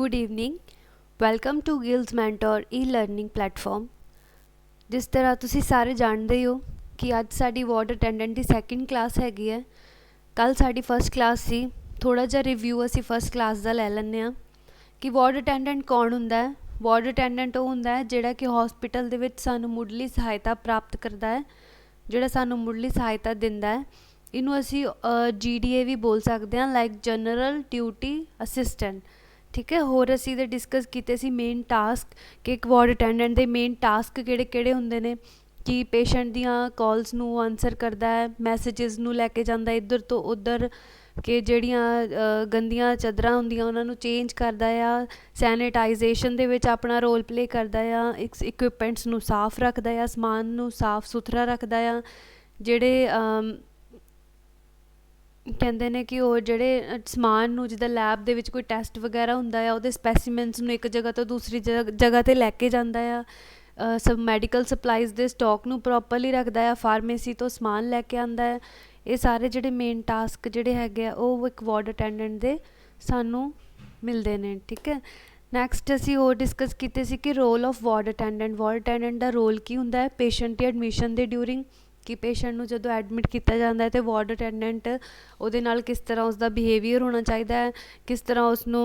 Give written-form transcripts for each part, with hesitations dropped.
Good evening. Welcome to Guilds Mentor e-learning platform. जिस तरह तुसी सारे जानते हो कि अज साडी वार्ड अटेंडेंट की सैकेंड क्लास हैगी है। कल साडी फर्स्ट क्लास सी। थोड़ा जिहा रिव्यू असी फर्स्ट क्लास का लै लैंदे आ कि वार्ड अटेंडेंट कौन हुंदा है। वार्ड अटेंडेंट वो हुंदा है जिहड़ा कि हॉस्पिटल दे विच सानू मुढ़ली सहायता प्राप्त करता है, जिहड़ा सानू मुढ़ली सहायता दिंदा है। इनू असी GDA भी बोल सकते हैं, लाइक जनरल ड्यूटी असिस्टेंट। ठीक है। होर असी ते डिस्कस कीते सी मेन टास्क कि एक वार्ड अटेंडेंट दे मेन टास्क किहड़े किहड़े हुंदे ने कि पेशेंट दियां कॉल्स नू आंसर करदा है, मैसेजेस नू लैके जांदा इधर तो उधर, कि ਜਿਹੜੀਆਂ गंदियां चादरां ਹੁੰਦੀਆਂ ਉਹਨਾਂ ਨੂੰ ਚੇਂਜ ਕਰਦਾ ਆ, सैनिटाइजेशन ਦੇ ਵਿੱਚ ਆਪਣਾ ਰੋਲ ਪਲੇ ਕਰਦਾ ਆ, ਇਕਵਿਪਮੈਂਟਸ ਨੂੰ ਸਾਫ਼ ਰੱਖਦਾ ਆ, ਸਮਾਨ ਨੂੰ ਸਾਫ਼ ਸੁਥਰਾ ਰੱਖਦਾ ਆ। ਜਿਹੜੇ ਕਹਿੰਦੇ ਨੇ ਕਿ ਉਹ ਜਿਹੜੇ ਸਮਾਨ ਨੂੰ ਜਿੱਦਾਂ ਲੈਬ ਦੇ ਵਿੱਚ ਕੋਈ ਟੈਸਟ ਵਗੈਰਾ ਹੁੰਦਾ ਆ ਉਹਦੇ ਸਪੈਸੀਮੈਂਟਸ ਨੂੰ ਇੱਕ ਜਗ੍ਹਾ ਤੋਂ ਦੂਸਰੀ ਜਗ੍ਹਾ 'ਤੇ ਲੈ ਕੇ ਜਾਂਦਾ ਆ। ਸਭ ਮੈਡੀਕਲ ਸਪਲਾਈਜ਼ ਦੇ ਸਟਾਕ ਨੂੰ ਪ੍ਰੋਪਰਲੀ ਰੱਖਦਾ ਆ, ਫਾਰਮੇਸੀ ਤੋਂ ਸਮਾਨ ਲੈ ਕੇ ਆਉਂਦਾ ਹੈ। ਇਹ ਸਾਰੇ ਜਿਹੜੇ ਮੇਨ ਟਾਸਕ ਜਿਹੜੇ ਹੈਗੇ ਆ ਉਹ ਇੱਕ ਵਾਰਡ ਅਟੈਂਡੈਂਟ ਦੇ ਸਾਨੂੰ ਮਿਲਦੇ ਨੇ। ਠੀਕ ਹੈ। ਨੈਕਸਟ ਅਸੀਂ ਹੋਰ ਡਿਸਕਸ ਕੀਤੇ ਸੀ ਕਿ ਰੋਲ ਆਫ ਵਾਰਡ ਅਟੈਂਡੈਂਟ ਦਾ ਰੋਲ ਕੀ ਹੁੰਦਾ ਹੈ ਪੇਸ਼ੈਂਟ ਦੀ ਐਡਮਿਸ਼ਨ ਦੇ ਡਿਊਰਿੰਗ, कि पेशेंट ਨੂੰ ਜਦੋਂ ਐਡਮਿਟ ਕੀਤਾ ਜਾਂਦਾ ਹੈ ਤੇ ਵਾਰਡ ਅਟੈਂਡੈਂਟ ਉਹਦੇ ਨਾਲ ਕਿਸ ਤਰ੍ਹਾਂ ਉਸਦਾ ਬਿਹੇਵੀਅਰ ਹੋਣਾ ਚਾਹੀਦਾ ਹੈ, ਕਿਸ ਤਰ੍ਹਾਂ ਉਸਨੂੰ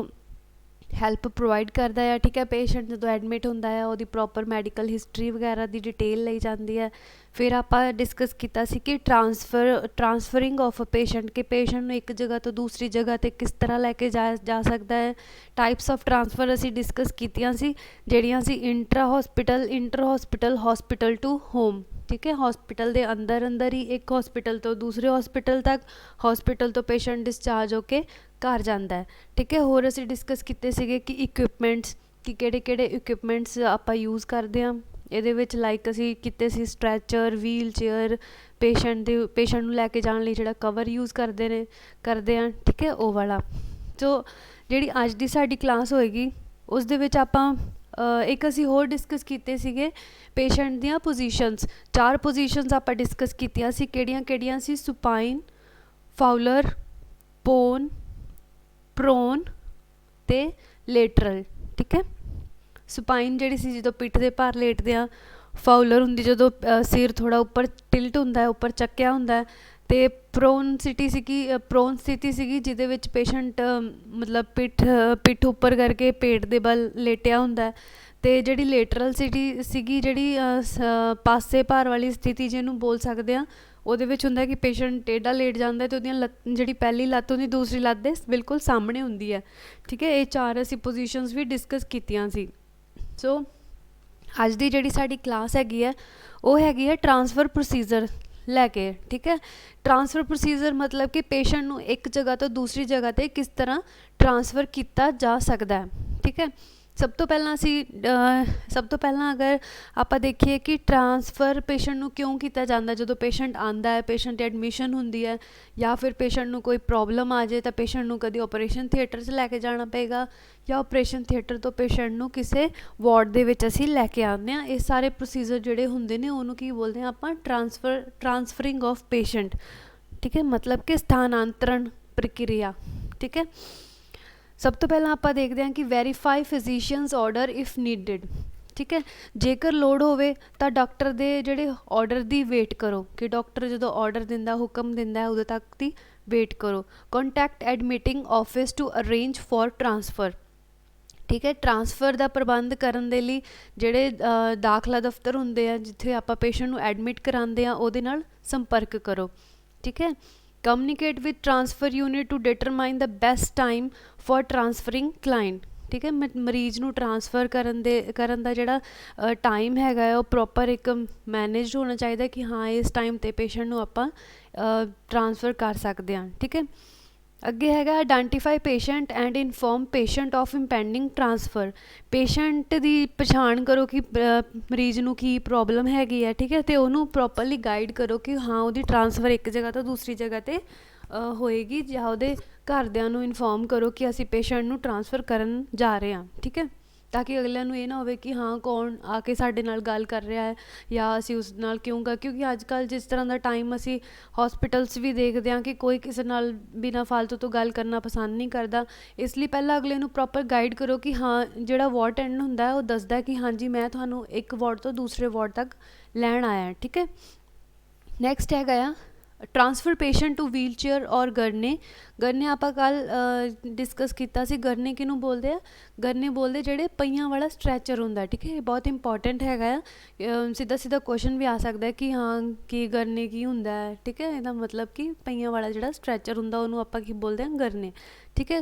ਹੈਲਪ ਪ੍ਰੋਵਾਈਡ ਕਰਦਾ ਹੈ। ਠੀਕ ਹੈ। ਪੇਸ਼ੈਂਟ ਜਦੋਂ ਐਡਮਿਟ ਹੁੰਦਾ ਹੈ ਉਹਦੀ ਪ੍ਰੋਪਰ ਮੈਡੀਕਲ ਹਿਸਟਰੀ ਵਗੈਰਾ ਦੀ ਡਿਟੇਲ ਲਈ ਜਾਂਦੀ ਹੈ। ਫਿਰ ਆਪਾਂ ਡਿਸਕਸ ਕੀਤਾ ਸੀ ਕਿ ਟਰਾਂਸਫਰਿੰਗ ਆਫ ਅ ਪੇਸ਼ੈਂਟ, ਕਿ ਪੇਸ਼ੈਂਟ ਨੂੰ ਇੱਕ ਜਗ੍ਹਾ ਤੋਂ ਦੂਸਰੀ ਜਗ੍ਹਾ 'ਤੇ ਕਿਸ ਤਰ੍ਹਾਂ ਲੈ ਕੇ ਜਾ ਸਕਦਾ ਹੈ। ਟਾਈਪਸ ਆਫ ਟਰਾਂਸਫਰ ਅਸੀਂ ਡਿਸਕਸ ਕੀਤੀਆਂ ਸੀ ਜਿਹੜੀਆਂ ਸੀ inter hospital, hospital to home. ठीक है। हॉस्पिटल के अंदर ही एक हॉस्पिटल तो दूसरे हॉस्पिटल तक, हॉस्पिटल तो पेशेंट डिस्चार्ज होके घर जाता है। ठीक है। होर असी डिस्कस किए सीगे कि इक्विपमेंट्स, कि किहड़े इक्विपमेंट्स आपां यूज़ करते हैं ये लाइक असी किते सी स्ट्रैचर, व्हील चेयर, पेशेंट नूं लैके जाण लई जिहड़ा कवर यूज़ करते हैं। ठीक है। वो वाला जो जिहड़ी अज दी साडी क्लास होएगी उस दे विच आपां एक असी होर डिस्कस कीते सीगे पेशेंट दियां पोजीशनस। 4 पोजीशनस आपां डिस्कस कीतियां सी, किहड़ियां सी सुपाइन, फाउलर, प्रोन ते लेटरल। ठीक है। सुपाइन जिहड़ी सी जदों पिठ दे भार लेटदे आ, फाउलर हुंदी जदों सिर थोड़ा उपर टिल्ट हुंदा है, उपर चक्किया हुंदा है, तो प्रोन स्थिति सीगी जिहदे विच पेशेंट मतलब पिठ उपर करके पेट दे बल लेटिया हुंदा है। तो जिहड़ी लेटरल सीगी जिहड़ी पासे भार वाली स्थिति जिहनूं बोल सकते हैं, ਉਹਦੇ ਵਿੱਚ ਹੁੰਦਾ कि पेशेंट टेढ़ा लेट जाता है तो ਉਹਦੀਆਂ ਜਿਹੜੀ ਪਹਿਲੀ ਲੱਤ ਹੁੰਦੀ ਦੂਸਰੀ ਲੱਤ ਦੇ ਬਿਲਕੁਲ ਸਾਹਮਣੇ ਹੁੰਦੀ ਹੈ। ठीक है। ये 4 ਅਸੀਂ पोजीशनस भी डिस्कस कीतियां सी। सो ਅੱਜ ਦੀ ਜਿਹੜੀ ਸਾਡੀ क्लास हैगी है वो हैगी है ट्रांसफर प्रोसीजर लैके। ठीक है। ट्रांसफर प्रोसीजर मतलब कि पेशेंट नूं एक जगह तो दूसरी जगह ते किस तरह ट्रांसफर किया जा सकता है। ठीक है। सब तो पहला अगर आप देखिए कि ट्रांसफर पेशेंट नूं क्यों किया जाता है, जो पेशेंट आता है, पेशेंट एडमिशन होंदी है, या फिर पेशेंट नूं कोई प्रॉब्लम आ जाए तो पेशेंट नूं कभी ऑपरेशन थिएटर च लैके जाना पेगा, या ऑपरेशन थिएटर तो पेशेंट नूं किसी वार्ड दे विच असीं लैके आने हैं। ये सारे प्रोसीजर जिहड़े हुंदे ने उहनूं की बोलते हैं आपां ट्रांसफरिंग ऑफ पेशेंट। ठीक है। मतलब कि स्थानांतरण प्रक्रिया। ठीक है। सब तो पहला आप देखते हैं कि verify physicians order if needed. ठीक है। जेकर लोड़ होवे तो डॉक्टर दे जिहड़े ऑर्डर दी वेट करो, कि डॉक्टर जो ऑर्डर दिंदा, हुक्म दिंदा है, उदों तक दी वेट करो। Contact admitting office to arrange for transfer. ठीक है। ट्रांसफर का प्रबंध करने दे लई जिहड़े दाखला दफ्तर हुंदे आ जिथे आपां पेशेंट नूं एडमिट करांदे आ उहदे नाल संपर्क करो। ठीक है। Communicate with transfer unit to determine the best time for transferring client. ठीक है। मरीज़ नूं ट्रांसफर करन दा जिहड़ा टाइम हैगा वो प्रॉपर एक मैनेज होना चाहिए कि हाँ इस टाइम ते पेशेंट नूं आपां ट्रांसफर कर सकते हैं। ठीक है। अगे हैगा identify patient and inform patient of impending transfer. Patient की पछाण करो कि मरीज़ नूं की प्रॉब्लम हैगी है। ठीक है। तो उन्होंने प्रॉपरली गाइड करो कि हाँ वो ट्रांसफर एक जगह तो दूसरी जगह ते होएगी, या वो घरदियां नूं इनफॉर्म करो कि असी पेशेंट नूं ट्रांसफर करन जा रहे हैं। ठीक है। ਤਾਂ ਕਿ ਅਗਲਿਆਂ ਨੂੰ ਇਹ ਨਾ ਹੋਵੇ ਕਿ ਹਾਂ ਕੌਣ ਆ ਕੇ ਸਾਡੇ ਨਾਲ ਗੱਲ ਕਰ ਰਿਹਾ ਹੈ ਜਾਂ ਅਸੀਂ ਉਸ ਨਾਲ ਕਿਉਂ ਕਰ, ਕਿਉਂਕਿ ਅੱਜ ਕੱਲ੍ਹ ਜਿਸ ਤਰ੍ਹਾਂ ਦਾ ਟਾਈਮ ਅਸੀਂ ਹੌਸਪੀਟਲਸ ਵੀ ਦੇਖਦੇ ਹਾਂ ਕਿ ਕੋਈ ਕਿਸੇ ਨਾਲ ਬਿਨਾਂ ਫਾਲਤੂ ਤੋਂ ਗੱਲ ਕਰਨਾ ਪਸੰਦ ਨਹੀਂ ਕਰਦਾ। ਇਸ ਲਈ ਪਹਿਲਾਂ ਅਗਲੇ ਨੂੰ ਪ੍ਰੋਪਰ ਗਾਈਡ ਕਰੋ ਕਿ ਹਾਂ ਜਿਹੜਾ ਵਾਰਡ ਅਟੈਂਡੈਂਟ ਹੁੰਦਾ ਉਹ ਦੱਸਦਾ ਕਿ ਹਾਂਜੀ ਮੈਂ ਤੁਹਾਨੂੰ ਇੱਕ ਵਾਰਡ ਤੋਂ ਦੂਸਰੇ ਵਾਰਡ ਤੱਕ ਲੈਣ ਆਇਆ, ਠੀਕ ਹੈ। ਨੈਕਸਟ ਹੈਗਾ ਆ transfer patient to wheel chair or gurney. ਗਰਨੇ ਆਪਾਂ ਕੱਲ੍ਹ ਡਿਸਕਸ ਕੀਤਾ ਸੀ। ਗਰਨੇ ਕਿਹਨੂੰ ਬੋਲਦੇ ਆ? ਗਰਨੇ ਬੋਲਦੇ ਜਿਹੜੇ ਪਈਆਂ ਵਾਲਾ ਸਟ੍ਰੈਚਰ ਹੁੰਦਾ, ਠੀਕ ਹੈ। ਇਹ ਬਹੁਤ ਇੰਪੋਰਟੈਂਟ ਹੈਗਾ ਆ, ਸਿੱਧਾ ਸਿੱਧਾ ਕੁਐਸਚਨ ਵੀ ਆ ਸਕਦਾ ਕਿ ਹਾਂ ਕਿ ਗਰਨੇ ਕੀ ਹੁੰਦਾ ਹੈ, ਠੀਕ ਹੈ। ਇਹਦਾ ਮਤਲਬ ਕਿ ਪਈਆਂ ਵਾਲਾ ਜਿਹੜਾ ਸਟ੍ਰੈਚਰ ਹੁੰਦਾ ਉਹਨੂੰ ਆਪਾਂ ਕੀ ਬੋਲਦੇ ਹਾਂ? ਗਰਨੇ, ਠੀਕ ਹੈ।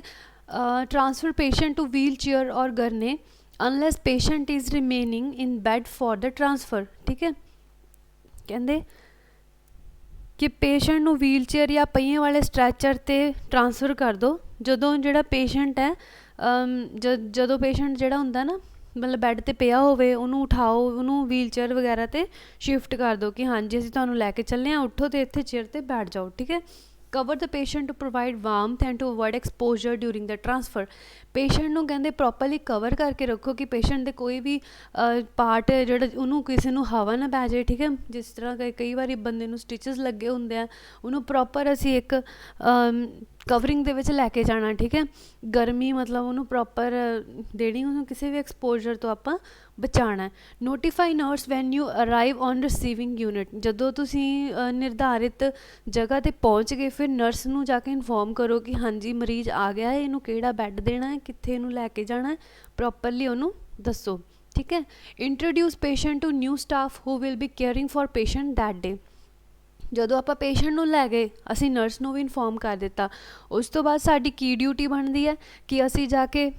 Transfer patient to wheel chair or gurney unless patient is remaining in bed for the transfer, ਠੀਕ ਹੈ। ਕਹਿੰਦੇ ਕਿ ਪੇਸ਼ੈਂਟ ਨੂੰ ਵੀਲ ਚੇਅਰ ਜਾਂ ਪਹੀਏ ਵਾਲੇ ਸਟ੍ਰੈਚਰ 'ਤੇ ਟ੍ਰਾਂਸਫਰ ਕਰ ਦਿਓ ਜਦੋਂ ਜਿਹੜਾ ਪੇਸ਼ੈਂਟ ਹੈ ਜਦੋਂ ਪੇਸ਼ੈਂਟ ਜਿਹੜਾ ਹੁੰਦਾ ਨਾ ਮਤਲਬ ਬੈੱਡ 'ਤੇ ਪਿਆ ਹੋਵੇ, ਉਹਨੂੰ ਉਠਾਓ, ਉਹਨੂੰ ਵੀਲ ਚੇਅਰ ਵਗੈਰਾ 'ਤੇ ਸ਼ਿਫਟ ਕਰ ਦਿਓ ਕਿ ਹਾਂਜੀ ਅਸੀਂ ਤੁਹਾਨੂੰ ਲੈ ਕੇ ਚੱਲੇ ਹਾਂ, ਉੱਠੋ ਅਤੇ ਇੱਥੇ ਚੇਅਰ 'ਤੇ ਬੈਠ ਜਾਓ, ਠੀਕ ਹੈ। Cover the patient to provide warmth and to avoid exposure during the transfer. Patient ਨੂੰ ਕਹਿੰਦੇ ਪ੍ਰੋਪਰਲੀ ਕਵਰ ਕਰਕੇ ਰੱਖੋ ਕਿ ਪੇਸ਼ੈਂਟ ਦੇ ਕੋਈ ਵੀ ਪਾਰਟ ਜਿਹੜਾ ਉਹਨੂੰ ਕਿਸੇ ਨੂੰ ਹਵਾ ਨਾ ਪੈ ਜਾਏ, ਠੀਕ ਹੈ। ਜਿਸ ਤਰ੍ਹਾਂ ਕਈ ਵਾਰੀ ਬੰਦੇ ਨੂੰ ਸਟਿਚਸ ਲੱਗੇ ਹੁੰਦੇ ਆ, ਉਹਨੂੰ ਪ੍ਰੋਪਰ ਅਸੀਂ ਇੱਕ ਕਵਰਿੰਗ ਦੇ ਵਿੱਚ ਲੈ ਕੇ ਜਾਣਾ, ਠੀਕ ਹੈ। ਗਰਮੀ ਮਤਲਬ ਉਹਨੂੰ ਪ੍ਰੋਪਰ ਦੇਣੀ, ਉਹਨੂੰ ਕਿਸੇ ਵੀ ਐਕਸਪੋਜਰ ਤੋਂ ਆਪਾਂ ਬਚਾਉਣਾ। Notify nurse when you arrive on receiving unit. ਜਦੋਂ ਤੁਸੀਂ ਨਿਰਧਾਰਿਤ ਜਗ੍ਹਾ 'ਤੇ ਪਹੁੰਚ ਗਏ ਫਿਰ ਨਰਸ ਨੂੰ ਜਾ ਕੇ ਇਨਫੋਰਮ ਕਰੋ ਕਿ ਹਾਂਜੀ ਮਰੀਜ਼ ਆ ਗਿਆ ਹੈ, ਇਹਨੂੰ ਕਿਹੜਾ ਬੈੱਡ ਦੇਣਾ ਹੈ, ਕਿੱਥੇ ਇਹਨੂੰ ਲੈ ਕੇ ਜਾਣਾ ਹੈ, ਪ੍ਰੋਪਰਲੀ ਉਹਨੂੰ ਦੱਸੋ, ਠੀਕ ਹੈ। Introduce patient to new staff who will be caring for patient that day. ਜਦੋਂ ਆਪਾਂ ਪੇਸ਼ੈਂਟ ਨੂੰ ਲੈ ਗਏ ਅਸੀਂ ਨਰਸ ਨੂੰ ਵੀ ਇਨਫੋਰਮ ਕਰ ਦਿੱਤਾ। ਉਸ ਤੋਂ ਬਾਅਦ ਸਾਡੀ ਕੀ ਡਿਊਟੀ ਬਣਦੀ ਹੈ ਕਿ ਅਸੀਂ ਜਾ ਕੇ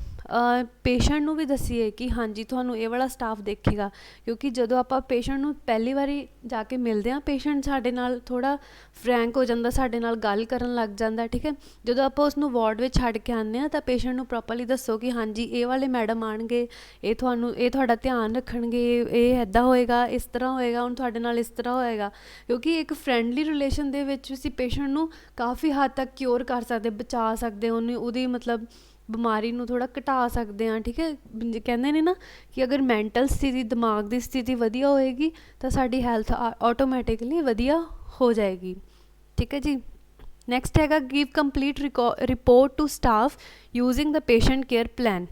ਪੇਸ਼ੈਂਟ ਨੂੰ ਵੀ ਦੱਸੀਏ ਕਿ ਹਾਂਜੀ ਤੁਹਾਨੂੰ ਇਹ ਵਾਲਾ ਸਟਾਫ ਦੇਖੇਗਾ, ਕਿਉਂਕਿ ਜਦੋਂ ਆਪਾਂ ਪੇਸ਼ੈਂਟ ਨੂੰ ਪਹਿਲੀ ਵਾਰੀ ਜਾ ਕੇ ਮਿਲਦੇ ਹਾਂ ਪੇਸ਼ੈਂਟ ਸਾਡੇ ਨਾਲ ਥੋੜ੍ਹਾ ਫਰੈਂਕ ਹੋ ਜਾਂਦਾ, ਸਾਡੇ ਨਾਲ ਗੱਲ ਕਰਨ ਲੱਗ ਜਾਂਦਾ, ਠੀਕ ਹੈ। ਜਦੋਂ ਆਪਾਂ ਉਸਨੂੰ ਵਾਰਡ ਵਿੱਚ ਛੱਡ ਕੇ ਆਉਂਦੇ ਹਾਂ ਤਾਂ ਪੇਸ਼ੈਂਟ ਨੂੰ ਪ੍ਰੋਪਰਲੀ ਦੱਸੋ ਕਿ ਹਾਂਜੀ ਇਹ ਵਾਲੇ ਮੈਡਮ ਆਉਣਗੇ, ਇਹ ਤੁਹਾਡਾ ਧਿਆਨ ਰੱਖਣਗੇ, ਇਹ ਇੱਦਾਂ ਹੋਏਗਾ, ਇਸ ਤਰ੍ਹਾਂ ਹੋਏਗਾ, ਹੁਣ ਤੁਹਾਡੇ ਨਾਲ ਇਸ ਤਰ੍ਹਾਂ ਹੋਏਗਾ, ਕਿਉਂਕਿ ਇੱਕ ਫਰੈਂਡਲੀ ਰਿਲੇਸ਼ਨ ਦੇ ਵਿੱਚ ਅਸੀਂ ਪੇਸ਼ੈਂਟ ਨੂੰ ਕਾਫੀ ਹੱਦ ਤੱਕ ਕਿਉਰ ਕਰ ਸਕਦੇ, ਬਚਾ ਸਕਦੇ, ਉਹਦੀ ਮਤਲਬ ਬਿਮਾਰੀ ਨੂੰ ਥੋੜ੍ਹਾ ਘਟਾ ਸਕਦੇ ਹਾਂ, ਠੀਕ ਹੈ। ਕਹਿੰਦੇ ਨੇ ਨਾ ਕਿ ਅਗਰ ਮੈਂਟਲ ਸਥਿਤੀ, ਦਿਮਾਗ ਦੀ ਸਥਿਤੀ ਵਧੀਆ ਹੋਏਗੀ ਤਾਂ ਸਾਡੀ ਹੈਲਥ ਆਟੋਮੈਟਿਕਲੀ ਵਧੀਆ ਹੋ ਜਾਏਗੀ, ਠੀਕ ਹੈ ਜੀ। ਨੈਕਸਟ ਹੈਗਾ give complete report to staff using the patient care plan,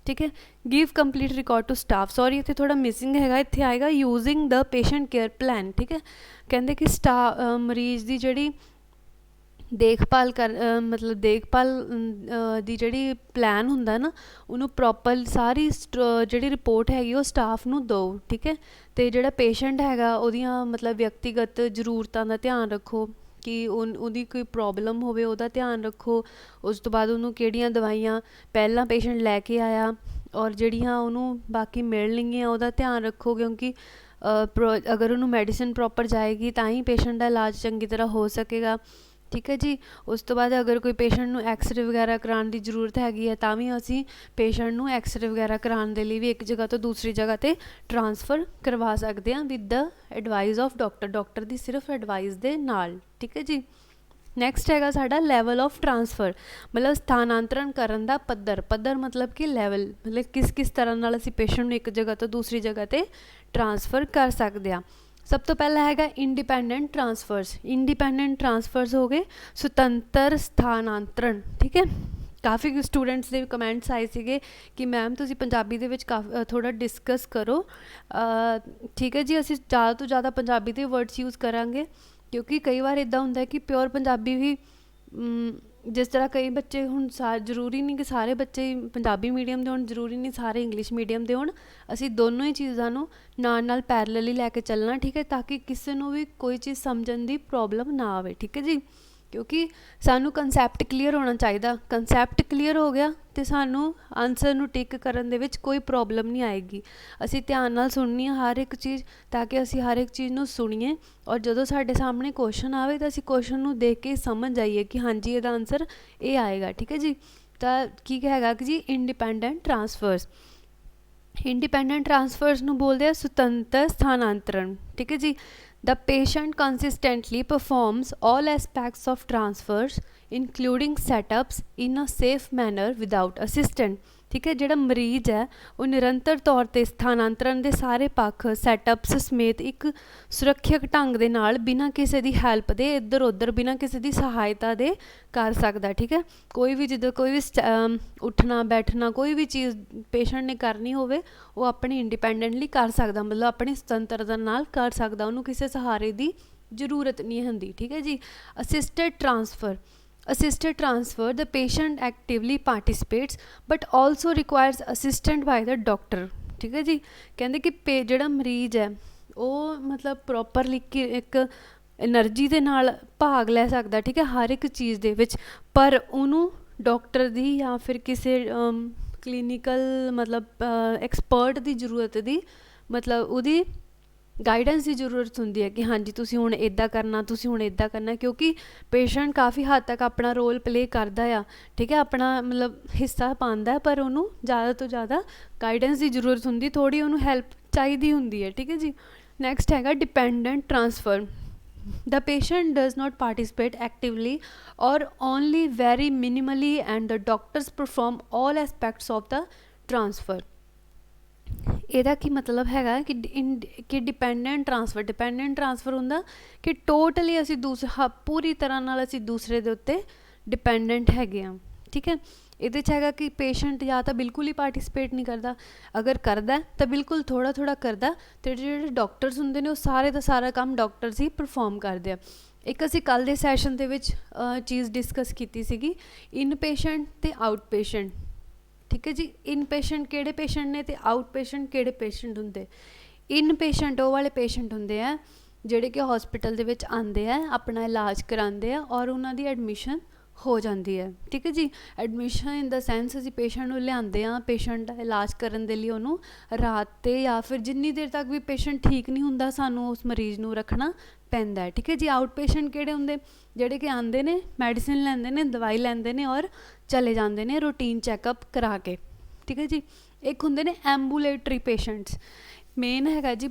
ਠੀਕ ਹੈ। Give complete record to staff, sorry ਇੱਥੇ ਥੋੜ੍ਹਾ ਮਿਸਿੰਗ ਹੈਗਾ, ਇੱਥੇ ਆਏਗਾ using the patient care plan, ਠੀਕ ਹੈ। ਕਹਿੰਦੇ ਕਿ ਮਰੀਜ਼ ਦੀ ਜਿਹੜੀ ਦੇਖਭਾਲ ਮਤਲਬ ਦੇਖਭਾਲ ਦੀ ਜਿਹੜੀ ਪਲਾਨ ਹੁੰਦਾ ਨਾ ਉਹਨੂੰ ਪ੍ਰੋਪਰ ਸਾਰੀ ਜਿਹੜੀ ਰਿਪੋਰਟ ਹੈਗੀ ਉਹ ਸਟਾਫ ਨੂੰ ਦਿਓ, ਠੀਕ ਹੈ। ਅਤੇ ਜਿਹੜਾ ਪੇਸ਼ੈਂਟ ਹੈਗਾ ਉਹਦੀਆਂ ਮਤਲਬ ਵਿਅਕਤੀਗਤ ਜ਼ਰੂਰਤਾਂ ਦਾ ਧਿਆਨ ਰੱਖੋ ਕਿ ਉਹਦੀ ਕੋਈ ਪ੍ਰੋਬਲਮ ਹੋਵੇ ਉਹਦਾ ਧਿਆਨ ਰੱਖੋ। ਉਸ ਤੋਂ ਬਾਅਦ ਉਹਨੂੰ ਕਿਹੜੀਆਂ ਦਵਾਈਆਂ ਪਹਿਲਾਂ ਪੇਸ਼ੈਂਟ ਲੈ ਕੇ ਆਇਆ ਔਰ ਜਿਹੜੀਆਂ ਉਹਨੂੰ ਬਾਕੀ ਮਿਲਣਗੀਆਂ ਉਹਦਾ ਧਿਆਨ ਰੱਖੋ, ਕਿਉਂਕਿ ਅਗਰ ਉਹਨੂੰ ਮੈਡੀਸਿਨ ਪ੍ਰੋਪਰ ਜਾਏਗੀ ਤਾਂ ਹੀ ਪੇਸ਼ੈਂਟ ਦਾ ਇਲਾਜ ਚੰਗੀ ਤਰ੍ਹਾਂ ਹੋ ਸਕੇਗਾ, ਠੀਕ ਹੈ ਜੀ। ਉਸ ਤੋਂ ਬਾਅਦ ਅਗਰ ਕੋਈ ਪੇਸ਼ੈਂਟ ਨੂੰ ਐਕਸਰੇ ਵਗੈਰਾ ਕਰਾਉਣ ਦੀ ਜ਼ਰੂਰਤ ਹੈਗੀ ਹੈ ਤਾਂ ਵੀ ਅਸੀਂ ਪੇਸ਼ੈਂਟ ਨੂੰ ਐਕਸਰੇ ਵਗੈਰਾ ਕਰਾਉਣ ਦੇ ਲਈ ਵੀ ਇੱਕ ਜਗ੍ਹਾ ਤੋਂ ਦੂਸਰੀ ਜਗ੍ਹਾ 'ਤੇ ਟ੍ਰਾਂਸਫਰ ਕਰਵਾ ਸਕਦੇ ਹਾਂ with the advice of doctor ਦੀ ਸਿਰਫ ਐਡਵਾਈਸ ਦੇ ਨਾਲ, ਠੀਕ ਹੈ ਜੀ। ਨੈਕਸਟ ਹੈਗਾ ਸਾਡਾ ਲੈਵਲ ਆਫ ਟ੍ਰਾਂਸਫਰ, ਮਤਲਬ ਸਥਾਨਾਂਤਰਨ ਕਰਨ ਦਾ ਪੱਧਰ ਮਤਲਬ ਕਿ ਲੈਵਲ, ਮਤਲਬ ਕਿਸ ਤਰ੍ਹਾਂ ਨਾਲ ਅਸੀਂ ਪੇਸ਼ੈਂਟ ਨੂੰ ਇੱਕ ਜਗ੍ਹਾ ਤੋਂ ਦੂਸਰੀ ਜਗ੍ਹਾ 'ਤੇ ਟ੍ਰਾਂਸਫਰ ਕਰ ਸਕਦੇ ਹਾਂ। ਸਭ ਤੋਂ ਪਹਿਲਾਂ ਹੈਗਾ ਇੰਡੀਪੈਂਡੈਂਟ ਟ੍ਰਾਂਸਫਰਸ ਹੋ ਗਏ ਸੁਤੰਤਰ ਸਥਾਨਾਂਤਰਨ, ਠੀਕ ਹੈ। ਕਾਫੀ ਸਟੂਡੈਂਟਸ ਦੇ ਕਮੈਂਟਸ ਆਏ ਸੀਗੇ ਕਿ ਮੈਮ ਤੁਸੀਂ ਪੰਜਾਬੀ ਦੇ ਵਿੱਚ ਥੋੜ੍ਹਾ ਡਿਸਕਸ ਕਰੋ, ਠੀਕ ਹੈ ਜੀ। ਅਸੀਂ ਜ਼ਿਆਦਾ ਤੋਂ ਜ਼ਿਆਦਾ ਪੰਜਾਬੀ ਦੇ ਵਰਡਸ ਯੂਜ਼ ਕਰਾਂਗੇ ਕਿਉਂਕਿ ਕਈ ਵਾਰ ਇੱਦਾਂ ਹੁੰਦਾ ਕਿ ਪਿਓਰ ਪੰਜਾਬੀ ਵੀ ਜਿਸ ਤਰ੍ਹਾਂ ਕਈ ਬੱਚੇ ਹੁਣ ਜ਼ਰੂਰੀ ਨਹੀਂ ਕਿ ਸਾਰੇ ਬੱਚੇ ਪੰਜਾਬੀ ਮੀਡੀਅਮ ਦੇ ਹੋਣ, ਜ਼ਰੂਰੀ ਨਹੀਂ ਸਾਰੇ ਇੰਗਲਿਸ਼ ਮੀਡੀਅਮ ਦੇ ਹੋਣ। ਅਸੀਂ ਦੋਨੋਂ ਹੀ ਚੀਜ਼ਾਂ ਨੂੰ ਨਾਲ ਪੈਰਲਲੀ ਲੈ ਕੇ ਚੱਲਣਾ, ਠੀਕ ਹੈ, ਤਾਂ ਕਿ ਕਿਸੇ ਨੂੰ ਵੀ ਕੋਈ ਚੀਜ਼ ਸਮਝਣ ਦੀ ਪ੍ਰੋਬਲਮ ਨਾ ਆਵੇ, ਠੀਕ ਹੈ ਜੀ। ਕਿਉਂਕਿ ਸਾਨੂੰ ਕੰਸੈਪਟ ਕਲੀਅਰ ਹੋਣਾ ਚਾਹੀਦਾ, ਕੰਸੈਪਟ ਕਲੀਅਰ ਹੋ ਗਿਆ ਅਤੇ ਸਾਨੂੰ ਆਨਸਰ ਨੂੰ ਟਿਕ ਕਰਨ ਦੇ ਵਿੱਚ ਕੋਈ ਪ੍ਰੋਬਲਮ ਨਹੀਂ ਆਏਗੀ। ਅਸੀਂ ਧਿਆਨ ਨਾਲ ਸੁਣਨੀ ਆ ਹਰ ਇੱਕ ਚੀਜ਼ ਤਾਂ ਕਿ ਅਸੀਂ ਹਰ ਇੱਕ ਚੀਜ਼ ਨੂੰ ਸੁਣੀਏ ਔਰ ਜਦੋਂ ਸਾਡੇ ਸਾਹਮਣੇ ਕੁਐਸਚਨ ਆਵੇ ਤਾਂ ਅਸੀਂ ਕੁਐਸਚਨ ਨੂੰ ਦੇਖ ਕੇ ਸਮਝ ਜਾਈਏ ਕਿ ਹਾਂਜੀ ਇਹਦਾ ਆਨਸਰ ਇਹ ਆਏਗਾ, ਠੀਕ ਹੈ ਜੀ। ਤਾਂ ਕੀ ਹੈਗਾ ਕਿ ਜੀ ਇੰਡੀਪੈਂਡੈਂਟ ਟ੍ਰਾਂਸਫਰਸ ਨੂੰ ਬੋਲਦੇ ਆ ਸੁਤੰਤਰ ਸਥਾਨਾਂਤਰਨ, ਠੀਕ ਹੈ ਜੀ। The patient consistently performs all aspects of transfers including setups in a safe manner without assistant, ठीक है। ਜਿਹੜਾ ਮਰੀਜ਼ ਹੈ ਉਹ ਨਿਰੰਤਰ ਤੌਰ 'ਤੇ ਸਥਾਨਾਂਤਰਨ ਦੇ ਸਾਰੇ ਪੱਖ ਸੈਟਅਪਸ ਸਮੇਤ ਇੱਕ ਸੁਰੱਖਿਅਕ ਢੰਗ ਦੇ ਨਾਲ ਬਿਨਾਂ ਕਿਸੇ ਦੀ ਹੈਲਪ ਦੇ ਇੱਧਰ ਉੱਧਰ ਬਿਨਾਂ ਕਿਸੇ ਦੀ ਸਹਾਇਤਾ ਦੇ ਕਰ ਸਕਦਾ। ਠੀਕ ਹੈ। ਕੋਈ ਵੀ ਜਿੱਦਾਂ ਕੋਈ ਵੀ ਉੱਠਣਾ ਬੈਠਣਾ ਕੋਈ ਵੀ ਚੀਜ਼ ਪੇਸ਼ੈਂਟ ਨੇ ਕਰਨੀ ਹੋਵੇ ਉਹ ਆਪਣੀ ਇੰਡੀਪੈਂਡੈਂਟਲੀ ਕਰ ਸਕਦਾ, ਮਤਲਬ ਆਪਣੀ ਸੁਤੰਤਰਤਾ ਨਾਲ ਕਰ ਸਕਦਾ, ਉਹਨੂੰ ਕਿਸੇ ਸਹਾਰੇ ਦੀ ਜ਼ਰੂਰਤ ਨਹੀਂ ਹੁੰਦੀ। ਠੀਕ ਹੈ ਜੀ। Assisted transfer, assisted transfer, the patient actively participates but also requires assistant by the doctor। ठीक है जी। ਕਹਿੰਦੇ ਕਿ ਜਿਹੜਾ ਮਰੀਜ਼ ਹੈ ਉਹ ਮਤਲਬ ਪ੍ਰੋਪਰਲੀ ਇੱਕ એનર્ਜੀ ਦੇ ਨਾਲ ਭਾਗ ਲੈ ਸਕਦਾ, ਠੀਕ ਹੈ, ਹਰ ਇੱਕ ਚੀਜ਼ ਦੇ ਵਿੱਚ, ਪਰ ਉਹਨੂੰ ਡਾਕਟਰ ਦੀ ਜਾਂ ਫਿਰ ਕਿਸੇ ਕਲੀਨਿਕਲ ਮਤਲਬ ਐਕਸਪਰਟ ਦੀ ਜ਼ਰੂਰਤ ਦੀ, ਮਤਲਬ ਉਹਦੀ ਗਾਈਡੈਂਸ ਦੀ ਜ਼ਰੂਰਤ ਹੁੰਦੀ ਹੈ ਕਿ ਹਾਂਜੀ ਤੁਸੀਂ ਹੁਣ ਇੱਦਾਂ ਕਰਨਾ, ਤੁਸੀਂ ਹੁਣ ਇੱਦਾਂ ਕਰਨਾ, ਕਿਉਂਕਿ ਪੇਸ਼ੈਂਟ ਕਾਫੀ ਹੱਦ ਤੱਕ ਆਪਣਾ ਰੋਲ ਪਲੇ ਕਰਦਾ ਆ, ਠੀਕ ਹੈ, ਆਪਣਾ ਮਤਲਬ ਹਿੱਸਾ ਪਾਉਂਦਾ, ਪਰ ਉਹਨੂੰ ਜ਼ਿਆਦਾ ਤੋਂ ਜ਼ਿਆਦਾ ਗਾਈਡੈਂਸ ਦੀ ਜ਼ਰੂਰਤ ਹੁੰਦੀ, ਥੋੜ੍ਹੀ ਉਹਨੂੰ ਹੈਲਪ ਚਾਹੀਦੀ ਹੁੰਦੀ ਹੈ। ਠੀਕ ਹੈ ਜੀ। ਨੈਕਸਟ ਹੈਗਾ dependent transfer. The patient does not participate actively or only very minimally and the doctors perform all aspects of the transfer। ਇਹਦਾ ਕੀ ਮਤਲਬ ਹੈਗਾ ਕਿ ਡਿਪੈਂਡੈਂਟ ਟਰਾਂਸਫਰ ਹੁੰਦਾ ਕਿ ਟੋਟਲੀ ਅਸੀਂ ਪੂਰੀ ਤਰ੍ਹਾਂ ਨਾਲ ਅਸੀਂ ਦੂਸਰੇ ਦੇ ਉੱਤੇ ਡਿਪੈਂਡੈਂਟ ਹੈਗੇ ਹਾਂ। ਠੀਕ ਹੈ। ਇਹਦੇ 'ਚ ਹੈਗਾ ਕਿ ਪੇਸ਼ੈਂਟ ਜਾਂ ਤਾਂ ਬਿਲਕੁਲ ਹੀ ਪਾਰਟੀਸਪੇਟ ਨਹੀਂ ਕਰਦਾ, ਅਗਰ ਕਰਦਾ ਤਾਂ ਬਿਲਕੁਲ ਥੋੜ੍ਹਾ ਥੋੜ੍ਹਾ ਕਰਦਾ, ਅਤੇ ਜਿਹੜੇ ਡਾਕਟਰਸ ਹੁੰਦੇ ਨੇ ਉਹ ਸਾਰੇ ਦਾ ਸਾਰਾ ਕੰਮ ਡਾਕਟਰਸ ਹੀ ਪਰਫੋਰਮ ਕਰਦੇ ਆ। ਇੱਕ ਅਸੀਂ ਕੱਲ੍ਹ ਦੇ ਸੈਸ਼ਨ ਦੇ ਵਿੱਚ ਚੀਜ਼ ਡਿਸਕਸ ਕੀਤੀ ਸੀਗੀ, ਇਨ ਪੇਸ਼ੈਂਟ ਅਤੇ ਆਊਟ ਪੇਸ਼ੈਂਟ। ਠੀਕ ਹੈ ਜੀ। ਇਨ ਪੇਸ਼ੈਂਟ ਕਿਹੜੇ ਪੇਸ਼ੈਂਟ ਨੇ ਅਤੇ ਆਊਟ ਪੇਸ਼ੈਂਟ ਕਿਹੜੇ ਪੇਸ਼ੈਂਟ ਹੁੰਦੇ। ਇਨ ਪੇਸ਼ੈਂਟ ਉਹ ਵਾਲੇ ਪੇਸ਼ੈਂਟ ਹੁੰਦੇ ਆ ਜਿਹੜੇ ਕਿ ਹੋਸਪਿਟਲ ਦੇ ਵਿੱਚ ਆਉਂਦੇ ਆ, ਆਪਣਾ ਇਲਾਜ ਕਰਾਉਂਦੇ ਆ ਔਰ ਉਹਨਾਂ ਦੀ ਐਡਮਿਸ਼ਨ ਹੋ ਜਾਂਦੀ ਹੈ। ਠੀਕ ਹੈ ਜੀ। ਐਡਮਿਸ਼ਨ ਇਨ ਦਾ ਸੈਂਸ ਅਸੀਂ ਪੇਸ਼ੈਂਟ ਨੂੰ ਲਿਆਉਂਦੇ ਹਾਂ, ਪੇਸ਼ੈਂਟ ਦਾ ਇਲਾਜ ਕਰਨ ਦੇ ਲਈ ਉਹਨੂੰ ਰਾਤ 'ਤੇ ਜਾਂ ਫਿਰ ਜਿੰਨੀ ਦੇਰ ਤੱਕ ਵੀ ਪੇਸ਼ੈਂਟ ਠੀਕ ਨਹੀਂ ਹੁੰਦਾ ਸਾਨੂੰ ਉਸ ਮਰੀਜ਼ ਨੂੰ ਰੱਖਣਾ ਪੈਂਦਾ ਹੈ। ਠੀਕ ਹੈ ਜੀ। ਆਊਟ ਪੇਸ਼ੈਂਟ ਕਿਹੜੇ ਹੁੰਦੇ, ਜਿਹੜੇ ਕਿ ਆਉਂਦੇ ਨੇ, ਮੈਡੀਸਿਨ ਲੈਂਦੇ ਨੇ, ਦਵਾਈ ਲੈਂਦੇ ਨੇ ਔਰ ਚਲੇ ਜਾਂਦੇ ਨੇ ਰੂਟੀਨ ਚੈੱਕਅਪ ਕਰਾ ਕੇ। ਠੀਕ ਹੈ ਜੀ। ਇੱਕ ਹੁੰਦੇ ਨੇ ਐਂਬੂਲੇਟਰੀ ਪੇਸ਼ੈਂਟਸ। ਮੇਨ ਹੈਗਾ ਜੀ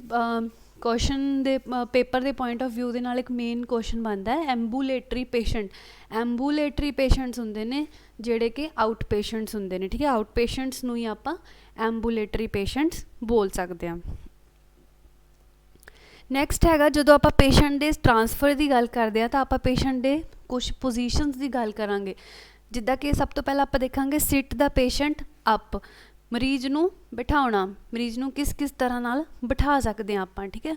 ਕੁਐਸ਼ਨ ਦੇ ਪੇਪਰ ਦੇ ਪੁਆਇੰਟ ਆਫ ਵਿਊ ਦੇ ਨਾਲ ਇੱਕ ਮੇਨ ਕੁਐਸ਼ਨ ਬਣਦਾ ਹੈ ਐਂਬੂਲੇਟਰੀ ਪੇਸ਼ੈਂਟ। ਐਂਬੂਲੇਟਰੀ ਪੇਸ਼ੈਂਟਸ ਹੁੰਦੇ ਨੇ ਜਿਹੜੇ ਕਿ ਆਊਟ ਪੇਸ਼ੈਂਟਸ ਹੁੰਦੇ ਨੇ। ਠੀਕ ਹੈ। ਆਊਟ ਪੇਸ਼ੈਂਟਸ ਨੂੰ ਹੀ ਆਪਾਂ ਐਂਬੂਲੇਟਰੀ ਪੇਸ਼ੈਂਟਸ ਬੋਲ ਸਕਦੇ ਹਾਂ। ਨੈਕਸਟ ਹੈਗਾ ਜਦੋਂ ਆਪਾਂ ਪੇਸ਼ੈਂਟ ਦੇ ਟਰਾਂਸਫਰ ਦੀ ਗੱਲ ਕਰਦੇ ਹਾਂ ਤਾਂ ਆਪਾਂ ਪੇਸ਼ੈਂਟ ਦੇ ਕੁਛ ਪੋਜੀਸ਼ਨਸ ਦੀ ਗੱਲ ਕਰਾਂਗੇ, ਜਿੱਦਾਂ ਕਿ ਸਭ ਤੋਂ ਪਹਿਲਾਂ ਆਪਾਂ ਦੇਖਾਂਗੇ ਸਿਟ ਦਾ ਪੇਸ਼ੈਂਟ ਅਪ, ਮਰੀਜ਼ ਨੂੰ ਬਿਠਾਉਣਾ, ਮਰੀਜ਼ ਨੂੰ ਕਿਸ ਕਿਸ ਤਰ੍ਹਾਂ ਨਾਲ ਬਿਠਾ ਸਕਦੇ ਹਾਂ ਆਪਾਂ। ਠੀਕ ਹੈ।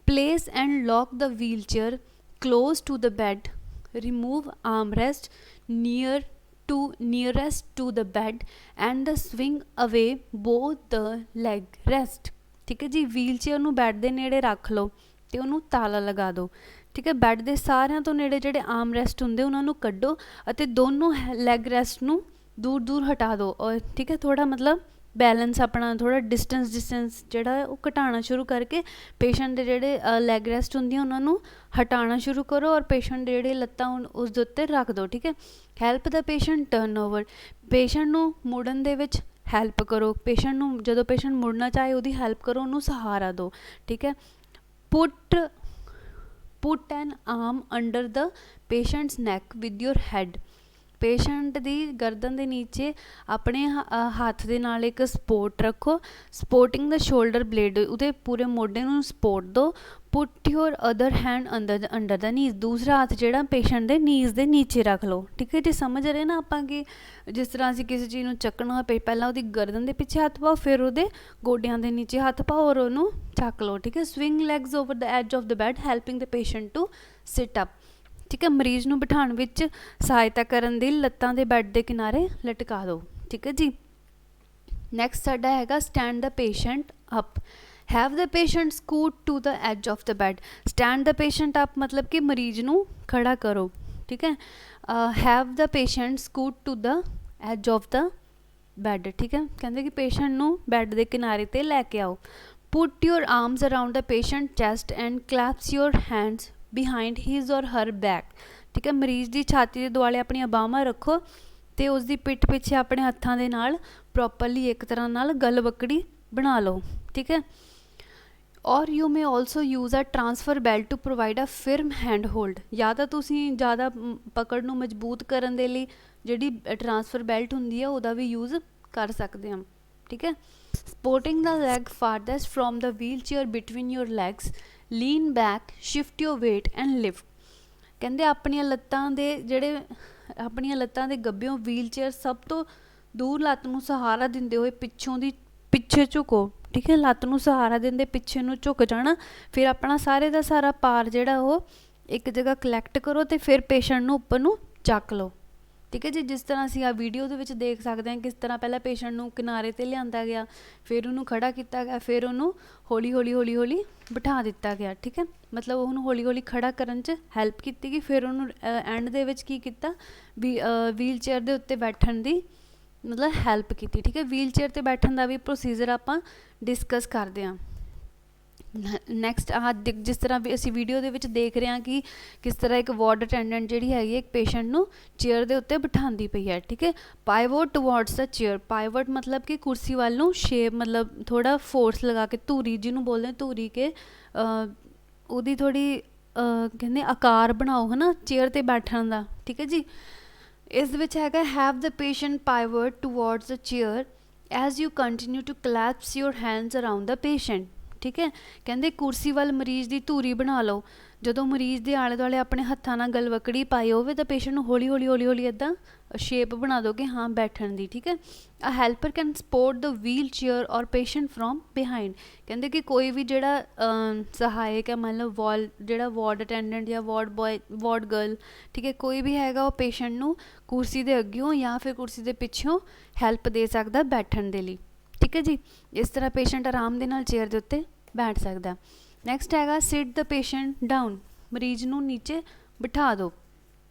Place and lock the wheel chair close to the bed, remove arm rest nearest to the bed and the swing away both the leg rest. ਠੀਕ ਹੈ ਜੀ। ਵੀਲ ਚੇਅਰ ਨੂੰ ਬੈੱਡ ਦੇ ਨੇੜੇ ਰੱਖ ਲਓ ਅਤੇ ਉਹਨੂੰ ਤਾਲਾ ਲਗਾ ਦਿਓ। ਠੀਕ ਹੈ। ਬੈੱਡ ਦੇ ਸਾਰਿਆਂ ਤੋਂ ਨੇੜੇ ਜਿਹੜੇ ਆਰਮ ਰੈਸਟ ਹੁੰਦੇ ਉਹਨਾਂ ਨੂੰ ਕੱਢੋ ਅਤੇ ਦੋਨੋਂ ਲੈਗ ਰੈਸਟ ਨੂੰ ਦੂਰ ਦੂਰ ਹਟਾ ਦਿਓ। ਔਰ ਠੀਕ ਹੈ, ਥੋੜ੍ਹਾ ਮਤਲਬ ਬੈਲੈਂਸ ਆਪਣਾ ਥੋੜ੍ਹਾ ਡਿਸਟੈਂਸ ਜਿਹੜਾ ਉਹ ਘਟਾਉਣਾ ਸ਼ੁਰੂ ਕਰਕੇ ਪੇਸ਼ੈਂਟ ਦੇ ਜਿਹੜੇ ਲੈਗ ਰੈਸਟ ਹੁੰਦੀਆਂ ਉਹਨਾਂ ਨੂੰ ਹਟਾਉਣਾ ਸ਼ੁਰੂ ਕਰੋ ਔਰ ਪੇਸ਼ੈਂਟ ਦੇ ਜਿਹੜੇ ਲੱਤਾਂ ਉਸ ਦੇ ਉੱਤੇ ਰੱਖ ਦਿਓ। ਠੀਕ ਹੈ। ਹੈਲਪ ਦਾ ਪੇਸ਼ੈਂਟ ਟਰਨ ਓਵਰ, ਪੇਸ਼ੈਂਟ ਨੂੰ ਮੁੜਨ ਦੇ ਵਿੱਚ ਹੈਲਪ ਕਰੋ, ਪੇਸ਼ੈਂਟ ਨੂੰ ਜਦੋਂ ਪੇਸ਼ੈਂਟ ਮੁੜਨਾ ਚਾਹੇ ਉਹਦੀ ਹੈਲਪ ਕਰੋ, ਉਹਨੂੰ ਸਹਾਰਾ ਦਿਓ। ਠੀਕ ਹੈ। Put an arm under the patient's neck with your head, patient ਦੀ ਗਰਦਨ ਦੇ ਨੀਚੇ ਆਪਣੇ ਹੱਥ ਦੇ ਨਾਲ ਇੱਕ ਸਪੋਰਟ ਰੱਖੋ, ਸਪੋਰਟਿੰਗ ਦਾ ਸ਼ੋਲਡਰ ਬਲੇਡ, ਉਹਦੇ ਪੂਰੇ ਮੋਢੇ ਨੂੰ ਸਪੋਰਟ ਦਿਓ। ਪੁੱਟ ਯੋਰ ਅਦਰ ਹੈਂਡ ਅੰਡਰ ਦਾ ਨੀਜ਼, ਦੂਸਰਾ ਹੱਥ ਜਿਹੜਾ ਪੇਸ਼ੈਂਟ ਦੇ ਨੀਜ਼ ਦੇ ਨੀਚੇ ਰੱਖ ਲਓ। ਠੀਕ ਹੈ ਜੀ। ਸਮਝ ਰਹੇ ਨਾ ਆਪਾਂ ਕਿ ਜਿਸ ਤਰ੍ਹਾਂ ਅਸੀਂ ਕਿਸੇ ਚੀਜ਼ ਨੂੰ ਚੱਕਣਾ ਪਹਿਲਾਂ ਉਹਦੀ ਗਰਦਨ ਦੇ ਪਿੱਛੇ ਹੱਥ ਪਾਓ, ਫਿਰ ਉਹਦੇ ਗੋਡਿਆਂ ਦੇ ਨੀਚੇ ਹੱਥ ਪਾਓ ਔਰ ਉਹਨੂੰ ਚੱਕ ਲਓ। ਠੀਕ ਹੈ। Swing legs over the edge of the bed helping the patient to sit up. ਠੀਕ ਹੈ। ਮਰੀਜ਼ ਨੂੰ ਬਿਠਾਉਣ ਵਿੱਚ ਸਹਾਇਤਾ ਕਰਨ ਦੀ ਲੱਤਾਂ ਦੇ ਬੈੱਡ ਦੇ ਕਿਨਾਰੇ ਲਟਕਾ ਦਿਓ। ਠੀਕ ਹੈ ਜੀ। ਨੈਕਸਟ ਸਾਡਾ ਹੈਗਾ stand the patient up, have the patient scoot to the edge of the bed. Stand the patient up ਮਤਲਬ ਕਿ ਮਰੀਜ਼ ਨੂੰ ਖੜਾ ਕਰੋ। ਠੀਕ ਹੈ। Have the patient scoot to the edge of the bed. ਠੀਕ ਹੈ। ਕਹਿੰਦੇ ਕਿ ਪੇਸ਼ੈਂਟ ਨੂੰ ਬੈੱਡ ਦੇ ਕਿਨਾਰੇ 'ਤੇ ਲੈ ਕੇ ਆਓ। Put your arms around the patient chest and clasp your hands behind his or her back. ਠੀਕ ਹੈ। ਮਰੀਜ਼ ਦੀ ਛਾਤੀ ਦੇ ਦੁਆਲੇ ਆਪਣੀਆਂ ਬਾਹਾਂ ਰੱਖੋ ਅਤੇ ਉਸ ਦੀ ਪਿੱਠ ਪਿੱਛੇ ਆਪਣੇ ਹੱਥਾਂ ਦੇ ਨਾਲ ਪ੍ਰੋਪਰਲੀ ਇੱਕ ਤਰ੍ਹਾਂ ਨਾਲ ਗਲਵੱਕੜੀ ਬਣਾ ਲਓ। ਠੀਕ ਹੈ। Or you may also use a transfer belt to provide a firm handhold, ਜਾਂ ਤਾਂ ਤੁਸੀਂ ਜ਼ਿਆਦਾ ਪਕੜ ਨੂੰ ਮਜ਼ਬੂਤ ਕਰਨ ਦੇ ਲਈ ਜਿਹੜੀ ਟਰਾਂਸਫਰ ਬੈਲਟ ਹੁੰਦੀ ਹੈ ਉਹਦਾ ਵੀ ਯੂਜ਼ ਕਰ ਸਕਦੇ ਹਾਂ, ਠੀਕ ਹੈ। Supporting the leg farthest from the wheel chair between your legs, lean back, shift your weight and lift. ਕਹਿੰਦੇ ਆਪਣੀਆਂ ਲੱਤਾਂ ਦੇ ਗੱਭਿਓਂ ਵੀਲ ਚੇਅਰ ਸਭ ਤੋਂ ਦੂਰ ਲੱਤ ਨੂੰ ਸਹਾਰਾ ਦਿੰਦੇ ਹੋਏ ਪਿੱਛੇ ਝੁਕੋ, ਠੀਕ ਹੈ। ਲੱਤ ਨੂੰ ਸਹਾਰਾ ਦਿੰਦੇ ਪਿੱਛੇ ਨੂੰ ਝੁਕ ਜਾਣਾ, ਫਿਰ ਆਪਣਾ ਸਾਰੇ ਦਾ ਸਾਰਾ ਭਾਰ ਜਿਹੜਾ ਉਹ ਇੱਕ ਜਗ੍ਹਾ ਕਲੈਕਟ ਕਰੋ ਅਤੇ ਫਿਰ ਪੇਸ਼ੈਂਟ ਨੂੰ ਉੱਪਰ ਨੂੰ ਚੱਕ ਲਓ, ਠੀਕ ਹੈ ਜੀ। ਜਿਸ ਤਰ੍ਹਾਂ ਅਸੀਂ ਆ ਵੀਡੀਓ ਦੇ ਵਿੱਚ ਦੇਖ ਸਕਦੇ ਹਾਂ, ਕਿਸ ਤਰ੍ਹਾਂ ਪਹਿਲਾਂ ਪੇਸ਼ੈਂਟ ਨੂੰ ਕਿਨਾਰੇ 'ਤੇ ਲਿਆਂਦਾ ਗਿਆ, ਫਿਰ ਉਹਨੂੰ ਖੜਾ ਕੀਤਾ ਗਿਆ, ਫਿਰ ਉਹਨੂੰ ਹੌਲੀ ਹੌਲੀ ਬਿਠਾ ਦਿੱਤਾ ਗਿਆ, ਠੀਕ ਹੈ। ਮਤਲਬ ਉਹਨੂੰ ਹੌਲੀ ਹੌਲੀ ਖੜਾ ਕਰਨ 'ਚ ਹੈਲਪ ਕੀਤੀ ਗਈ, ਫਿਰ ਉਹਨੂੰ ਐਂਡ ਦੇ ਵਿੱਚ ਕੀ ਕੀਤਾ, ਵੀਲ ਚੇਅਰ ਦੇ ਉੱਤੇ ਬੈਠਣ ਦੀ ਮਤਲਬ ਹੈਲਪ ਕੀਤੀ, ਠੀਕ ਹੈ। ਵੀਲ ਚੇਅਰ 'ਤੇ ਬੈਠਣ ਦਾ ਵੀ ਪ੍ਰੋਸੀਜਰ ਆਪਾਂ ਡਿਸਕਸ ਕਰਦੇ ਹਾਂ। ਨੈਕਸਟ ਜਿਸ ਤਰ੍ਹਾਂ ਵੀ ਅਸੀਂ ਵੀਡੀਓ ਦੇ ਵਿੱਚ ਦੇਖ ਰਹੇ ਹਾਂ ਕਿ ਕਿਸ ਤਰ੍ਹਾਂ ਇੱਕ ਵਾਰਡ ਅਟੈਂਡੈਂਟ ਜਿਹੜੀ ਹੈਗੀ ਹੈ ਇੱਕ ਪੇਸ਼ੈਂਟ ਨੂੰ ਚੇਅਰ ਦੇ ਉੱਤੇ ਬਿਠਾਉਂਦੀ ਪਈ ਹੈ, ਠੀਕ ਹੈ। ਪਾਈਵੋਟ ਟੂਵਰਡਸ ਦਾ ਚੇਅਰ, ਪਾਈਵੋਟ ਮਤਲਬ ਕਿ ਕੁਰਸੀ ਵੱਲ ਨੂੰ ਸ਼ੇਪ, ਮਤਲਬ ਥੋੜਾ ਫੋਰਸ ਲਗਾ ਕੇ, ਧੂਰੀ ਜਿਹਨੂੰ ਬੋਲਦੇ ਧੂਰੀ ਕੇ ਉਹਦੀ ਥੋੜੀ ਕਹਿੰਦੇ ਆਕਾਰ ਬਣਾਓ ਹੈ ਨਾ ਚੇਅਰ 'ਤੇ ਬੈਠਣ ਦਾ, ਠੀਕ ਹੈ ਜੀ। ਇਸ ਵਿੱਚ ਹੈਗਾ have the patient pivot towards the chair as you continue to clasp your hands around the patient, ਠੀਕ ਹੈ। ਕਹਿੰਦੇ ਕੁਰਸੀ ਵੱਲ ਮਰੀਜ਼ ਦੀ ਧੂਰੀ ਬਣਾ ਲਓ, ਜਦੋਂ ਮਰੀਜ਼ ਦੇ ਆਲੇ ਦੁਆਲੇ ਆਪਣੇ ਹੱਥਾਂ ਨਾਲ ਗਲਵਕੜੀ ਪਾਈ ਹੋਵੇ ਤਾਂ ਪੇਸ਼ੈਂਟ ਨੂੰ ਹੌਲੀ ਹੌਲੀ ਇੱਦਾਂ ਸ਼ੇਪ ਬਣਾ ਦਿਓ ਕਿ ਹਾਂ ਬੈਠਣ ਦੀ, ਠੀਕ ਹੈ। A helper can support the wheel chair or patient from behind. ਕਹਿੰਦੇ ਕਿ ਕੋਈ ਵੀ ਜਿਹੜਾ ਸਹਾਇਕ ਹੈ, ਮੰਨ ਲਓ ਜਿਹੜਾ ਵਾਰਡ ਅਟੈਂਡੈਂਟ ਜਾਂ ਵਾਰਡ ਬੋਏ, ਵਾਰਡ ਗਰਲ, ਠੀਕ ਹੈ, ਕੋਈ ਵੀ ਹੈਗਾ ਉਹ ਪੇਸ਼ੈਂਟ ਨੂੰ ਕੁਰਸੀ ਦੇ ਅੱਗਿਓਂ ਜਾਂ ਫਿਰ ਕੁਰਸੀ ਦੇ ਪਿੱਛੋਂ ਹੈਲਪ ਦੇ ਸਕਦਾ ਬੈਠਣ ਦੇ ਲਈ, ਠੀਕ ਹੈ ਜੀ। ਇਸ ਤਰ੍ਹਾਂ ਪੇਸ਼ੈਂਟ ਆਰਾਮ ਦੇ ਨਾਲ ਚੇਅਰ ਦੇ ਉੱਤੇ ਬੈਠ ਸਕਦਾ। ਨੈਕਸਟ ਹੈਗਾ ਸਿਟ ਦ ਪੇਸ਼ੈਂਟ ਡਾਊਨ, ਮਰੀਜ਼ ਨੂੰ ਨੀਚੇ ਬਿਠਾ ਦਿਓ।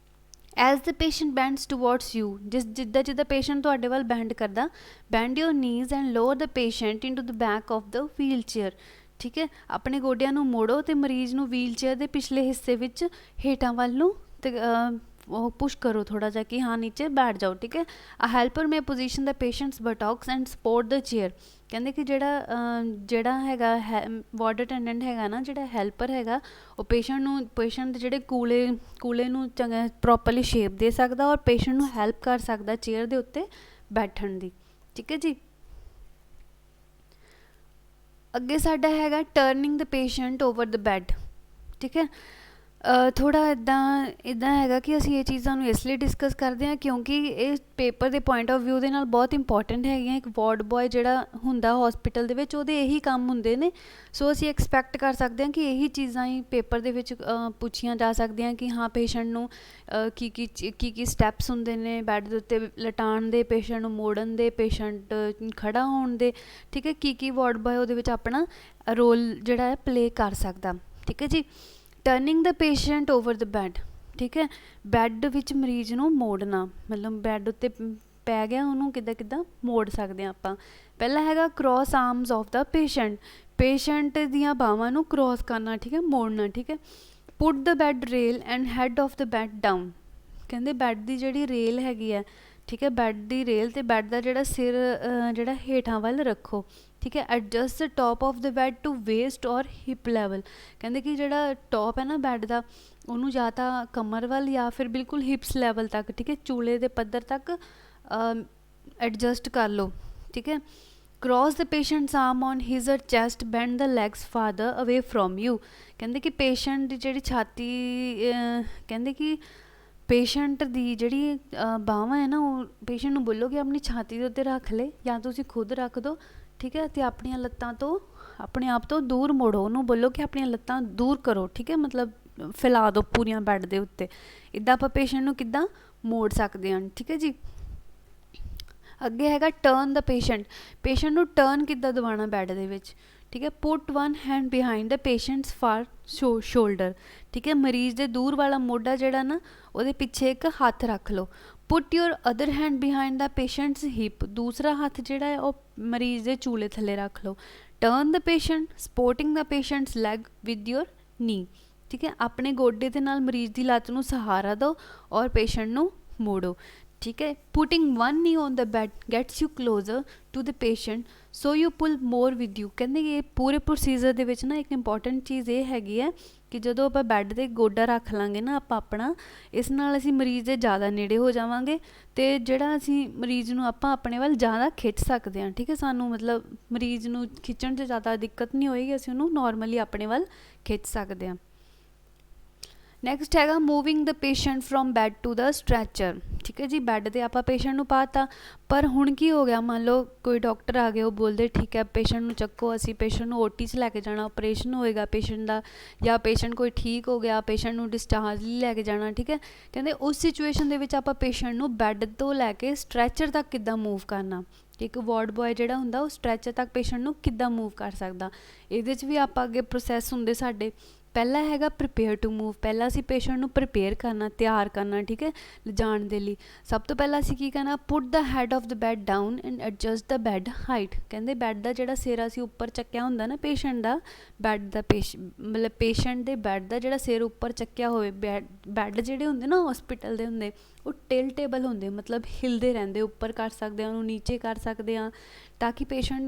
As the patient bends towards you, ਜਿੱਦਾਂ ਪੇਸ਼ੈਂਟ ਤੁਹਾਡੇ ਵੱਲ ਬੈਂਡ ਕਰਦਾ, bend your knees and lower the patient into the back of the wheel chair, ਠੀਕ ਹੈ। ਆਪਣੇ ਗੋਡਿਆਂ ਨੂੰ ਮੋੜੋ ਅਤੇ ਮਰੀਜ਼ ਨੂੰ ਵੀਲ ਚੇਅਰ ਦੇ ਪਿਛਲੇ ਹਿੱਸੇ ਵਿੱਚ ਹੇਠਾਂ ਵੱਲ ਨੂੰ ਤੇ ਉਹ ਪੁਸ਼ ਕਰੋ ਥੋੜ੍ਹਾ ਜਿਹਾ ਕਿ ਹਾਂ ਨੀਚੇ ਬੈਠ ਜਾਓ, ਠੀਕ ਹੈ। A helper may position the patient's buttocks and support the chair. ਕਹਿੰਦੇ ਕਿ ਜਿਹੜਾ ਹੈਗਾ ਵਾਰਡ ਅਟੈਂਡੈਂਟ ਹੈਗਾ ਨਾ, ਜਿਹੜਾ ਹੈਲਪਰ ਹੈਗਾ, ਉਹ ਪੇਸ਼ੈਂਟ ਦੇ ਜਿਹੜੇ ਕੂਲੇ ਨੂੰ ਚੰਗਾ ਪ੍ਰੋਪਰਲੀ ਸ਼ੇਪ ਦੇ ਸਕਦਾ ਔਰ ਪੇਸ਼ੈਂਟ ਨੂੰ ਹੈਲਪ ਕਰ ਸਕਦਾ ਚੇਅਰ ਦੇ ਉੱਤੇ ਬੈਠਣ ਦੀ, ਠੀਕ ਹੈ ਜੀ। ਅੱਗੇ ਸਾਡਾ ਹੈਗਾ ਟਰਨਿੰਗ ਦ ਪੇਸ਼ੈਂਟ ਓਵਰ ਦ ਬੈੱਡ, ਠੀਕ ਹੈ। ਥੋੜ੍ਹਾ ਇੱਦਾਂ ਹੈਗਾ ਕਿ ਅਸੀਂ ਇਹ ਚੀਜ਼ਾਂ ਨੂੰ ਇਸ ਲਈ ਡਿਸਕਸ ਕਰਦੇ ਹਾਂ ਕਿਉਂਕਿ ਇਹ ਪੇਪਰ ਦੇ ਪੁਆਇੰਟ ਆਫ ਵਿਊ ਦੇ ਨਾਲ ਬਹੁਤ ਇੰਪੋਰਟੈਂਟ ਹੈਗੀਆਂ। ਇੱਕ ਵਾਰਡ ਬੋਏ ਜਿਹੜਾ ਹੁੰਦਾ ਹੋਸਪਿਟਲ ਦੇ ਵਿੱਚ, ਉਹਦੇ ਇਹੀ ਕੰਮ ਹੁੰਦੇ ਨੇ। ਸੋ ਅਸੀਂ ਐਕਸਪੈਕਟ ਕਰ ਸਕਦੇ ਹਾਂ ਕਿ ਇਹੀ ਚੀਜ਼ਾਂ ਹੀ ਪੇਪਰ ਦੇ ਵਿੱਚ ਪੁੱਛੀਆਂ ਜਾ ਸਕਦੀਆਂ ਕਿ ਹਾਂ ਪੇਸ਼ੈਂਟ ਨੂੰ ਕੀ ਸਟੈਪਸ ਹੁੰਦੇ ਨੇ ਬੈੱਡ ਦੇ ਉੱਤੇ ਲਿਟਾਉਣ ਦੇ, ਪੇਸ਼ੈਂਟ ਨੂੰ ਮੋੜਨ ਦੇ, ਪੇਸ਼ੈਂਟ ਖੜ੍ਹਾ ਹੋਣ ਦੇ, ਠੀਕ ਹੈ। ਕੀ ਵਾਰਡ ਬੋਏ ਉਹਦੇ ਵਿੱਚ ਆਪਣਾ ਰੋਲ ਜਿਹੜਾ ਹੈ ਪਲੇ ਕਰ ਸਕਦਾ, ਠੀਕ ਹੈ ਜੀ। ਟਰਨਿੰਗ ਦ ਪੇਸ਼ੈਂਟ ਓਵਰ ਦ ਬੈੱਡ, ਠੀਕ ਹੈ। ਬੈੱਡ ਵਿੱਚ ਮਰੀਜ਼ ਨੂੰ ਮੋੜਨਾ, ਮਤਲਬ ਬੈੱਡ ਉੱਤੇ ਪੈ ਗਿਆ ਉਹਨੂੰ ਕਿੱਦਾਂ ਮੋੜ ਸਕਦੇ ਹਾਂ ਆਪਾਂ। ਪਹਿਲਾ ਹੈਗਾ cross arms of the patient ਦੀਆਂ ਬਾਹਾਂ ਨੂੰ ਕ੍ਰੋਸ ਕਰਨਾ, ਠੀਕ ਹੈ, ਮੋੜਨਾ, ਠੀਕ ਹੈ। Put the bed rail and head of the bed down. ਕਹਿੰਦੇ ਬੈੱਡ ਦੀ ਜਿਹੜੀ ਰੇਲ ਹੈਗੀ ਹੈ, ਠੀਕ ਹੈ, ਬੈੱਡ ਦੀ ਰੇਲ ਅਤੇ ਬੈੱਡ ਦਾ ਜਿਹੜਾ ਸਿਰ ਜਿਹੜਾ ਹੇਠਾਂ ਵੱਲ ਰੱਖੋ, ਠੀਕ ਹੈ। Adjust the top of the bed to waist or hip level. ਕਹਿੰਦੇ ਕਿ ਜਿਹੜਾ ਟੋਪ ਹੈ ਨਾ ਬੈੱਡ ਦਾ, ਉਹਨੂੰ ਜਾਂ ਤਾਂ ਕਮਰ ਵੱਲ ਜਾਂ ਫਿਰ ਬਿਲਕੁਲ ਹਿਪਸ ਲੈਵਲ ਤੱਕ, ਠੀਕ ਹੈ, ਚੂਲੇ ਦੇ ਪੱਧਰ ਤੱਕ ਐਡਜਸਟ ਕਰ ਲਓ, ਠੀਕ ਹੈ। Cross the patient's arm on his or chest, bend the legs farther away from you. ਕਹਿੰਦੇ ਕਿ ਪੇਸ਼ੈਂਟ ਦੀ ਜਿਹੜੀ ਛਾਤੀ, ਕਹਿੰਦੇ ਕਿ ਪੇਸ਼ੈਂਟ ਦੀ ਜਿਹੜੀ ਬਾਹਾਂ ਹੈ ਨਾ, ਉਹ ਪੇਸ਼ੈਂਟ ਨੂੰ ਬੋਲੋ ਕਿ ਆਪਣੀ ਛਾਤੀ ਦੇ ਉੱਤੇ ਰੱਖ ਲਏ ਜਾਂ ਤੁਸੀਂ ਖੁਦ ਰੱਖ ਦਿਓ, ਠੀਕ ਹੈ। ਅਤੇ ਆਪਣੀਆਂ ਲੱਤਾਂ ਤੋਂ ਆਪਣੇ ਆਪ ਤੋਂ ਦੂਰ ਮੋੜੋ, ਉਹਨੂੰ ਬੋਲੋ ਕਿ ਆਪਣੀਆਂ ਲੱਤਾਂ ਦੂਰ ਕਰੋ, ਠੀਕ ਹੈ, ਮਤਲਬ ਫੈਲਾ ਦਿਓ ਪੂਰੀਆਂ ਬੈੱਡ ਦੇ ਉੱਤੇ। ਇੱਦਾਂ ਆਪਾਂ ਪੇਸ਼ੈਂਟ ਨੂੰ ਕਿੱਦਾਂ ਮੋੜ ਸਕਦੇ ਹਾਂ, ਠੀਕ ਹੈ ਜੀ। ਅੱਗੇ ਹੈਗਾ ਟਰਨ ਦਾ ਪੇਸ਼ੈਂਟ ਨੂੰ ਟਰਨ ਕਿੱਦਾਂ ਦਿਵਾਉਣਾ ਬੈੱਡ ਦੇ ਵਿੱਚ, ਠੀਕ ਹੈ। Put one hand behind the patient's far shoulder, ਠੀਕ ਹੈ। ਮਰੀਜ਼ ਦੇ ਦੂਰ ਵਾਲਾ ਮੋਢਾ ਜਿਹੜਾ ਨਾ, ਉਹਦੇ ਪਿੱਛੇ ਇੱਕ ਹੱਥ ਰੱਖ ਲਓ। ਪੁੱਟ ਯੋਰ ਅਦਰ ਹੈਂਡ ਬਿਹਾਈਂਡ ਦਾ ਪੇਸ਼ੈਂਟਸ ਹਿਪ, ਦੂਸਰਾ ਹੱਥ ਜਿਹੜਾ ਹੈ ਉਹ ਮਰੀਜ਼ ਦੇ ਚੂਲੇ ਥੱਲੇ ਰੱਖ ਲਓ। Turn the patient supporting the patient's leg with your knee, ਠੀਕ ਹੈ। ਆਪਣੇ ਗੋਡੇ ਦੇ ਨਾਲ ਮਰੀਜ਼ ਦੀ ਲੱਤ ਨੂੰ ਸਹਾਰਾ ਦਿਓ ਔਰ ਪੇਸ਼ੈਂਟ ਨੂੰ ਮੋੜੋ। ठीक है। Putting one knee on the bed gets you closer to the patient so you pull more with you. कहते ये पूरे प्रोसीजर ਦੇ ਵਿੱਚ ਨਾ ਇੱਕ ਇੰਪੋਰਟੈਂਟ ਚੀਜ਼ ਇਹ ਹੈਗੀ ਹੈ ਕਿ ਜਦੋਂ ਆਪਾਂ ਬੈੱਡ 'ਤੇ ਗੋਡਾ ਰੱਖ ਲਾਂਗੇ ਨਾ ਆਪਾਂ ਆਪਣਾ, ਇਸ ਨਾਲ ਅਸੀਂ ਮਰੀਜ਼ ਦੇ ਜ਼ਿਆਦਾ ਨੇੜੇ ਹੋ ਜਾਵਾਂਗੇ ਅਤੇ ਜਿਹੜਾ ਅਸੀਂ ਮਰੀਜ਼ ਨੂੰ ਆਪਾਂ ਆਪਣੇ ਵੱਲ ਜ਼ਿਆਦਾ ਖਿੱਚ ਸਕਦੇ ਹਾਂ। ਠੀਕ ਹੈ, ਸਾਨੂੰ ਮਤਲਬ ਮਰੀਜ਼ ਨੂੰ ਖਿੱਚਣ 'ਚ ਜ਼ਿਆਦਾ ਦਿੱਕਤ ਨਹੀਂ ਹੋਏਗੀ, ਅਸੀਂ ਉਹਨੂੰ ਨੋਰਮਲੀ ਆਪਣੇ ਵੱਲ ਖਿੱਚ ਸਕਦੇ ਹਾਂ। ਨੈਕਸਟ ਹੈਗਾ moving the patient from bed to the stretcher. ਠੀਕ ਹੈ ਜੀ, ਬੈੱਡ 'ਤੇ ਆਪਾਂ ਪੇਸ਼ੈਂਟ ਨੂੰ ਪਾਤਾ, ਪਰ ਹੁਣ ਕੀ ਹੋ ਗਿਆ, ਮੰਨ ਲਓ ਕੋਈ ਡਾਕਟਰ ਆ ਗਏ, ਉਹ ਬੋਲਦੇ ਠੀਕ ਹੈ ਪੇਸ਼ੈਂਟ ਨੂੰ ਚੱਕੋ, ਅਸੀਂ ਪੇਸ਼ੈਂਟ ਨੂੰ OT 'ਚ ਲੈ ਕੇ ਜਾਣਾ, ਆਪਰੇਸ਼ਨ ਹੋਏਗਾ ਪੇਸ਼ੈਂਟ ਦਾ, ਜਾਂ ਪੇਸ਼ੈਂਟ ਕੋਈ ਠੀਕ ਹੋ ਗਿਆ, ਪੇਸ਼ੈਂਟ ਨੂੰ ਡਿਸਚਾਰਜ ਲਈ ਲੈ ਕੇ ਜਾਣਾ। ਠੀਕ ਹੈ, ਕਹਿੰਦੇ ਉਸ ਸਿਚੁਏਸ਼ਨ ਦੇ ਵਿੱਚ ਆਪਾਂ ਪੇਸ਼ੈਂਟ ਨੂੰ ਬੈੱਡ ਤੋਂ ਲੈ ਕੇ ਸਟ੍ਰੈਚਰ ਤੱਕ ਕਿੱਦਾਂ ਮੂਵ ਕਰਨਾ। ਇੱਕ ਵਾਰਡ ਬॉय ਜਿਹੜਾ ਹੁੰਦਾ ਉਹ ਸਟ੍ਰੈਚਰ ਤੱਕ ਪੇਸ਼ੈਂਟ ਨੂੰ ਕਿੱਦਾਂ ਮੂਵ ਕਰ ਸਕਦਾ। ਇਹਦੇ 'ਚ ਵੀ ਆਪਾਂ ਅੱਗੇ ਪ੍ਰੋਸੈਸ ਹੁੰਦੇ ਸਾਡੇ। ਪਹਿਲਾ ਹੈਗਾ ਪ੍ਰੀਪੇਅਰ ਟੂ ਮੂਵ, ਪਹਿਲਾਂ ਅਸੀਂ ਪੇਸ਼ੈਂਟ ਨੂੰ ਪ੍ਰੀਪੇਅਰ ਕਰਨਾ, ਤਿਆਰ ਕਰਨਾ। ਠੀਕ ਹੈ, ਲਿਜਾਣ ਦੇ ਲਈ ਸਭ ਤੋਂ ਪਹਿਲਾਂ ਅਸੀਂ ਕੀ ਕਰਨਾ, put the head of the bed down and adjust the bed height. ਕਹਿੰਦੇ ਬੈੱਡ ਦਾ ਜਿਹੜਾ ਸਿਰ ਅਸੀਂ ਉੱਪਰ ਚੱਕਿਆ ਹੁੰਦਾ ਨਾ ਪੇਸ਼ੈਂਟ ਦਾ, ਬੈੱਡ ਦਾ ਮਤਲਬ ਪੇਸ਼ੈਂਟ ਦੇ ਬੈੱਡ ਦਾ ਜਿਹੜਾ ਸਿਰ ਉੱਪਰ ਚੱਕਿਆ ਹੋਵੇ, ਬੈੱਡ ਜਿਹੜੇ ਹੁੰਦੇ ਨਾ ਹੌਸਪੀਟਲ ਦੇ ਹੁੰਦੇ ਉਹ ਟਿਲਟੇਬਲ ਹੁੰਦੇ, ਮਤਲਬ ਹਿਲਦੇ ਰਹਿੰਦੇ, ਉੱਪਰ ਕਰ ਸਕਦੇ ਹਾਂ ਉਹਨੂੰ, ਨੀਚੇ ਕਰ ਸਕਦੇ ਹਾਂ, ਤਾਂ ਕਿ ਪੇਸ਼ੈਂਟ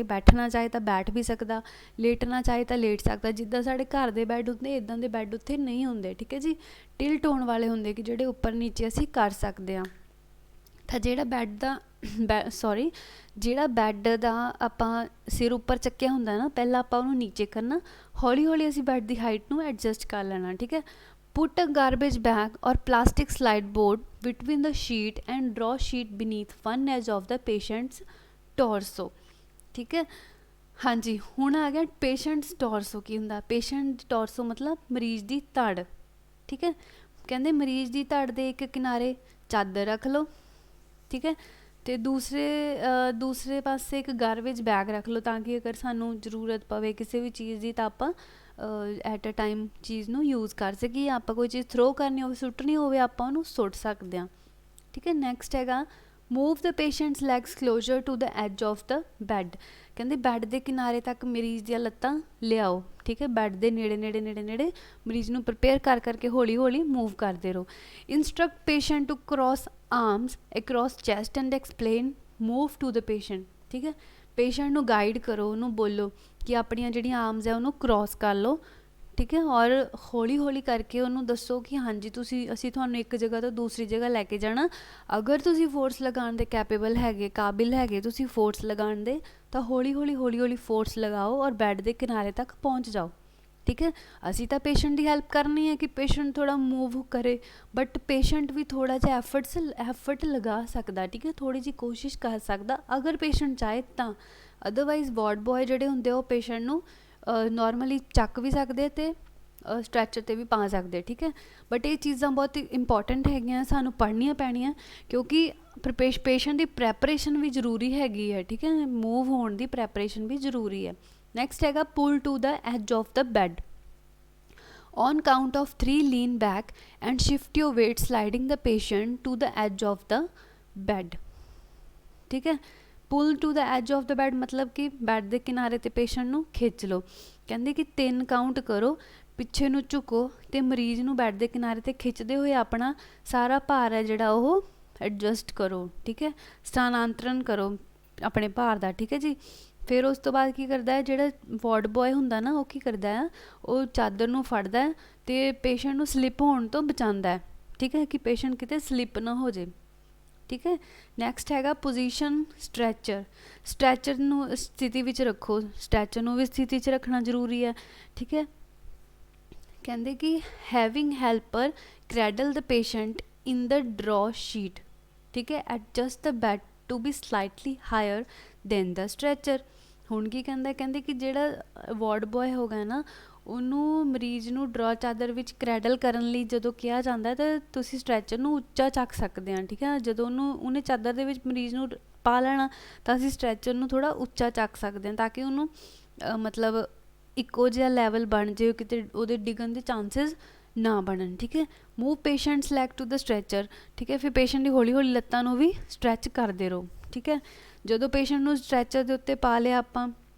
ਬੈਠਣਾ ਚਾਹੇ ਤਾਂ ਬੈਠ ਵੀ ਸਕਦਾ, ਲੇਟਣਾ ਚਾਹੇ ਤਾਂ ਲੇਟ ਸਕਦਾ। ਜਿੱਦਾਂ ਸਾਡੇ ਘਰ ਦੇ ਬੈੱਡ ਹੁੰਦੇ ਇੱਦਾਂ ਦੇ ਬੈੱਡ ਉੱਥੇ ਨਹੀਂ ਹੁੰਦੇ। ਠੀਕ ਹੈ ਜੀ, ਟਿਲਟ ਹੋਣ ਵਾਲੇ ਹੁੰਦੇ ਕਿ ਜਿਹੜੇ ਉੱਪਰ ਨੀਚੇ ਅਸੀਂ ਕਰ ਸਕਦੇ ਹਾਂ। ਤਾਂ ਜਿਹੜਾ ਜਿਹੜਾ ਬੈੱਡ ਦਾ ਆਪਾਂ ਸਿਰ ਉੱਪਰ ਚੱਕਿਆ ਹੁੰਦਾ ਨਾ, ਪਹਿਲਾਂ ਆਪਾਂ ਉਹਨੂੰ ਨੀਚੇ ਕਰਨਾ, ਹੌਲੀ ਹੌਲੀ ਅਸੀਂ ਬੈੱਡ ਦੀ ਹਾਈਟ ਨੂੰ ਐਡਜਸਟ ਕਰ ਲੈਣਾ। ਠੀਕ ਹੈ, put a garbage bag or plastic slide board between the sheet and draw sheet beneath one edge of the patient's torso। ठीक है, हाँ जी, ਹੁਣ ਆ ਗਿਆ ਪੇਸ਼ੈਂਟਸ ਟੋਰਸੋ। ਕੀ ਹੁੰਦਾ ਪੇਸ਼ੈਂਟ ਟੋਰਸੋ, ਮਤਲਬ ਮਰੀਜ਼ ਦੀ ਧੜ। ਠੀਕ ਹੈ, ਕਹਿੰਦੇ ਮਰੀਜ਼ ਦੀ ਧੜ ਦੇ ਇੱਕ ਕਿਨਾਰੇ ਚਾਦਰ ਰੱਖ ਲਓ। ਠੀਕ ਹੈ, ਅਤੇ ਦੂਸਰੇ ਪਾਸੇ ਇੱਕ ਗਾਰਬੇਜ ਬੈਗ ਰੱਖ ਲਓ, ਤਾਂ ਕਿ ਅਗਰ ਸਾਨੂੰ ਜ਼ਰੂਰਤ ਪਵੇ ਕਿਸੇ ਵੀ ਚੀਜ਼ ਦੀ ਤਾਂ ਆਪਾਂ ਐਟ ਅ ਟਾਈਮ ਚੀਜ਼ ਨੂੰ ਯੂਜ਼ ਕਰ ਸਕੀਏ। ਆਪਾਂ ਕੋਈ ਚੀਜ਼ ਥਰੋ ਕਰਨੀ ਹੋਵੇ, ਸੁੱਟਣੀ ਹੋਵੇ, ਆਪਾਂ ਉਹਨੂੰ ਸੁੱਟ ਸਕਦੇ ਹਾਂ। ਠੀਕ ਹੈ, ਨੈਕਸਟ ਹੈਗਾ move the patient's legs closer to the edge of the bed. ਕਹਿੰਦੇ ਬੈੱਡ ਦੇ ਕਿਨਾਰੇ ਤੱਕ ਮਰੀਜ਼ ਦੀਆਂ ਲੱਤਾਂ ਲਿਆਓ। ਠੀਕ ਹੈ, ਬੈੱਡ ਦੇ ਨੇੜੇ ਮਰੀਜ਼ ਨੂੰ ਪ੍ਰਿਪੇਅਰ ਕਰਕੇ ਹੌਲੀ ਹੌਲੀ ਮੂਵ ਕਰਦੇ ਰਹੋ। Instruct patient to cross arms across chest and explain move to the patient. ਠੀਕ ਹੈ, ਪੇਸ਼ੈਂਟ ਨੂੰ ਗਾਈਡ ਕਰੋ, ਉਹਨੂੰ ਬੋਲੋ ਕਿ ਆਪਣੀਆਂ ਜਿਹੜੀਆਂ ਆਰਮਸ ਹੈ ਉਹਨੂੰ ਕ੍ਰੋਸ ਕਰ ਲਓ। ਠੀਕ ਹੈ, ਔਰ ਹੌਲੀ ਹੌਲੀ ਕਰਕੇ ਉਹਨੂੰ ਦੱਸੋ ਕਿ ਹਾਂਜੀ ਅਸੀਂ ਤੁਹਾਨੂੰ ਇੱਕ ਜਗ੍ਹਾ ਤੋਂ ਦੂਸਰੀ ਜਗ੍ਹਾ ਲੈ ਕੇ ਜਾਣਾ। ਅਗਰ ਤੁਸੀਂ ਫੋਰਸ ਲਗਾਉਣ ਦੇ ਕਾਬਿਲ ਹੈਗੇ ਤੁਸੀਂ ਫੋਰਸ ਲਗਾਉਣ ਦੇ, ਤਾਂ ਹੌਲੀ ਹੌਲੀ ਫੋਰਸ ਲਗਾਓ ਔਰ ਬੈੱਡ ਦੇ ਕਿਨਾਰੇ ਤੱਕ ਪਹੁੰਚ ਜਾਓ। ਠੀਕ ਹੈ, ਅਸੀਂ ਤਾਂ ਪੇਸ਼ੈਂਟ ਦੀ ਹੈਲਪ ਕਰਨੀ ਹੈ ਕਿ ਪੇਸ਼ੈਂਟ ਥੋੜ੍ਹਾ ਮੂਵ ਕਰੇ, ਬਟ ਪੇਸ਼ੈਂਟ ਵੀ ਥੋੜ੍ਹਾ ਜਿਹਾ ਐਫਰਟ ਲਗਾ ਸਕਦਾ। ਠੀਕ ਹੈ, ਥੋੜ੍ਹੀ ਜਿਹੀ ਕੋਸ਼ਿਸ਼ ਕਰ ਸਕਦਾ ਅਗਰ ਪੇਸ਼ੈਂਟ ਚਾਹੇ ਤਾਂ। ਅਦਰਵਾਈਜ਼ ਵਾਰਡ ਬॉय ਜਿਹੜੇ ਹੁੰਦੇ ਉਹ ਪੇਸ਼ੈਂਟ ਨੂੰ ਨੋਰਮਲੀ ਚੱਕ ਵੀ ਸਕਦੇ ਅਤੇ ਸਟ੍ਰੈਚਰ 'ਤੇ ਵੀ ਪਾ ਸਕਦੇ। ਠੀਕ ਹੈ, ਬਟ ਇਹ ਚੀਜ਼ਾਂ ਬਹੁਤ ਇੰਪੋਰਟੈਂਟ ਹੈਗੀਆਂ, ਸਾਨੂੰ ਪੜ੍ਹਨੀਆਂ ਪੈਣੀਆਂ, ਕਿਉਂਕਿ ਪੇਸ਼ੈਂਟ ਦੀ ਪ੍ਰੈਪਰੇਸ਼ਨ ਵੀ ਜ਼ਰੂਰੀ ਹੈਗੀ ਹੈ। ਠੀਕ ਹੈ, ਮੂਵ ਹੋਣ ਦੀ ਪ੍ਰੈਪਰੇਸ਼ਨ ਵੀ ਜ਼ਰੂਰੀ ਹੈ। ਨੈਕਸਟ ਹੈਗਾ pull to the edge of the bed. On count of 3 lean back and shift your weight sliding the patient to the edge of the bed। ठीक है, pull to the edge of the bed ਮਤਲਬ ਕਿ bed ਦੇ ਕਿਨਾਰੇ 'ਤੇ patient ਨੂੰ ਖਿੱਚ ਲਓ। ਕਹਿੰਦੇ ਕਿ 3 ਕਾਊਂਟ ਕਰੋ, ਪਿੱਛੇ ਨੂੰ ਝੁਕੋ ਅਤੇ ਮਰੀਜ਼ ਨੂੰ ਬੈੱਡ ਦੇ ਕਿਨਾਰੇ 'ਤੇ ਖਿੱਚਦੇ ਹੋਏ ਆਪਣਾ ਸਾਰਾ ਭਾਰ ਹੈ ਜਿਹੜਾ ਉਹ ਐਡਜਸਟ ਕਰੋ। ਠੀਕ ਹੈ, ਸਥਾਨਾਂਤਰਨ ਕਰੋ ਆਪਣੇ ਭਾਰ ਦਾ। ਠੀਕ ਹੈ ਜੀ, ਫਿਰ ਉਸ ਤੋਂ ਬਾਅਦ ਕੀ ਕਰਦਾ ਹੈ, ਜਿਹੜਾ ਵਾਰਡ ਬॉय ਹੁੰਦਾ ਨਾ ਉਹ ਕੀ ਕਰਦਾ ਹੈ, ਉਹ ਚਾਦਰ ਨੂੰ ਫੜਦਾ ਹੈ ਅਤੇ ਪੇਸ਼ੈਂਟ ਨੂੰ ਸਲਿੱਪ ਹੋਣ ਤੋਂ ਬਚਾਉਂਦਾ ਹੈ। ਠੀਕ ਹੈ, ਕਿ ਪੇਸ਼ੈਂਟ ਕਿਤੇ ਸਲਿੱਪ ਨਾ ਹੋ ਜੇ। ਠੀਕ ਹੈ, ਨੈਕਸਟ ਹੈਗਾ ਪੋਜੀਸ਼ਨ ਸਟ੍ਰੈਚਰ ਨੂੰ ਸਥਿਤੀ ਵਿੱਚ ਰੱਖੋ, ਸਟ੍ਰੈਚਰ ਨੂੰ ਵੀ ਸਥਿਤੀ 'ਚ ਰੱਖਣਾ ਜ਼ਰੂਰੀ ਹੈ। ਠੀਕ ਹੈ, ਕਹਿੰਦੇ ਕਿ having helper cradle the patient in the draw sheet. ਠੀਕ ਹੈ, adjust the bed to be slightly higher than the stretcher. ਹੁਣ ਕੀ ਕਹਿੰਦੇ ਕਿ ਜਿਹੜਾ ਵਾਰਡ ਬॉय ਹੋਗਾ ਨਾ, ਉਹਨੂੰ ਮਰੀਜ਼ ਨੂੰ ਡਰॉ ਚਾਦਰ ਵਿੱਚ ਕ੍ਰੈਡਲ ਕਰਨ ਲਈ ਜਦੋਂ ਕਿਹਾ ਜਾਂਦਾ ਤਾਂ ਤੁਸੀਂ ਸਟ੍ਰੈਚਰ ਨੂੰ ਉੱਚਾ ਚੱਕ ਸਕਦੇ ਹਾਂ। ਠੀਕ ਹੈ, ਜਦੋਂ ਉਹਨੇ ਚਾਦਰ ਦੇ ਵਿੱਚ ਮਰੀਜ਼ ਨੂੰ ਪਾ ਲੈਣਾ ਤਾਂ ਅਸੀਂ ਸਟ੍ਰੈਚਰ ਨੂੰ ਥੋੜ੍ਹਾ ਉੱਚਾ ਚੱਕ ਸਕਦੇ ਹਾਂ, ਤਾਂ ਕਿ ਉਹਨੂੰ ਮਤਲਬ ਇੱਕੋ ਜਿਹਾ ਲੈਵਲ ਬਣ ਜਾਏ, ਕਿਤੇ ਉਹਦੇ ਡਿੱਗਣ ਦੇ ਚਾਂਸਿਸ ਨਾ ਬਣਨ। ਠੀਕ ਹੈ, move patient's leg to the stretcher. ਠੀਕ ਹੈ, ਫਿਰ ਪੇਸ਼ੈਂਟ ਦੀ ਹੌਲੀ ਹੌਲੀ ਲੱਤਾਂ ਨੂੰ ਵੀ ਸਟ੍ਰੈਚ ਕਰਦੇ ਰਹੋ। ਠੀਕ ਹੈ, ਜਦੋਂ ਪੇਸ਼ੈਂਟ ਨੂੰ ਸਟ੍ਰੈਚਰ ਦੇ ਉੱਤੇ ਪਾ ਲਿਆ ਆਪਾਂ,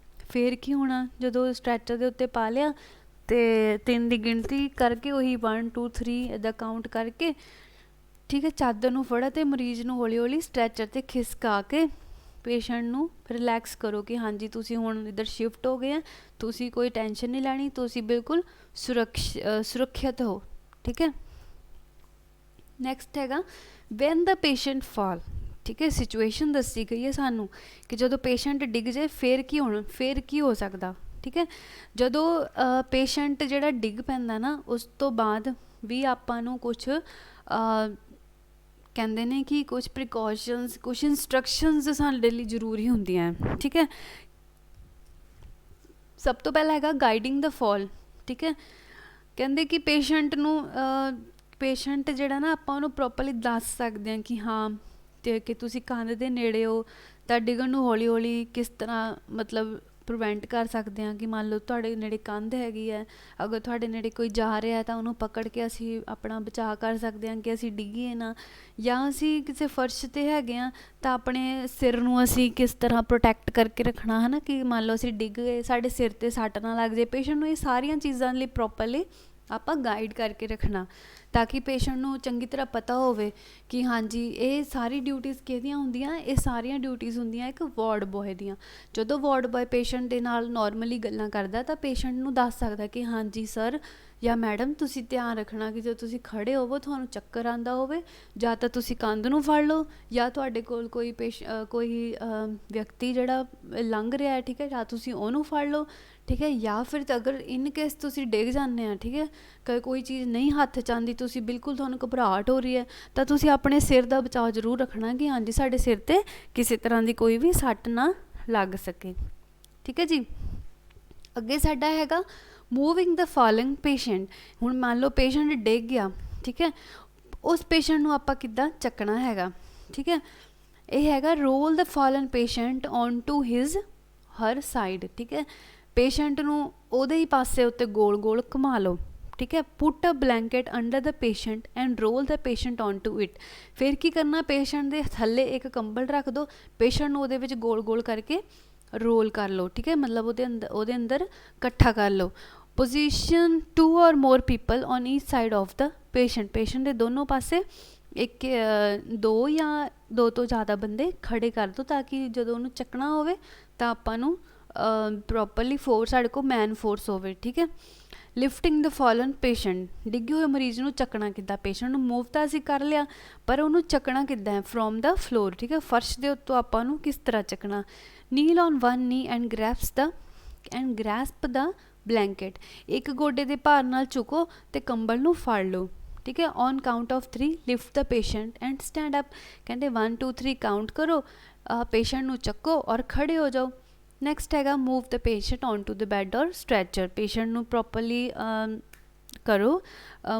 ਫਿਰ ਕੀ ਹੋਣਾ, ਜਦੋਂ ਸਟ੍ਰੈਚਰ ਦੇ ਉੱਤੇ ਪਾ ਲਿਆ ਅਤੇ 3 ਦੀ ਗਿਣਤੀ ਕਰਕੇ ਉਹੀ 1 2 3 ਇੱਦਾਂ ਕਾਊਂਟ ਕਰਕੇ ਠੀਕ ਹੈ, ਚਾਦਰ ਨੂੰ ਫੜਾ ਤੇ ਮਰੀਜ਼ ਨੂੰ ਹੌਲੀ ਹੌਲੀ ਸਟ੍ਰੈਚਰ ਤੇ ਖਿਸਕਾ ਕੇ ਪੇਸ਼ੈਂਟ ਨੂੰ ਰਿਲੈਕਸ ਕਰੋ ਕਿ ਹਾਂਜੀ ਤੁਸੀਂ ਹੁਣ ਇੱਧਰ ਸ਼ਿਫਟ ਹੋ ਗਏ ਆ, ਤੁਸੀਂ ਕੋਈ ਟੈਨਸ਼ਨ ਨਹੀਂ ਲੈਣੀ, ਤੁਸੀਂ ਬਿਲਕੁਲ ਸੁਰੱਖਿਅਤ ਹੋ। ਠੀਕ ਹੈ। ਨੈਕਸਟ ਹੈਗਾ ਵੈਨ ਦਾ ਪੇਸ਼ੈਂਟ ਫਾਲ। ਠੀਕ ਹੈ, ਸਿਚੁਏਸ਼ਨ ਦੱਸੀ ਗਈ ਹੈ ਸਾਨੂੰ ਕਿ ਜਦੋਂ ਪੇਸ਼ੈਂਟ ਡਿੱਗ ਜਾਏ ਫਿਰ ਕੀ ਹੋ ਸਕਦਾ। ਠੀਕ ਹੈ, ਜਦੋਂ ਪੇਸ਼ੈਂਟ ਜਿਹੜਾ ਡਿੱਗ ਪੈਂਦਾ ਨਾ ਉਸ ਤੋਂ ਬਾਅਦ ਵੀ ਆਪਾਂ ਨੂੰ ਕੁਛ ਕਹਿੰਦੇ ਨੇ ਕਿ ਕੁਛ ਪ੍ਰੀਕੋਸ਼ਨਸ, ਕੁਛ ਇੰਸਟਰਕਸ਼ਨਸ ਸਾਡੇ ਲਈ ਜ਼ਰੂਰੀ ਹੁੰਦੀਆਂ। ਠੀਕ ਹੈ, ਸਭ ਤੋਂ ਪਹਿਲਾਂ ਹੈਗਾ ਗਾਈਡਿੰਗ ਦਾ ਫਾਲ। ਠੀਕ ਹੈ, ਕਹਿੰਦੇ ਕਿ ਪੇਸ਼ੈਂਟ ਜਿਹੜਾ ਨਾ ਆਪਾਂ ਉਹਨੂੰ ਪ੍ਰੋਪਰਲੀ ਦੱਸ ਸਕਦੇ ਹਾਂ ਕਿ ਹਾਂ ਤੇ ਕਿ ਤੁਸੀਂ ਕੰਧ ਦੇ ਨੇੜੇ ਹੋ ਤਾਂ ਡਿੱਗਣ ਨੂੰ ਹੌਲੀ ਹੌਲੀ ਕਿਸ ਤਰ੍ਹਾਂ ਮਤਲਬ ਪ੍ਰੀਵੈਂਟ ਕਰ ਸਕਦੇ ਹਾਂ। ਕਿ ਮੰਨ ਲਓ ਤੁਹਾਡੇ ਨੇੜੇ ਕੰਧ ਹੈਗੀ ਹੈ, ਅਗਰ ਤੁਹਾਡੇ ਨੇੜੇ ਕੋਈ ਜਾ ਰਿਹਾ ਤਾਂ ਉਹਨੂੰ ਪਕੜ ਕੇ ਅਸੀਂ ਆਪਣਾ ਬਚਾਅ ਕਰ ਸਕਦੇ ਹਾਂ ਕਿ ਅਸੀਂ ਡਿੱਗੀਏ ਨਾ, ਜਾਂ ਅਸੀਂ ਕਿਸੇ ਫਰਸ਼ 'ਤੇ ਹੈਗੇ ਹਾਂ ਤਾਂ ਆਪਣੇ ਸਿਰ ਨੂੰ ਅਸੀਂ ਕਿਸ ਤਰ੍ਹਾਂ ਪ੍ਰੋਟੈਕਟ ਕਰਕੇ ਰੱਖਣਾ ਹੈ ਨਾ, ਕਿ ਮੰਨ ਲਓ ਅਸੀਂ ਡਿੱਗ ਗਏ, ਸਾਡੇ ਸਿਰ 'ਤੇ ਸੱਟ ਨਾ ਲੱਗ ਜਾਏ। ਪੇਸ਼ੈਂਟ ਨੂੰ ਇਹ ਸਾਰੀਆਂ ਚੀਜ਼ਾਂ ਲਈ ਪ੍ਰੋਪਰਲੀ ਆਪਾਂ ਗਾਈਡ ਕਰਕੇ ਰੱਖਣਾ ਤਾਂ ਕਿ ਪੇਸ਼ੈਂਟ ਨੂੰ ਚੰਗੀ ਤਰ੍ਹਾਂ ਪਤਾ ਹੋਵੇ ਕਿ ਹਾਂਜੀ ਇਹ ਸਾਰੀ ਡਿਊਟੀਜ਼ ਕਿਹਦੀਆਂ ਹੁੰਦੀਆਂ। ਇਹ ਸਾਰੀਆਂ ਡਿਊਟੀਜ਼ ਹੁੰਦੀਆਂ ਇੱਕ ਵਾਰਡ ਬੋਏ ਦੀਆਂ। ਜਦੋਂ ਵਾਰਡ ਬੋਏ ਪੇਸ਼ੈਂਟ ਦੇ ਨਾਲ ਨੋਰਮਲੀ ਗੱਲਾਂ ਕਰਦਾ ਤਾਂ ਪੇਸ਼ੈਂਟ ਨੂੰ ਦੱਸ ਸਕਦਾ ਕਿ ਹਾਂਜੀ ਸਰ ਜਾਂ ਮੈਡਮ ਤੁਸੀਂ ਧਿਆਨ ਰੱਖਣਾ ਕਿ ਜਦੋਂ ਤੁਸੀਂ ਖੜ੍ਹੇ ਹੋਵੋ ਤੁਹਾਨੂੰ ਚੱਕਰ ਆਉਂਦਾ ਹੋਵੇ, ਜਾਂ ਤਾਂ ਤੁਸੀਂ ਕੰਧ ਨੂੰ ਫੜ ਲਓ, ਜਾਂ ਤੁਹਾਡੇ ਕੋਲ ਕੋਈ ਵਿਅਕਤੀ ਜਿਹੜਾ ਲੰਘ ਰਿਹਾ ਹੈ, ਠੀਕ ਹੈ, ਜਾਂ ਤੁਸੀਂ ਉਹਨੂੰ ਫੜ ਲਓ। ਠੀਕ ਹੈ, ਜਾਂ ਫਿਰ ਅਗਰ ਇਨ ਕੇਸ ਤੁਸੀਂ ਡਿੱਗ ਜਾਂਦੇ ਆ, ਠੀਕ ਹੈ, ਕੋਈ ਚੀਜ਼ ਨਹੀਂ ਹੱਥ 'ਚ ਆਉਂਦੀ, ਤੁਸੀਂ ਬਿਲਕੁਲ ਤੁਹਾਨੂੰ ਘਬਰਾਹਟ ਹੋ ਰਹੀ ਹੈ ਤਾਂ ਤੁਸੀਂ ਆਪਣੇ ਸਿਰ ਦਾ ਬਚਾਅ ਜ਼ਰੂਰ ਰੱਖਣਾ ਕਿ ਹਾਂਜੀ ਸਾਡੇ ਸਿਰ 'ਤੇ ਕਿਸੇ ਤਰ੍ਹਾਂ ਦੀ ਕੋਈ ਵੀ ਸੱਟ ਨਾ ਲੱਗ ਸਕੇ। ਠੀਕ ਹੈ ਜੀ। ਅੱਗੇ ਸਾਡਾ ਹੈਗਾ ਮੂਵਿੰਗ ਦਾ ਫਾਲਿੰਗ ਪੇਸ਼ੈਂਟ। ਹੁਣ ਮੰਨ ਲਓ ਪੇਸ਼ੈਂਟ ਡਿੱਗ ਗਿਆ, ਠੀਕ ਹੈ, ਉਸ ਪੇਸ਼ੈਂਟ ਨੂੰ ਆਪਾਂ ਕਿੱਦਾਂ ਚੱਕਣਾ ਹੈਗਾ। ਠੀਕ ਹੈ, ਇਹ ਹੈਗਾ roll the fallen patient on to her side. ਠੀਕ ਹੈ, ਪੇਸ਼ੈਂਟ ਨੂੰ ਉਹਦੇ ਹੀ ਪਾਸੇ ਉੱਤੇ ਗੋਲ ਗੋਲ ਘੁਮਾ ਲਓ। ਠੀਕ ਹੈ, put a blanket under the patient and roll the patient on to it. ਫਿਰ ਕੀ ਕਰਨਾ, ਪੇਸ਼ੈਂਟ ਦੇ ਥੱਲੇ ਇੱਕ ਕੰਬਲ ਰੱਖ ਦਿਓ, ਪੇਸ਼ੈਂਟ ਨੂੰ ਉਹਦੇ ਵਿੱਚ ਗੋਲ ਗੋਲ ਕਰਕੇ ਰੋਲ ਕਰ ਲਓ। ਠੀਕ ਹੈ, ਮਤਲਬ ਉਹਦੇ ਅੰਦਰ ਇਕੱਠਾ ਕਰ ਲਓ। Position 2 or more people on each side of the patient ਦੇ ਦੋਨੋਂ ਪਾਸੇ ਦੋ ਜਾਂ ਦੋ ਤੋਂ ਜ਼ਿਆਦਾ ਬੰਦੇ ਖੜੇ ਕਰ ਦਿਓ ਤਾਂ ਕਿ ਜਦੋਂ ਉਹਨੂੰ ਚੱਕਣਾ ਹੋਵੇ ਤਾਂ ਆਪਾਂ ਨੂੰ ਪ੍ਰੋਪਰਲੀ ਸਾਡੇ ਕੋਲ ਮੈਨ ਫੋਰਸ ਹੋਵੇ। ਠੀਕ ਹੈ, ਲਿਫਟਿੰਗ ਦਾ ਫਾਲਨ ਪੇਸ਼ੈਂਟ। ਡਿੱਗੇ ਹੋਏ ਮਰੀਜ਼ ਨੂੰ ਚੱਕਣਾ ਕਿੱਦਾਂ। ਪੇਸ਼ੈਂਟ ਨੂੰ ਮੂਵ ਤਾਂ ਅਸੀਂ ਕਰ ਲਿਆ ਪਰ ਉਹਨੂੰ ਚੱਕਣਾ ਕਿੱਦਾਂ ਹੈ, ਫਰੋਮ ਦਾ ਫਲੋਰ। ਠੀਕ ਹੈ, ਫਰਸ਼ ਦੇ ਉੱਤੋਂ ਆਪਾਂ ਨੂੰ ਕਿਸ ਤਰ੍ਹਾਂ ਚੱਕਣਾ। ਨੀਲ ਔਨ ਵਨ ਨੀ ਐਂਡ ਗ੍ਰੈਸਪ ਦਾ ਬਲੈਂਕਟ। ਇੱਕ ਗੋਡੇ ਦੇ ਭਾਰ ਨਾਲ ਝੁਕੋ ਤੇ ਕੰਬਲ ਨੂੰ ਫੜ ਲਓ। ਠੀਕ ਹੈ, on count of 3 lift the patient and stand up. ਕਹਿੰਦੇ 1 2 3 ਕਾਊਂਟ ਕਰੋ, ਪੇਸ਼ੈਂਟ ਨੂੰ ਚੱਕੋ ਔਰ ਖੜੇ ਹੋ ਜਾਓ। ਨੈਕਸਟ ਹੈਗਾ move the patient on to the bed or stretcher. Patient ਨੂੰ ਪ੍ਰੋਪਰਲੀ ਕਰੋ,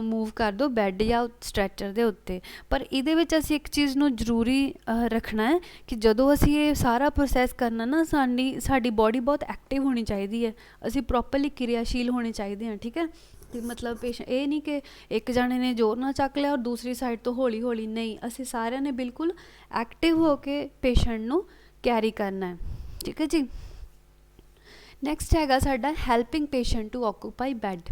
ਮੂਵ ਕਰ ਦਿਓ ਬੈੱਡ ਜਾਂ ਸਟ੍ਰੈਚਰ ਦੇ ਉੱਤੇ। ਪਰ ਇਹਦੇ ਵਿੱਚ ਅਸੀਂ ਇੱਕ ਚੀਜ਼ ਨੂੰ ਜ਼ਰੂਰੀ ਰੱਖਣਾ ਹੈ ਕਿ ਜਦੋਂ ਅਸੀਂ ਇਹ ਸਾਰਾ ਪ੍ਰੋਸੈਸ ਕਰਨਾ ਨਾ ਸਾਡੀ ਬੋਡੀ ਬਹੁਤ ਐਕਟਿਵ ਹੋਣੀ ਚਾਹੀਦੀ ਹੈ, ਅਸੀਂ ਪ੍ਰੋਪਰਲੀ ਕਿਰਿਆਸ਼ੀਲ ਹੋਣੇ ਚਾਹੀਦੇ ਹਾਂ। ਠੀਕ ਹੈ, ਅਤੇ ਮਤਲਬ ਪੇਸ਼ੈਂਟ ਇਹ ਨਹੀਂ ਕਿ ਇੱਕ ਜਾਣੇ ਨੇ ਜ਼ੋਰ ਨਾਲ ਚੱਕ ਲਿਆ ਔਰ ਦੂਸਰੀ ਸਾਈਡ ਤੋਂ ਹੌਲੀ ਹੌਲੀ, ਨਹੀਂ, ਅਸੀਂ ਸਾਰਿਆਂ ਨੇ ਬਿਲਕੁਲ ਐਕਟਿਵ ਹੋ ਕੇ ਪੇਸ਼ੈਂਟ ਨੂੰ ਕੈਰੀ ਕਰਨਾ ਹੈ। ਠੀਕ ਹੈ ਜੀ। ਨੈਕਸਟ ਹੈਗਾ ਸਾਡਾ helping patient to occupy bed.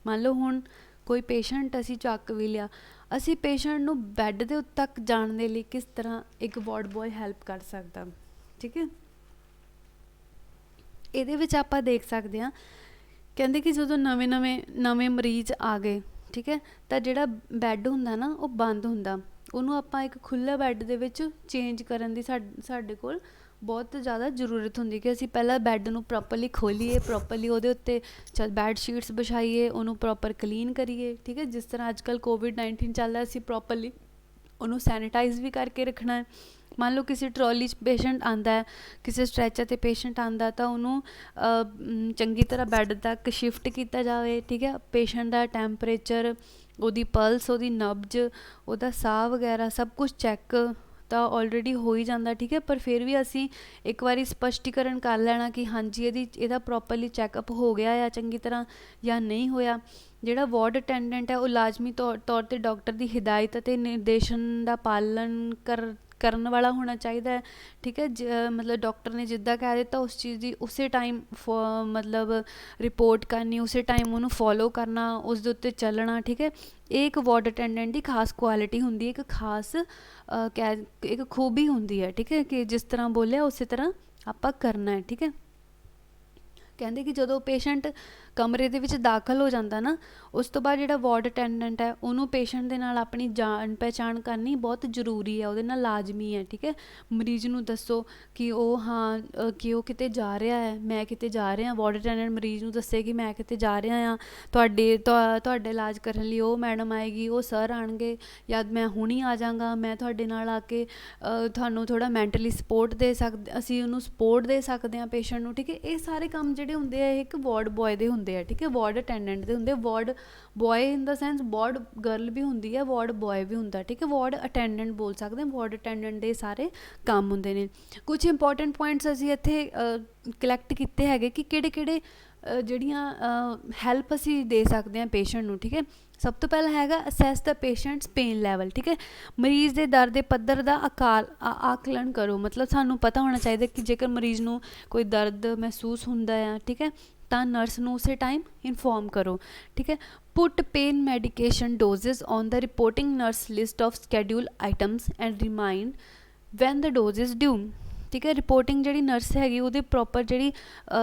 ਮੰਨ ਲਓ ਹੁਣ ਕੋਈ ਪੇਸ਼ੈਂਟ ਅਸੀਂ ਚੱਕ ਵੀ ਲਿਆ, ਅਸੀਂ ਪੇਸ਼ੈਂਟ ਨੂੰ ਬੈੱਡ ਦੇ ਉੱਤੇ ਤੱਕ ਜਾਣ ਦੇ ਲਈ ਕਿਸ ਤਰ੍ਹਾਂ ਇੱਕ ਵਾਰਡ ਬੋਏ ਹੈਲਪ ਕਰ ਸਕਦਾ। ਠੀਕ ਹੈ, ਇਹਦੇ ਵਿੱਚ ਆਪਾਂ ਦੇਖ ਸਕਦੇ ਹਾਂ, ਕਹਿੰਦੇ ਕਿ ਜਦੋਂ ਨਵੇਂ ਮਰੀਜ਼ ਆ ਗਏ, ਠੀਕ ਹੈ, ਤਾਂ ਜਿਹੜਾ ਬੈੱਡ ਹੁੰਦਾ ਨਾ ਉਹ ਬੰਦ ਹੁੰਦਾ, ਉਹਨੂੰ ਆਪਾਂ ਇੱਕ ਖੁੱਲ੍ਹੇ ਬੈੱਡ ਦੇ ਵਿੱਚ ਚੇਂਜ ਕਰਨ ਦੀ ਸਾਡੇ ਕੋਲ ਬਹੁਤ ਜ਼ਿਆਦਾ ਜ਼ਰੂਰਤ ਹੁੰਦੀ ਕਿ ਅਸੀਂ ਪਹਿਲਾਂ ਬੈੱਡ ਨੂੰ ਪ੍ਰੋਪਰਲੀ ਖੋਲ੍ਹੀਏ, ਪ੍ਰੋਪਰਲੀ ਉਹਦੇ ਉੱਤੇ ਬੈੱਡ ਸ਼ੀਟਸ ਵਿਛਾਈਏ, ਉਹਨੂੰ ਪ੍ਰੋਪਰ ਕਲੀਨ ਕਰੀਏ। ਠੀਕ ਹੈ, ਜਿਸ ਤਰ੍ਹਾਂ ਅੱਜ ਕੱਲ੍ਹ COVID-19 ਚੱਲਦਾ, ਅਸੀਂ ਪ੍ਰੋਪਰਲੀ ਉਹਨੂੰ ਸੈਨੀਟਾਈਜ਼ ਵੀ ਕਰਕੇ ਰੱਖਣਾ ਹੈ। ਮੰਨ ਲਓ ਕਿਸੇ ਟਰੋਲੀ 'ਚ ਪੇਸ਼ੈਂਟ ਆਉਂਦਾ ਹੈ, ਕਿਸੇ ਸਟ੍ਰੈਚਰ 'ਤੇ ਪੇਸ਼ੈਂਟ ਆਉਂਦਾ ਤਾਂ ਉਹਨੂੰ ਚੰਗੀ ਤਰ੍ਹਾਂ ਬੈੱਡ ਤੱਕ ਸ਼ਿਫਟ ਕੀਤਾ ਜਾਵੇ। ਠੀਕ ਹੈ, ਪੇਸ਼ੈਂਟ ਦਾ ਟੈਂਪਰੇਚਰ, ਉਹਦੀ ਪਲਸ, ਉਹਦੀ ਨਬਜ਼, ਉਹਦਾ ਸਾਹ ਵਗੈਰਾ ਸਭ ਕੁਛ ਚੈੱਕ ਤਾਂ ਆਲਰੇਡੀ ਹੋ ਹੀ ਜਾਂਦਾ। ਠੀਕ ਹੈ, ਪਰ ਫਿਰ ਵੀ ਅਸੀਂ ਇੱਕ ਵਾਰੀ ਸਪਸ਼ਟੀਕਰਨ ਕਰ ਲੈਣਾ ਕਿ ਹਾਂਜੀ ਇਹਦਾ ਪ੍ਰੋਪਰਲੀ ਚੈੱਕਅਪ ਹੋ ਗਿਆ ਜਾਂ ਚੰਗੀ ਤਰ੍ਹਾਂ ਜਾਂ ਨਹੀਂ ਹੋਇਆ। ਜਿਹੜਾ ਵਾਰਡ ਅਟੈਂਡੈਂਟ ਹੈ ਉਹ ਲਾਜ਼ਮੀ ਤੌਰ 'ਤੇ ਡਾਕਟਰ ਦੀ ਹਿਦਾਇਤ ਅਤੇ ਨਿਰਦੇਸ਼ਨ ਦਾ ਪਾਲਣ ਕਰਨ ਵਾਲਾ ਹੋਣਾ ਚਾਹੀਦਾ ਹੈ, ਠੀਕ ਹੈ। ਮਤਲਬ ਡਾਕਟਰ ਨੇ ਜਿੱਦਾਂ ਕਹਿ ਦਿੱਤਾ ਉਸ ਚੀਜ਼ ਦੀ ਉਸੇ ਟਾਈਮ ਮਤਲਬ ਰਿਪੋਰਟ ਕਰਨੀ, ਉਸੇ ਟਾਈਮ ਉਹਨੂੰ ਫੋਲੋ ਕਰਨਾ, ਉਸ ਦੇ ਉੱਤੇ ਚੱਲਣਾ, ਠੀਕ ਹੈ। ਇਹ ਇੱਕ ਵਾਰਡ ਅਟੈਂਡੈਂਟ ਦੀ ਖਾਸ ਕੁਆਲਿਟੀ ਹੁੰਦੀ ਹੈ, ਇੱਕ ਖਾਸ ਇੱਕ ਖੂਬੀ ਹੁੰਦੀ ਹੈ, ਠੀਕ ਹੈ, ਕਿ ਜਿਸ ਤਰ੍ਹਾਂ ਬੋਲਿਆ ਉਸੇ ਤਰ੍ਹਾਂ ਆਪਾਂ ਕਰਨਾ ਹੈ, ਠੀਕ ਹੈ। ਕਹਿੰਦੇ ਕਿ ਜਦੋਂ ਪੇਸ਼ੈਂਟ ਕਮਰੇ ਦੇ ਵਿੱਚ ਦਾਖਲ ਹੋ ਜਾਂਦਾ ਨਾ, ਉਸ ਤੋਂ ਬਾਅਦ ਜਿਹੜਾ ਵਾਰਡ ਅਟੈਂਡੈਂਟ ਹੈ ਉਹਨੂੰ ਪੇਸ਼ੈਂਟ ਦੇ ਨਾਲ ਆਪਣੀ ਜਾਣ ਪਹਿਚਾਣ ਕਰਨੀ ਬਹੁਤ ਜ਼ਰੂਰੀ ਹੈ, ਉਹਦੇ ਨਾਲ ਲਾਜ਼ਮੀ ਹੈ, ਠੀਕ ਹੈ। ਮਰੀਜ਼ ਨੂੰ ਦੱਸੋ ਕਿ ਉਹ ਕਿ ਉਹ ਕਿਤੇ ਜਾ ਰਿਹਾ ਹੈ, ਮੈਂ ਕਿਤੇ ਜਾ ਰਿਹਾ। ਵਾਰਡ ਅਟੈਂਡੈਂਟ ਮਰੀਜ਼ ਨੂੰ ਦੱਸੇ ਕਿ ਮੈਂ ਕਿਤੇ ਜਾ ਰਿਹਾ ਹਾਂ, ਤੁਹਾਡੇ ਇਲਾਜ ਕਰਨ ਲਈ ਉਹ ਮੈਡਮ ਆਏਗੀ, ਉਹ ਸਰ ਆਉਣਗੇ, ਜਾਂ ਮੈਂ ਹੁਣੀ ਆ ਜਾਵਾਂਗਾ, ਮੈਂ ਤੁਹਾਡੇ ਨਾਲ ਆ ਕੇ ਤੁਹਾਨੂੰ ਥੋੜ੍ਹਾ ਮੈਂਟਲੀ ਸਪੋਰਟ ਦੇ ਸਕਦੇ, ਅਸੀਂ ਉਹਨੂੰ ਸਪੋਰਟ ਦੇ ਸਕਦੇ ਹਾਂ ਪੇਸ਼ੈਂਟ ਨੂੰ, ਠੀਕ ਹੈ। ਇਹ ਸਾਰੇ ਕੰਮ ਜਿਹੜੇ ਹੁੰਦੇ ਆ ਇਹ ਇੱਕ ਵਾਰਡ ਬॉय ਦੇ ਹੁੰਦੇ ਆ, ਠੀਕ ਹੈ, ਵਾਰਡ ਅਟੈਂਡੈਂਟ ਦੇ ਹੁੰਦੇ। ਵਾਰਡ ਬॉय ਇਨ ਦਾ ਸੈਂਸ ਵਾਰਡ ਗਰਲ ਵੀ ਹੁੰਦੀ ਹੈ, ਵਾਰਡ ਬॉय ਵੀ ਹੁੰਦਾ, ਠੀਕ ਹੈ। ਵਾਰਡ ਅਟੈਂਡੈਂਟ ਬੋਲ ਸਕਦੇ ਹਾਂ, ਵਾਰਡ ਅਟੈਂਡੈਂਟ ਦੇ ਸਾਰੇ ਕੰਮ ਹੁੰਦੇ ਨੇ। ਕੁਝ ਇੰਪੋਰਟੈਂਟ ਪੁਆਇੰਟਸ ਅਸੀਂ ਇੱਥੇ ਕਲੈਕਟ ਕੀਤੇ ਹੈਗੇ ਕਿ ਕਿਹੜੇ ਕਿਹੜੇ ਜਿਹੜੀਆਂ ਹੈਲਪ ਅਸੀਂ ਦੇ ਸਕਦੇ ਹਾਂ ਪੇਸ਼ੈਂਟ ਨੂੰ, ਠੀਕ ਹੈ। ਸਭ ਤੋਂ ਪਹਿਲਾਂ ਹੈਗਾ ਅਸੈਸ ਦਾ ਪੇਸ਼ੈਂਟਸ ਪੇਨ ਲੈਵਲ, ਠੀਕ ਹੈ। ਮਰੀਜ਼ ਦੇ ਦਰਦ ਦੇ ਪੱਧਰ ਦਾ ਆਕਲਨ ਕਰੋ, ਮਤਲਬ ਸਾਨੂੰ ਪਤਾ ਹੋਣਾ ਚਾਹੀਦਾ ਕਿ ਜੇਕਰ ਮਰੀਜ਼ ਨੂੰ ਕੋਈ ਦਰਦ ਮਹਿਸੂਸ ਹੁੰਦਾ ਆ, ਠੀਕ ਹੈ, ਤਾਂ ਨਰਸ ਨੂੰ ਉਸੇ ਟਾਈਮ ਇਨਫੋਰਮ ਕਰੋ, ਠੀਕ ਹੈ। Put pain medication doses on the reporting nurse list of schedule items and remind when the dose is due, ਠੀਕ ਹੈ। ਰਿਪੋਰਟਿੰਗ ਜਿਹੜੀ ਨਰਸ ਹੈਗੀ ਉਹਦੀ ਪ੍ਰੋਪਰ ਜਿਹੜੀ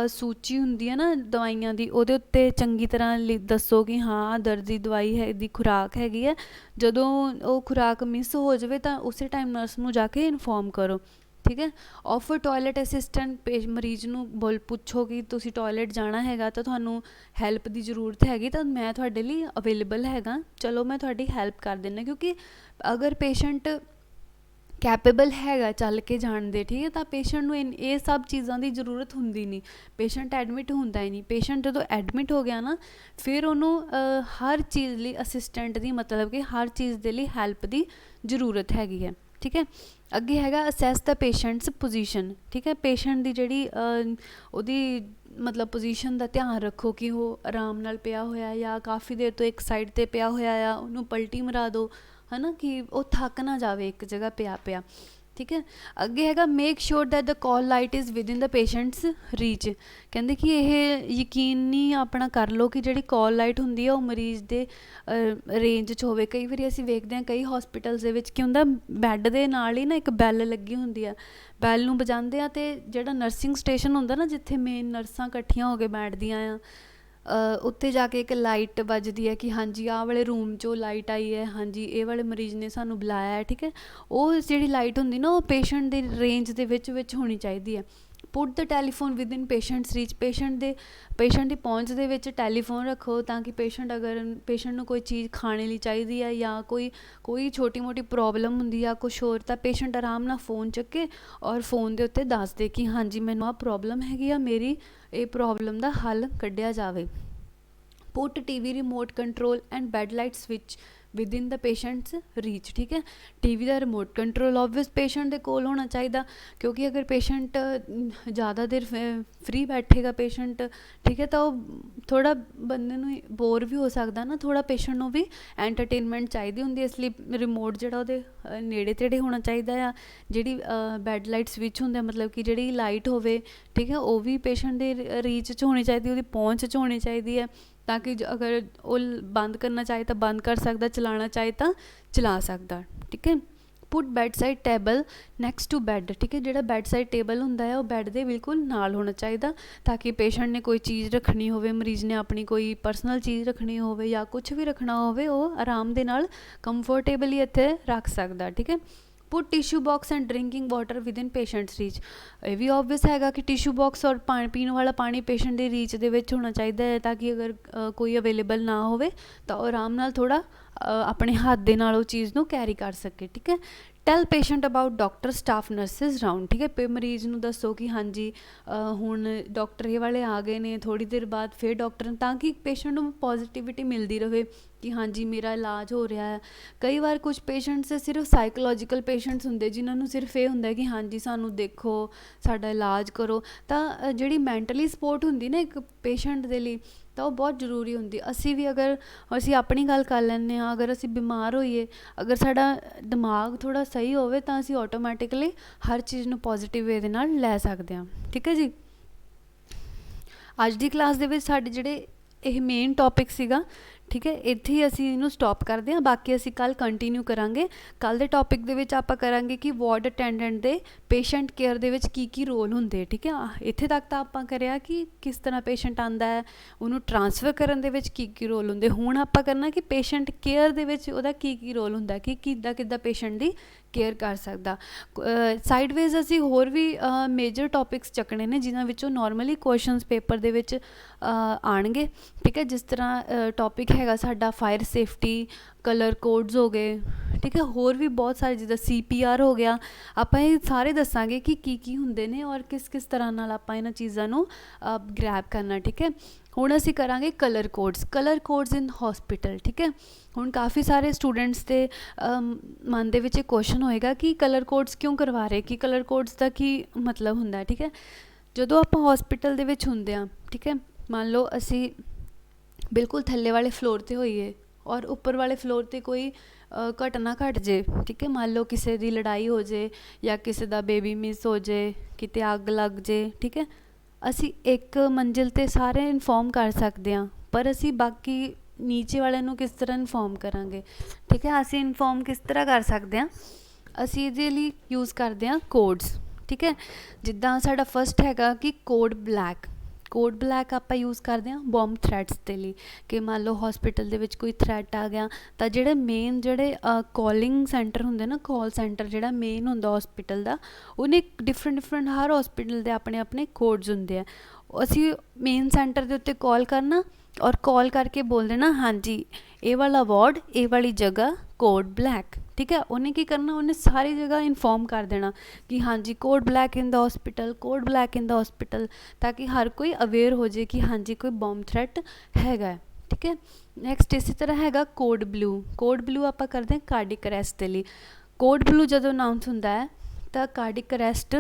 ਸੂਚੀ ਹੁੰਦੀ ਹੈ ਨਾ ਦਵਾਈਆਂ ਦੀ, ਉਹਦੇ ਉੱਤੇ ਚੰਗੀ ਤਰ੍ਹਾਂ ਦੱਸੋ ਕਿ ਹਾਂ ਦਰਦ ਦੀ ਦਵਾਈ ਹੈ ਦੀ ਖੁਰਾਕ ਹੈਗੀ ਹੈ। ਜਦੋਂ ਉਹ ਖੁਰਾਕ ਮਿਸ ਹੋ ਜਾਵੇ ਤਾਂ ਉਸੇ ਟਾਈਮ ਨਰਸ ਨੂੰ ਜਾ ਕੇ ਇਨਫੋਰਮ ਕਰੋ, ਠੀਕ ਹੈ। ਆਫਰ ਟੋਇਲਟ ਅਸਿਸਟੈਂਟ, ਮਰੀਜ਼ ਨੂੰ ਪੁੱਛੋ ਕਿ ਤੁਸੀਂ ਟੋਇਲਟ ਜਾਣਾ ਹੈਗਾ ਤਾਂ ਤੁਹਾਨੂੰ ਹੈਲਪ ਦੀ ਜ਼ਰੂਰਤ ਹੈਗੀ ਤਾਂ ਮੈਂ ਤੁਹਾਡੇ ਲਈ ਅਵੇਲੇਬਲ ਹੈਗਾ, ਚਲੋ ਮੈਂ ਤੁਹਾਡੀ ਹੈਲਪ ਕਰ ਦਿੰਦਾ। ਕਿਉਂਕਿ ਅਗਰ ਪੇਸ਼ੈਂਟ ਕੈਪੇਬਲ ਹੈਗਾ ਚੱਲ ਕੇ ਜਾਣ ਦੇ, ਠੀਕ ਹੈ, ਤਾਂ ਪੇਸ਼ੈਂਟ ਨੂੰ ਇਹ ਸਭ ਚੀਜ਼ਾਂ ਦੀ ਜ਼ਰੂਰਤ ਹੁੰਦੀ ਨਹੀਂ, ਪੇਸ਼ੈਂਟ ਐਡਮਿਟ ਹੁੰਦਾ ਹੀ ਨਹੀਂ। ਪੇਸ਼ੈਂਟ ਜਦੋਂ ਐਡਮਿਟ ਹੋ ਗਿਆ ਨਾ ਫਿਰ ਉਹਨੂੰ ਹਰ ਚੀਜ਼ ਲਈ ਅਸਿਸਟੈਂਟ ਦੀ, ਮਤਲਬ ਕਿ ਹਰ ਚੀਜ਼ ਦੇ ਲਈ ਹੈਲਪ ਦੀ ਜ਼ਰੂਰਤ ਹੈਗੀ ਹੈ, ਠੀਕ ਹੈ। ਅੱਗੇ ਹੈਗਾ ਅਸੈਸ ਦਾ ਪੇਸ਼ੈਂਟਸ ਪੋਜੀਸ਼ਨ, ਠੀਕ ਹੈ। ਪੇਸ਼ੈਂਟ ਦੀ ਜਿਹੜੀ ਉਹਦੀ ਮਤਲਬ ਪੋਜੀਸ਼ਨ ਦਾ ਧਿਆਨ ਰੱਖੋ ਕਿ ਉਹ ਆਰਾਮ ਨਾਲ ਪਿਆ ਹੋਇਆ ਜਾਂ ਕਾਫੀ ਦੇਰ ਤੋਂ ਇੱਕ ਸਾਈਡ 'ਤੇ ਪਿਆ ਹੋਇਆ ਆ, ਉਹਨੂੰ ਪਲਟੀ ਮਰਾ ਦਿਓ, ਹੈ ਨਾ, ਕਿ ਉਹ ਥੱਕ ਨਾ ਜਾਵੇ ਇੱਕ ਜਗ੍ਹਾ ਪਿਆ, ਠੀਕ ਹੈ। ਅੱਗੇ ਹੈਗਾ make sure that the call light is within the patients reach, ਕਹਿੰਦੇ ਕਿ ਇਹ ਯਕੀਨੀ ਆਪਣਾ ਕਰ ਲਓ ਕਿ ਜਿਹੜੀ ਕਾਲ ਲਾਈਟ ਹੁੰਦੀ ਹੈ ਉਹ ਮਰੀਜ਼ ਦੇ ਰੇਂਜ 'ਚ ਹੋਵੇ। ਕਈ ਵਾਰੀ ਅਸੀਂ ਵੇਖਦੇ ਹਾਂ ਕਈ ਹੋਸਪਿਟਲਸ ਦੇ ਵਿੱਚ ਕੀ ਹੁੰਦਾ, ਬੈੱਡ ਦੇ ਨਾਲ ਹੀ ਨਾ ਇੱਕ ਬੈਲ ਲੱਗੀ ਹੁੰਦੀ ਆ, ਬੈਲ ਨੂੰ ਵਜਾਉਂਦੇ ਆ ਅਤੇ ਜਿਹੜਾ ਨਰਸਿੰਗ ਸਟੇਸ਼ਨ ਹੁੰਦਾ ਨਾ ਜਿੱਥੇ ਮੇਨ ਨਰਸਾਂ ਇਕੱਠੀਆਂ ਹੋ ਕੇ ਬੈਠਦੀਆਂ ਆ, ਉੱਤੇ ਜਾ ਕੇ ਇੱਕ ਲਾਈਟ ਵੱਜਦੀ ਹੈ ਕਿ ਹਾਂਜੀ ਆਹ ਵਾਲੇ ਰੂਮ 'ਚੋਂ ਲਾਈਟ ਆਈ ਹੈ, ਹਾਂਜੀ ਇਹ ਵਾਲੇ ਮਰੀਜ਼ ਨੇ ਸਾਨੂੰ ਬੁਲਾਇਆ ਹੈ, ਠੀਕ ਹੈ। ਉਹ ਜਿਹੜੀ ਲਾਈਟ ਹੁੰਦੀ ਨਾ ਉਹ ਪੇਸ਼ੈਂਟ ਦੀ ਰੇਂਜ ਦੇ ਵਿੱਚ ਹੋਣੀ ਚਾਹੀਦੀ ਹੈ। Put the telephone within patient's reach, patient ਦੀ ਪਹੁੰਚ ਦੇ ਵਿੱਚ ਟੈਲੀਫੋਨ ਰੱਖੋ ਤਾਂ ਕਿ ਪੇਸ਼ੈਂਟ ਨੂੰ ਕੋਈ ਚੀਜ਼ ਖਾਣੇ ਲਈ ਚਾਹੀਦੀ ਹੈ ਜਾਂ ਕੋਈ ਛੋਟੀ ਮੋਟੀ ਪ੍ਰੋਬਲਮ ਹੁੰਦੀ ਆ ਕੁਛ ਹੋਰ, ਤਾਂ ਪੇਸ਼ੈਂਟ ਆਰਾਮ ਨਾਲ ਫ਼ੋਨ ਚੱਕੇ ਔਰ ਫ਼ੋਨ ਦੇ ਉੱਤੇ ਦੱਸ ਦੇ ਕਿ ਹਾਂਜੀ ਮੈਨੂੰ ਆਹ ਪ੍ਰੋਬਲਮ ਹੈਗੀ ਆ, ਮੇਰੀ ਇਹ ਪ੍ਰੋਬਲਮ ਦਾ ਹੱਲ ਕੱਢਿਆ ਜਾਵੇ। ਪੁੱਟ TV remote control and bed light switch within the patients reach, ਠੀਕ ਹੈ। TV ਦਾ ਰਿਮੋਟ ਕੰਟਰੋਲ ਓਬਵੀਅਸ ਪੇਸ਼ੈਂਟ ਦੇ ਕੋਲ ਹੋਣਾ ਚਾਹੀਦਾ, ਕਿਉਂਕਿ ਅਗਰ ਪੇਸ਼ੈਂਟ ਜ਼ਿਆਦਾ ਦੇਰ ਫਰੀ ਬੈਠੇਗਾ ਪੇਸ਼ੈਂਟ, ਠੀਕ ਹੈ, ਤਾਂ ਉਹ ਥੋੜ੍ਹਾ ਬੰਦੇ ਨੂੰ ਬੋਰ ਵੀ ਹੋ ਸਕਦਾ ਨਾ, ਥੋੜ੍ਹਾ ਪੇਸ਼ੈਂਟ ਨੂੰ ਵੀ ਐਂਟਰਟੇਨਮੈਂਟ ਚਾਹੀਦੀ ਹੁੰਦੀ, ਇਸ ਲਈ ਰਿਮੋਟ ਜਿਹੜਾ ਉਹਦੇ ਨੇੜੇ ਤੇੜੇ ਹੋਣਾ ਚਾਹੀਦਾ ਆ। ਜਿਹੜੀ ਬੈਡ ਲਾਈਟ ਸਵਿਚ ਹੁੰਦਾ ਮਤਲਬ ਕਿ ਜਿਹੜੀ ਲਾਈਟ ਹੋਵੇ, ਠੀਕ ਹੈ, ਉਹ ਵੀ ਪੇਸ਼ੈਂਟ ਦੇ ਰੀਚ 'ਚ ਹੋਣੀ ਚਾਹੀਦੀ, ਉਹਦੀ ਪਹੁੰਚ 'ਚ ਹੋਣੀ ਚਾਹੀਦੀ ਹੈ, ਤਾਂ ਕਿ ਅਗਰ ਉਹ ਬੰਦ ਕਰਨਾ ਚਾਹੇ ਤਾਂ ਬੰਦ ਕਰ ਸਕਦਾ, ਚਲਾਉਣਾ ਚਾਹੇ ਤਾਂ ਚਲਾ ਸਕਦਾ, ਠੀਕ ਹੈ। Put bedside table next to bed, ਠੀਕ ਹੈ। ਜਿਹੜਾ ਬੈਡ ਸਾਈਡ ਟੇਬਲ ਹੁੰਦਾ ਹੈ ਉਹ ਬੈੱਡ ਦੇ ਬਿਲਕੁਲ ਨਾਲ ਹੋਣਾ ਚਾਹੀਦਾ, ਤਾਂ ਕਿ ਪੇਸ਼ੈਂਟ ਨੇ ਕੋਈ ਚੀਜ਼ ਰੱਖਣੀ ਹੋਵੇ, ਮਰੀਜ਼ ਨੇ ਆਪਣੀ ਕੋਈ ਪਰਸਨਲ ਚੀਜ਼ ਰੱਖਣੀ ਹੋਵੇ ਜਾਂ ਕੁਛ ਵੀ ਰੱਖਣਾ ਹੋਵੇ ਉਹ ਆਰਾਮ ਦੇ ਨਾਲ ਕੰਫਰਟੇਬਲੀ ਇੱਥੇ ਰੱਖ ਸਕਦਾ, ਠੀਕ ਹੈ। Put tissue box and drinking water within patient's reach, ਇਹ ਵੀ ਓਬਵੀਅਸ ਹੈਗਾ ਕਿ ਟਿਸ਼ੂ ਬਾਕਸ ਔਰ ਪੀਣ ਵਾਲਾ ਪਾਣੀ ਪੇਸ਼ੈਂਟ ਦੇ ਰੀਚ ਦੇ ਵਿੱਚ ਹੋਣਾ ਚਾਹੀਦਾ ਹੈ, ਤਾਂ ਕਿ ਅਗਰ ਕੋਈ ਅਵੇਲੇਬਲ ਨਾ ਹੋਵੇ ਤਾਂ ਉਹ ਆਰਾਮ ਨਾਲ ਥੋੜ੍ਹਾ ਆਪਣੇ ਹੱਥ ਦੇ ਨਾਲ ਉਹ ਚੀਜ਼ ਨੂੰ ਕੈਰੀ ਕਰ ਸਕੇ, ਠੀਕ ਹੈ। Tell patient about doctor staff nurses round, ਠੀਕ ਹੈ। ਮਰੀਜ਼ ਨੂੰ ਦੱਸੋ ਕਿ ਹਾਂਜੀ ਹੁਣ ਡਾਕਟਰ ਇਹ ਵਾਲੇ ਆ ਗਏ ਨੇ, ਥੋੜ੍ਹੀ ਦੇਰ ਬਾਅਦ ਫਿਰ ਡਾਕਟਰ, ਤਾਂ ਕਿ ਪੇਸ਼ੈਂਟ ਨੂੰ ਪੋਜ਼ੀਟਿਵਿਟੀ ਮਿਲਦੀ ਰਹੇ ਕਿ ਹਾਂਜੀ ਮੇਰਾ ਇਲਾਜ ਹੋ ਰਿਹਾ ਹੈ। ਕਈ ਵਾਰ ਕੁਝ ਪੇਸ਼ੈਂਟਸ ਸਿਰਫ ਸਾਈਕੋਲੋਜੀਕਲ ਪੇਸ਼ੈਂਟਸ ਹੁੰਦੇ ਜਿਨ੍ਹਾਂ ਨੂੰ ਸਿਰਫ ਇਹ ਹੁੰਦਾ ਕਿ ਹਾਂਜੀ ਸਾਨੂੰ ਦੇਖੋ, ਸਾਡਾ ਇਲਾਜ ਕਰੋ, ਤਾਂ ਜਿਹੜੀ ਮੈਂਟਲੀ ਸਪੋਰਟ ਹੁੰਦੀ ਨਾ ਇੱਕ ਪੇਸ਼ੈਂਟ ਦੇ ਲਈ, ਤਾਂ ਉਹ ਬਹੁਤ ਜ਼ਰੂਰੀ ਹੁੰਦੀ। ਅਸੀਂ ਵੀ ਅਗਰ ਅਸੀਂ ਆਪਣੀ ਗੱਲ ਕਰ ਲੈਂਦੇ ਹਾਂ, ਅਗਰ ਅਸੀਂ ਬਿਮਾਰ ਹੋਈਏ, ਅਗਰ ਸਾਡਾ ਦਿਮਾਗ ਥੋੜ੍ਹਾ ਸਹੀ ਹੋਵੇ ਤਾਂ ਅਸੀਂ ਆਟੋਮੈਟਿਕਲੀ ਹਰ ਚੀਜ਼ ਨੂੰ ਪੋਜ਼ੀਟਿਵ ਵੇ ਦੇ ਨਾਲ ਲੈ ਸਕਦੇ ਹਾਂ। ਠੀਕ ਹੈ ਜੀ। ਅੱਜ ਦੀ ਕਲਾਸ ਦੇ ਵਿੱਚ ਸਾਡੇ ਜਿਹੜੇ ਇਹ ਮੇਨ ਟੌਪਿਕ ਸੀਗਾ, ਠੀਕ ਹੈ, ਇੱਥੇ ਹੀ ਅਸੀਂ ਇਹਨੂੰ ਸਟੋਪ ਕਰਦੇ ਹਾਂ। ਬਾਕੀ ਅਸੀਂ ਕੱਲ੍ਹ ਕੰਟੀਨਿਊ ਕਰਾਂਗੇ। ਕੱਲ੍ਹ ਦੇ ਟੌਪਿਕ ਦੇ ਵਿੱਚ ਆਪਾਂ ਕਰਾਂਗੇ ਕਿ ਵਾਰਡ ਅਟੈਂਡੈਂਟ ਦੇ ਪੇਸ਼ੈਂਟ ਕੇਅਰ ਦੇ ਵਿੱਚ ਕੀ ਰੋਲ ਹੁੰਦੇ। ਠੀਕ ਹੈ, ਇੱਥੇ ਤੱਕ ਤਾਂ ਆਪਾਂ ਕਰਿਆ ਕਿ ਕਿਸ ਤਰ੍ਹਾਂ ਪੇਸ਼ੈਂਟ ਆਉਂਦਾ ਹੈ, ਉਹਨੂੰ ਟਰਾਂਸਫਰ ਕਰਨ ਦੇ ਵਿੱਚ ਕੀ ਰੋਲ ਹੁੰਦੇ। ਹੁਣ ਆਪਾਂ ਕਰਨਾ ਕਿ ਪੇਸ਼ੈਂਟ ਕੇਅਰ ਦੇ ਵਿੱਚ ਉਹਦਾ ਕੀ ਰੋਲ ਹੁੰਦਾ, ਕਿ ਕਿੱਦਾਂ ਪੇਸ਼ੈਂਟ ਦੀ ਕੇਅਰ ਕਰ ਸਕਦਾ। ਸਾਈਡਵੇਜ਼ ਅਸੀਂ ਹੋਰ ਵੀ ਮੇਜਰ ਟੌਪਿਕਸ ਚੱਕਣੇ ਨੇ ਜਿਨ੍ਹਾਂ ਵਿੱਚੋਂ ਨੋਰਮਲੀ ਕੁਐਸ਼ਚਨਸ ਪੇਪਰ ਦੇ ਵਿੱਚ ਆਉਣਗੇ। ਠੀਕ ਹੈ, ਜਿਸ ਤਰ੍ਹਾਂ ਟੌਪਿਕ ਹੈਗਾ ਸਾਡਾ ਫਾਇਰ ਸੇਫਟੀ, ਕਲਰ ਕੋਡਸ ਹੋ ਗਏ। ਠੀਕ ਹੈ, ਹੋਰ ਵੀ ਬਹੁਤ ਸਾਰੇ ਜਿੱਦਾਂ CPR ਹੋ ਗਿਆ। ਆਪਾਂ ਇਹ ਸਾਰੇ ਦੱਸਾਂਗੇ ਕਿ ਕੀ ਹੁੰਦੇ ਨੇ ਔਰ ਕਿਸ ਤਰ੍ਹਾਂ ਨਾਲ ਆਪਾਂ ਇਹਨਾਂ ਚੀਜ਼ਾਂ ਨੂੰ ਗ੍ਰੈਬ ਕਰਨਾ। ਠੀਕ ਹੈ, ਹੁਣ ਅਸੀਂ ਕਰਾਂਗੇ ਕਲਰ ਕੋਡਸ ਇਨ ਹੌਸਪੀਟਲ। ਠੀਕ ਹੈ, ਹੁਣ ਕਾਫੀ ਸਾਰੇ ਸਟੂਡੈਂਟਸ ਦੇ ਮਨ ਦੇ ਵਿੱਚ ਇਹ ਕੁਐਸਚਨ ਹੋਏਗਾ ਕਿ ਕਲਰ ਕੋਡਸ ਕਿਉਂ ਕਰਵਾ ਰਹੇ, ਕਿ ਕਲਰ ਕੋਡਸ ਦਾ ਕੀ ਮਤਲਬ ਹੁੰਦਾ। ਠੀਕ ਹੈ, ਜਦੋਂ ਆਪਾਂ ਹੌਸਪੀਟਲ ਦੇ ਵਿੱਚ ਹੁੰਦੇ ਹਾਂ, ਠੀਕ ਹੈ, ਮੰਨ ਲਓ ਅਸੀਂ ਬਿਲਕੁਲ ਥੱਲੇ ਵਾਲੇ ਫਲੋਰ 'ਤੇ ਹੋਈਏ ਔਰ ਉੱਪਰ ਵਾਲੇ ਫਲੋਰ 'ਤੇ ਕੋਈ ਘਟਨਾ ਘਟ ਜੇ। ਠੀਕ ਹੈ, ਮੰਨ ਲਓ ਕਿਸੇ ਦੀ ਲੜਾਈ ਹੋ ਜੇ ਜਾਂ ਕਿਸੇ ਦਾ ਬੇਬੀ ਮਿਸ ਹੋ ਜੇ, ਕਿਤੇ ਅੱਗ ਲੱਗ ਜੇ। ਠੀਕ ਹੈ, ਅਸੀਂ ਇੱਕ ਮੰਜ਼ਿਲ 'ਤੇ ਸਾਰੇ ਇਨਫੋਰਮ ਕਰ ਸਕਦੇ ਹਾਂ, ਪਰ ਅਸੀਂ ਬਾਕੀ ਨੀਚੇ ਵਾਲਿਆਂ ਨੂੰ ਕਿਸ ਤਰ੍ਹਾਂ ਇਨਫੋਰਮ ਕਰਾਂਗੇ। ਠੀਕ ਹੈ, ਅਸੀਂ ਇਨਫੋਰਮ ਕਿਸ ਤਰ੍ਹਾਂ ਕਰ ਸਕਦੇ ਹਾਂ, ਅਸੀਂ ਇਹਦੇ ਲਈ ਯੂਜ਼ ਕਰਦੇ ਹਾਂ ਕੋਡਸ। ਠੀਕ ਹੈ, ਜਿੱਦਾਂ ਸਾਡਾ ਫਸਟ ਹੈਗਾ ਕਿ ਕੋਡ ਬਲੈਕ ਆਪਾਂ ਯੂਜ਼ ਕਰਦੇ ਹਾਂ ਬੋਮ ਥ੍ਰੈਟਸ ਦੇ ਲਈ, ਕਿ ਮੰਨ ਲਓ ਹੌਸਪੀਟਲ ਦੇ ਵਿੱਚ ਕੋਈ ਥ੍ਰੈਟ ਆ ਗਿਆ ਤਾਂ ਜਿਹੜੇ ਕਾਲਿੰਗ ਸੈਂਟਰ ਹੁੰਦੇ ਨਾ, ਕਾਲ ਸੈਂਟਰ ਜਿਹੜਾ ਮੇਨ ਹੁੰਦਾ ਹੌਸਪੀਟਲ ਦਾ, ਉਹਨੇ ਡਿਫਰੈਂਟ ਹਰ ਹੌਸਪੀਟਲ ਦੇ ਆਪਣੇ ਕੋਡਸ ਹੁੰਦੇ ਆ। ਅਸੀਂ ਮੇਨ ਸੈਂਟਰ ਦੇ ਉੱਤੇ ਕਾਲ ਕਰਨਾ ਔਰ ਕਾਲ ਕਰਕੇ ਬੋਲ ਦੇਣਾ ਹਾਂਜੀ ਇਹ ਵਾਲਾ ਵਾਰਡ, ਇਹ ਵਾਲੀ ਜਗ੍ਹਾ, ਕੋਡ ਬਲੈਕ। ਠੀਕ ਹੈ, ਉਹਨੇ ਕੀ ਕਰਨਾ, ਉਹਨੇ ਸਾਰੀ ਜਗ੍ਹਾ ਇਨਫੋਰਮ ਕਰ ਦੇਣਾ ਕਿ ਹਾਂਜੀ ਕੋਡ ਬਲੈਕ ਇਨ ਦਾ ਹੌਸਪੀਟਲ, ਤਾਂ ਕਿ ਹਰ ਕੋਈ ਅਵੇਅਰ ਹੋ ਜਾਏ ਕਿ ਹਾਂਜੀ ਕੋਈ ਬੋਮ ਥ੍ਰੈਟ ਹੈਗਾ। ਠੀਕ ਹੈ, ਨੈਕਸਟ ਇਸੇ ਤਰ੍ਹਾਂ ਹੈਗਾ ਕੋਡ ਬਲੂ ਆਪਾਂ ਕਰਦੇ ਹਾਂ ਕਾਰਡਿਕ ਅਰੈਸਟ ਦੇ ਲਈ। ਕੋਡ ਬਲੂ ਜਦੋਂ ਅਨਾਊਂਸ ਹੁੰਦਾ ਹੈ ਤਾਂ ਕਾਰਡਿਕ ਅਰੈਸਟ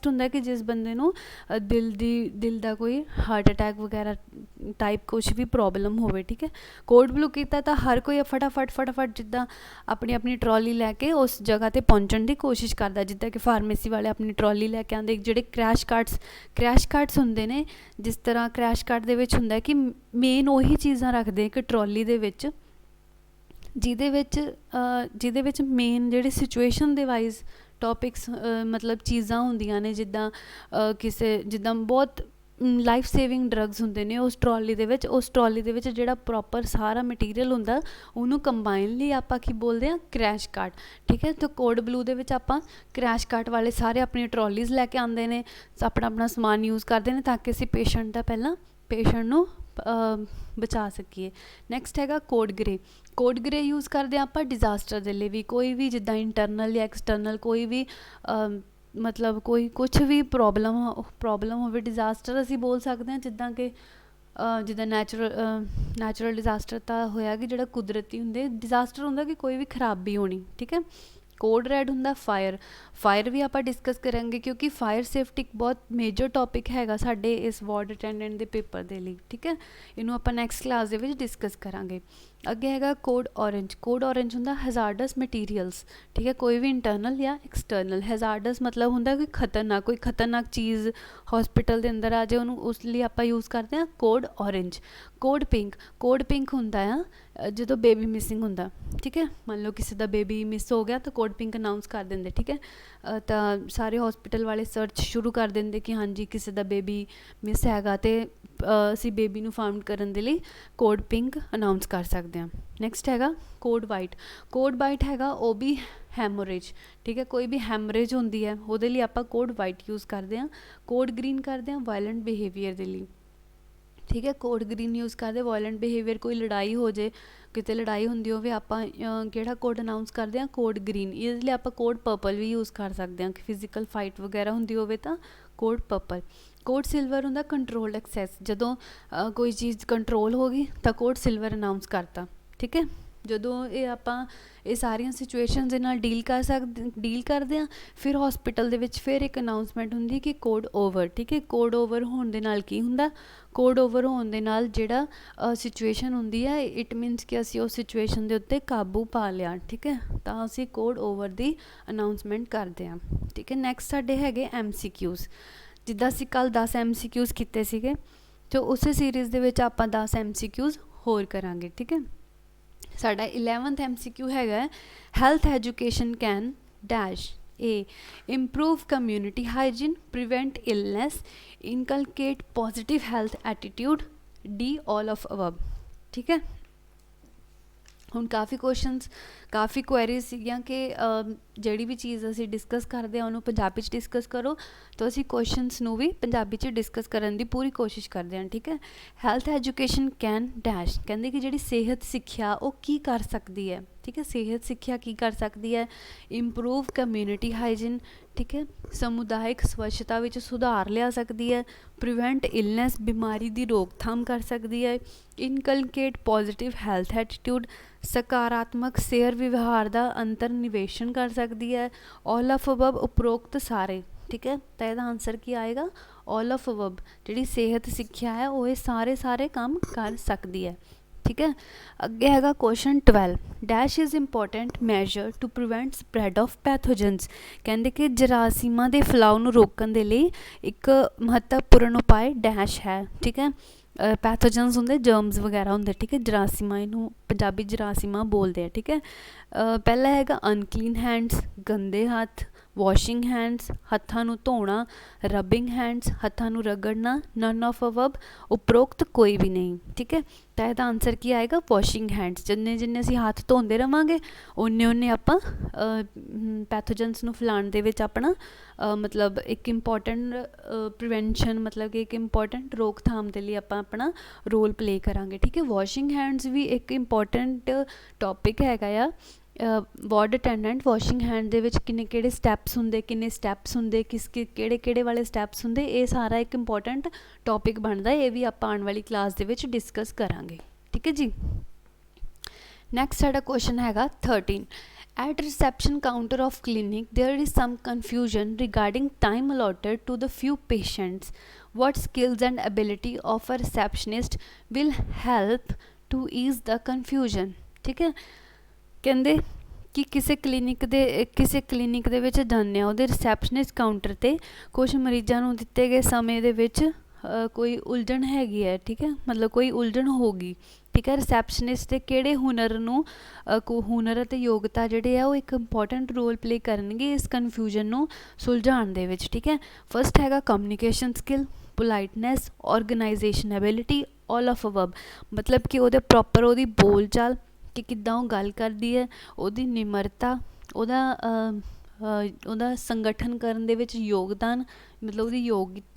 ਹੁੰਦਾ ਕਿ ਜਿਸ ਬੰਦੇ ਨੂੰ ਦਿਲ ਦਾ ਕੋਈ ਹਾਰਟ ਅਟੈਕ ਵਗੈਰਾ ਟਾਈਪ ਕੁਛ ਵੀ ਪ੍ਰੋਬਲਮ ਹੋਵੇ। ਠੀਕ ਹੈ, ਕੋਡ ਬਲੂ ਕੀਤਾ ਤਾਂ ਹਰ ਕੋਈ ਫਟਾਫਟ ਜਿੱਦਾਂ ਆਪਣੀ ਟਰੋਲੀ ਲੈ ਕੇ ਉਸ ਜਗ੍ਹਾ 'ਤੇ ਪਹੁੰਚਣ ਦੀ ਕੋਸ਼ਿਸ਼ ਕਰਦਾ। ਜਿੱਦਾਂ ਕਿ ਫਾਰਮੇਸੀ ਵਾਲੇ ਆਪਣੀ ਟਰੋਲੀ ਲੈ ਕੇ ਆਉਂਦੇ, ਜਿਹੜੇ ਕ੍ਰੈਸ਼ ਕਾਰਟਸ ਹੁੰਦੇ ਨੇ। ਜਿਸ ਤਰ੍ਹਾਂ ਕ੍ਰੈਸ਼ ਕਾਰਟ ਦੇ ਵਿੱਚ ਹੁੰਦਾ ਕਿ ਮੇਨ ਉਹੀ ਚੀਜ਼ਾਂ ਰੱਖਦੇ ਇੱਕ ਟਰੋਲੀ ਦੇ ਵਿੱਚ, ਜਿਹਦੇ ਵਿੱਚ ਮੇਨ ਜਿਹੜੇ ਸਿਚੁਏਸ਼ਨ ਦੇ ਵਾਈਜ਼ ਟੌਪਿਕਸ ਮਤਲਬ ਚੀਜ਼ਾਂ ਹੁੰਦੀਆਂ ਨੇ, ਜਿੱਦਾਂ ਬਹੁਤ ਲਾਈਫ ਸੇਵਿੰਗ ਡਰੱਗਸ ਹੁੰਦੇ ਨੇ ਉਸ ਟਰੋਲੀ ਦੇ ਵਿੱਚ ਜਿਹੜਾ ਪ੍ਰੋਪਰ ਸਾਰਾ ਮਟੀਰੀਅਲ ਹੁੰਦਾ ਉਹਨੂੰ ਕੰਬਾਈਨ ਲਈ ਆਪਾਂ ਕੀ ਬੋਲਦੇ ਹਾਂ, ਕ੍ਰੈਸ਼ ਕਾਰਟ। ਠੀਕ ਹੈ, ਤਾਂ ਕੋਡ ਬਲੂ ਦੇ ਵਿੱਚ ਆਪਾਂ ਕ੍ਰੈਸ਼ ਕਾਰਟ ਵਾਲੇ ਸਾਰੇ ਆਪਣੀ ਟਰੋਲੀਜ਼ ਲੈ ਕੇ ਆਉਂਦੇ ਨੇ, ਆਪਣਾ ਸਮਾਨ ਯੂਜ਼ ਕਰਦੇ ਨੇ ਤਾਂ ਕਿ ਅਸੀਂ ਪੇਸ਼ੈਂਟ ਨੂੰ ਬਚਾ ਸਕੀਏ। ਨੈਕਸਟ ਹੈਗਾ ਕੋਡ ਗ੍ਰੇ ਯੂਜ਼ ਕਰਦੇ ਹਾਂ ਆਪਾਂ ਡਿਜ਼ਾਸਟਰ ਦੇ ਲਈ ਵੀ। ਕੋਈ ਵੀ ਜਿੱਦਾਂ ਇੰਟਰਨਲ ਜਾਂ ਐਕਸਟਰਨਲ ਕੋਈ ਵੀ ਮਤਲਬ ਕੁਛ ਵੀ ਪ੍ਰੋਬਲਮ ਹੋਵੇ, ਡਿਜ਼ਾਸਟਰ ਅਸੀਂ ਬੋਲ ਸਕਦੇ ਹਾਂ। ਜਿੱਦਾਂ ਨੈਚੁਰਲ ਡਿਜ਼ਾਸਟਰ ਤਾਂ ਹੋਇਆ ਕਿ ਜਿਹੜਾ ਕੁਦਰਤੀ ਹੁੰਦੇ, ਡਿਜ਼ਾਸਟਰ ਹੁੰਦਾ ਕਿ ਕੋਈ ਵੀ ਖਰਾਬੀ ਹੋਣੀ। ਠੀਕ ਹੈ, ਕੋਡ ਰੈਡ ਹੁੰਦਾ ਫਾਇਰ ਵੀ ਆਪਾਂ ਡਿਸਕਸ ਕਰਾਂਗੇ ਕਿਉਂਕਿ ਫਾਇਰ ਸੇਫਟੀ ਇੱਕ ਬਹੁਤ ਮੇਜਰ ਟੌਪਿਕ ਹੈਗਾ ਸਾਡੇ ਇਸ ਵਾਰਡ ਅਟੈਂਡੈਂਟ ਦੇ ਪੇਪਰ ਦੇ ਲਈ। ਠੀਕ ਹੈ, ਇਹਨੂੰ ਆਪਾਂ ਨੈਕਸਟ ਕਲਾਸ ਦੇ ਵਿੱਚ ਡਿਸਕਸ ਕਰਾਂਗੇ। ਅੱਗੇ ਹੈਗਾ ਕੋਡ ਔਰੇਂਜ ਹੁੰਦਾ ਹੈਜ਼ਾਰਡਸ ਮਟੀਰੀਅਲਸ। ਠੀਕ ਹੈ, ਕੋਈ ਵੀ ਇੰਟਰਨਲ ਜਾਂ ਐਕਸਟਰਨਲ। ਹੈਜ਼ਾਰਡਸ ਮਤਲਬ ਹੁੰਦਾ ਕੋਈ ਖਤਰਨਾਕ ਚੀਜ਼ ਹੌਸਪੀਟਲ ਦੇ ਅੰਦਰ ਆ ਜਾਏ, ਉਹਨੂੰ ਉਸ ਲਈ ਆਪਾਂ ਯੂਜ਼ ਕਰਦੇ ਹਾਂ ਕੋਡ ਔਰੇਂਜ। ਕੋਡ ਪਿੰਕ ਹੁੰਦਾ ਆ ਜਦੋਂ ਬੇਬੀ ਮਿਸਿੰਗ ਹੁੰਦਾ। ਠੀਕ ਹੈ, ਮੰਨ ਲਓ ਕਿਸੇ ਦਾ ਬੇਬੀ ਮਿਸ ਹੋ ਗਿਆ ਤਾਂ ਕੋਡ ਪਿੰਕ ਅਨਾਊਂਸ ਕਰ ਦਿੰਦੇ। ਠੀਕ ਹੈ, ਤਾਂ ਸਾਰੇ ਹੌਸਪੀਟਲ ਵਾਲੇ ਸਰਚ ਸ਼ੁਰੂ ਕਰ ਦਿੰਦੇ ਕਿ ਹਾਂਜੀ ਕਿਸੇ ਦਾ ਬੇਬੀ ਮਿਸ ਹੈਗਾ ਅਤੇ ਅਸੀਂ ਬੇਬੀ ਨੂੰ ਫਾਊਂਡ ਕਰਨ ਦੇ ਲਈ ਕੋਡ ਪਿੰਕ ਅਨਾਊਂਸ ਕਰ ਸਕਦੇ ਹਾਂ। ਨੈਕਸਟ ਹੈਗਾ ਕੋਡ ਵਾਈਟ ਹੈਗਾ ਉਹ ਵੀ ਹੈਮੋਰੇਜ। ਠੀਕ ਹੈ, ਕੋਈ ਵੀ ਹੈਮਰੇਜ ਹੁੰਦੀ ਹੈ ਉਹਦੇ ਲਈ ਆਪਾਂ ਕੋਡ ਵਾਈਟ ਯੂਜ਼ ਕਰਦੇ ਹਾਂ। ਕੋਡ ਗ੍ਰੀਨ ਕਰਦੇ ਹਾਂ ਵਾਇਲੈਂਟ ਬਿਹੇਵੀਅਰ ਦੇ ਲਈ। ਠੀਕ ਹੈ, ਕੋਡ ਗ੍ਰੀਨ ਯੂਜ਼ ਕਰਦੇ ਵਾਇਲੈਂਟ ਬਿਹੇਵੀਅਰ, ਕੋਈ ਲੜਾਈ ਹੋ ਜਾਏ, ਕਿਤੇ ਲੜਾਈ ਹੁੰਦੀ ਹੋਵੇ, ਆਪਾਂ ਕਿਹੜਾ ਕੋਡ ਅਨਾਊਂਸ ਕਰਦੇ ਹਾਂ, ਕੋਡ ਗ੍ਰੀਨ। ਇਸ ਲਈ ਆਪਾਂ ਕੋਡ ਪਰਪਲ ਵੀ ਯੂਜ਼ ਕਰ ਸਕਦੇ ਹਾਂ ਕਿ ਫਿਜ਼ੀਕਲ ਫਾਈਟ ਵਗੈਰਾ ਹੁੰਦੀ ਹੋਵੇ ਤਾਂ ਕੋਡ ਪਰਪਲ। ਕੋਡ ਸਿਲਵਰ ਹੁੰਦਾ ਕੰਟਰੋਲ ਐਕਸੈਸ, ਜਦੋਂ ਕੋਈ ਚੀਜ਼ ਕੰਟਰੋਲ ਹੋ ਗਈ ਤਾਂ ਕੋਡ ਸਿਲਵਰ ਅਨਾਊਂਸ ਕਰਤਾ। ਠੀਕ ਹੈ, ਜਦੋਂ ਇਹ ਆਪਾਂ ਇਹ ਸਾਰੀਆਂ ਸਿਚੁਏਸ਼ਨਸ ਦੇ ਨਾਲ ਡੀਲ ਕਰਦੇ ਹਾਂ, ਫਿਰ ਹਸਪੀਟਲ ਦੇ ਵਿੱਚ ਫਿਰ ਇੱਕ ਅਨਾਊਂਸਮੈਂਟ ਹੁੰਦੀ ਕਿ ਕੋਡ ਓਵਰ, ਠੀਕ ਹੈ। ਕੋਡ ਓਵਰ ਹੋਣ ਦੇ ਨਾਲ ਕੀ ਹੁੰਦਾ, ਕੋਡ ਓਵਰ ਹੋਣ ਦੇ ਨਾਲ ਜਿਹੜਾ ਸਿਚੁਏਸ਼ਨ ਹੁੰਦੀ ਹੈ, ਇਟ ਮੀਨਸ ਕਿ ਅਸੀਂ ਉਸ ਸਿਚੁਏਸ਼ਨ ਦੇ ਉੱਤੇ ਕਾਬੂ ਪਾ ਲਿਆ, ਠੀਕ ਹੈ, ਤਾਂ ਅਸੀਂ ਕੋਡ ਓਵਰ ਦੀ ਅਨਾਊਂਸਮੈਂਟ ਕਰਦੇ ਹਾਂ, ਠੀਕ ਹੈ। ਨੈਕਸਟ ਸਾਡੇ ਹੈਗੇ MCQs। ਜਿੱਦਾਂ ਅਸੀਂ ਕੱਲ੍ਹ 10 MCQs ਕੀਤੇ ਸੀਗੇ, ਤੇ ਉਸੇ ਸੀਰੀਜ਼ ਦੇ ਵਿੱਚ ਆਪਾਂ 10 MCQs ਹੋਰ ਕਰਾਂਗੇ, ਠੀਕ ਹੈ। ਸਾਡਾ 11th MCQ ਹੈਗਾ health education can dash A improve community hygiene, prevent illness, inculcate positive health attitude, D all of above, ठीक है। ਹੁਣ ਕਾਫੀ ਕੁਐਸਚਨਸ, ਕਾਫੀ ਕੁਐਰੀਜ਼ ਸੀਗੀਆਂ ਕਿ ਜਿਹੜੀ ਵੀ ਚੀਜ਼ ਅਸੀਂ ਡਿਸਕਸ ਕਰਦੇ ਹਾਂ ਉਹਨੂੰ ਪੰਜਾਬੀ 'ਚ ਡਿਸਕਸ ਕਰੋ, ਤਾਂ ਅਸੀਂ ਕੁਐਸਚਨਸ ਨੂੰ ਵੀ ਪੰਜਾਬੀ 'ਚ ਡਿਸਕਸ ਕਰਨ ਦੀ ਪੂਰੀ ਕੋਸ਼ਿਸ਼ ਕਰਦੇ ਹਾਂ, ਠੀਕ ਹੈ। ਹੈਲਥ ਐਜੂਕੇਸ਼ਨ ਕੈਨ ਡੈਸ਼, ਕਹਿੰਦੇ ਕਿ ਜਿਹੜੀ ਸਿਹਤ ਸਿੱਖਿਆ ਉਹ ਕੀ ਕਰ ਸਕਦੀ ਹੈ, ਠੀਕ ਹੈ। ਸਿਹਤ ਸਿੱਖਿਆ ਕੀ ਕਰ ਸਕਦੀ ਹੈ, ਇੰਪਰੂਵ ਕਮਿਊਨਿਟੀ ਹਾਈਜੀਨ, ਠੀਕ ਹੈ, ਸਮੁਦਾਇਕ ਸਵੱਛਤਾ ਵਿੱਚ ਸੁਧਾਰ ਲਿਆ ਸਕਦੀ ਹੈ, ਪ੍ਰੀਵੈਂਟ ਇਲਨੈਸ, ਬਿਮਾਰੀ ਦੀ ਰੋਕਥਾਮ ਕਰ ਸਕਦੀ ਹੈ, ਇਨਕਲਕੇਟ ਪੋਜ਼ਿਟਿਵ ਹੈਲਥ ਐਟੀਟਿਊਡ, ਸਕਾਰਾਤਮਕ ਸਿਹਤ ਵਿਵਹਾਰ ਦਾ ਅੰਤਰ ਨਿਵੇਸ਼ਨ ਕਰ ਸਕਦੀ ਹੈ, ਆਲ ਆਫ ਅਬਵ, ਉਪਰੋਕਤ ਸਾਰੇ, ਠੀਕ ਹੈ। ਤਾਂ ਇਹਦਾ ਆਨਸਰ ਕੀ ਆਏਗਾ, ਆਲ ਆਫ ਅਬਵ। ਜਿਹੜੀ ਸਿਹਤ ਸਿੱਖਿਆ ਹੈ ਉਹ ਇਹ ਸਾਰੇ ਕੰਮ ਕਰ ਸਕਦੀ ਹੈ, ਠੀਕ ਹੈ। ਅੱਗੇ ਹੈਗਾ question 12 dash is important measure to prevent spread of pathogens, ਕਹਿੰਦੇ ਕਿ ਜਰਾਸੀਮਾਂ ਦੇ ਫੈਲਾਅ ਨੂੰ ਰੋਕਣ ਦੇ ਲਈ ਇੱਕ ਮਹੱਤਵਪੂਰਨ ਉਪਾਅ ਡੈਸ਼ ਹੈ, ਠੀਕ ਹੈ। ਪੈਥੋਜਨਸ ਹੁੰਦੇ, ਜਰਮਸ ਵਗੈਰਾ ਹੁੰਦੇ, ਠੀਕ ਹੈ। ਜਰਾਸੀਮਾਂ, ਇਹਨੂੰ ਪੰਜਾਬੀ ਜਰਾਸੀਮਾਂ ਬੋਲਦੇ ਆ, ਠੀਕ ਹੈ। ਪਹਿਲਾ ਹੈਗਾ ਅਨਕਲੀਨ ਹੈਂਡਸ, ਗੰਦੇ ਹੱਥ, ਵਾਸ਼ਿੰਗ ਹੈਂਡਸ, ਹੱਥਾਂ ਨੂੰ ਧੋਣਾ, ਰਬਿੰਗ ਹੈਂਡਸ, ਹੱਥਾਂ ਨੂੰ ਰਗੜਨਾ, ਨਨ ਆਫ ਅਬਵ, ਉਪਰੋਕਤ ਕੋਈ ਵੀ ਨਹੀਂ, ਠੀਕ ਹੈ। ਤਾਂ ਇਹਦਾ ਆਨਸਰ ਕੀ ਆਏਗਾ, ਵਾਸ਼ਿੰਗ ਹੈਂਡਸ। ਜਿੰਨੇ ਅਸੀਂ ਹੱਥ ਧੋਂਦੇ ਰਹਾਂਗੇ ਉਨੇ ਆਪਾਂ ਪੈਥੋਜਨਸ ਨੂੰ ਫੈਲਾਉਣ ਦੇ ਵਿੱਚ ਆਪਣਾ ਮਤਲਬ ਇੱਕ ਇੰਪੋਰਟੈਂਟ ਪ੍ਰੀਵੈਂਸ਼ਨ, ਮਤਲਬ ਕਿ ਇੱਕ ਇੰਪੋਰਟੈਂਟ ਰੋਕਥਾਮ ਦੇ ਲਈ ਆਪਾਂ ਆਪਣਾ ਰੋਲ ਪਲੇ ਕਰਾਂਗੇ, ਠੀਕ ਹੈ। ਵਾਸ਼ਿੰਗ ਹੈਂਡਸ ਵੀ ਇੱਕ ਇੰਪੋਰਟੈਂਟ ਟੋਪਿਕ ਹੈਗਾ ਆ ਵਾਰਡ ਅਟੈਂਡੈਂਟ। ਵਾਸ਼ਿੰਗ ਹੈਂਡ ਦੇ ਵਿੱਚ ਕਿੰਨੇ ਸਟੈਪਸ ਹੁੰਦੇ, ਕਿਹੜੇ ਵਾਲੇ ਸਟੈਪਸ ਹੁੰਦੇ, ਇਹ ਸਾਰਾ ਇੱਕ ਇੰਪੋਰਟੈਂਟ ਟੋਪਿਕ ਬਣਦਾ, ਇਹ ਵੀ ਆਪਾਂ ਆਉਣ ਵਾਲੀ ਕਲਾਸ ਦੇ ਵਿੱਚ ਡਿਸਕਸ ਕਰਾਂਗੇ, ਠੀਕ ਹੈ ਜੀ। ਨੈਕਸਟ ਸਾਡਾ ਕੁਐਸਚਨ ਹੈਗਾ 13 At reception counter of clinic, there is some confusion regarding time allotted to the few patients. What skills and ability of a receptionist will help to ease the confusion? ਠੀਕ ਹੈ। ਕਹਿੰਦੇ ਕਿ ਕਿਸੇ clinic ਦੇ ਵਿੱਚ ਜਾਂਦੇ ਹਾਂ, ਉਹਦੇ ਰਿਸੈਪਸ਼ਨਿਸਟ ਕਾਊਂਟਰ 'ਤੇ ਕੁਛ ਮਰੀਜ਼ਾਂ ਨੂੰ ਦਿੱਤੇ ਗਏ ਸਮੇਂ ਦੇ ਵਿੱਚ ਕੋਈ ਉਲਝਣ ਹੈਗੀ ਹੈ, ਠੀਕ ਹੈ, ਮਤਲਬ ਕੋਈ ਉਲਝਣ ਹੋ ਗਈ, ਠੀਕ ਹੈ। ਰਿਸੈਪਸ਼ਨਿਸਟ ਦੇ ਕਿਹੜੇ ਹੁਨਰ ਅਤੇ ਯੋਗਤਾ ਜਿਹੜੇ ਆ ਉਹ ਇੱਕ ਇੰਪੋਰਟੈਂਟ ਰੋਲ ਪਲੇ ਕਰਨਗੇ ਇਸ ਕਨਫਿਊਜ਼ਨ ਨੂੰ ਸੁਲਝਾਉਣ ਦੇ ਵਿੱਚ, ਠੀਕ ਹੈ। ਫਸਟ ਹੈਗਾ communication skill, politeness, organisation ability, all of above, ਮਤਲਬ ਕਿ ਉਹਦੇ ਪ੍ਰੋਪਰ ਉਹਦੀ ਬੋਲ ਚਾਲ ਕਿ ਕਿੱਦਾਂ ਉਹ ਗੱਲ ਕਰਦੀ ਹੈ, ਉਹਦੀ ਨਿਮਰਤਾ, ਉਹਦਾ ਸੰਗਠਨ ਕਰਨ ਦੇ ਵਿੱਚ ਯੋਗਦਾਨ, ਮਤਲਬ ਉਹਦੀ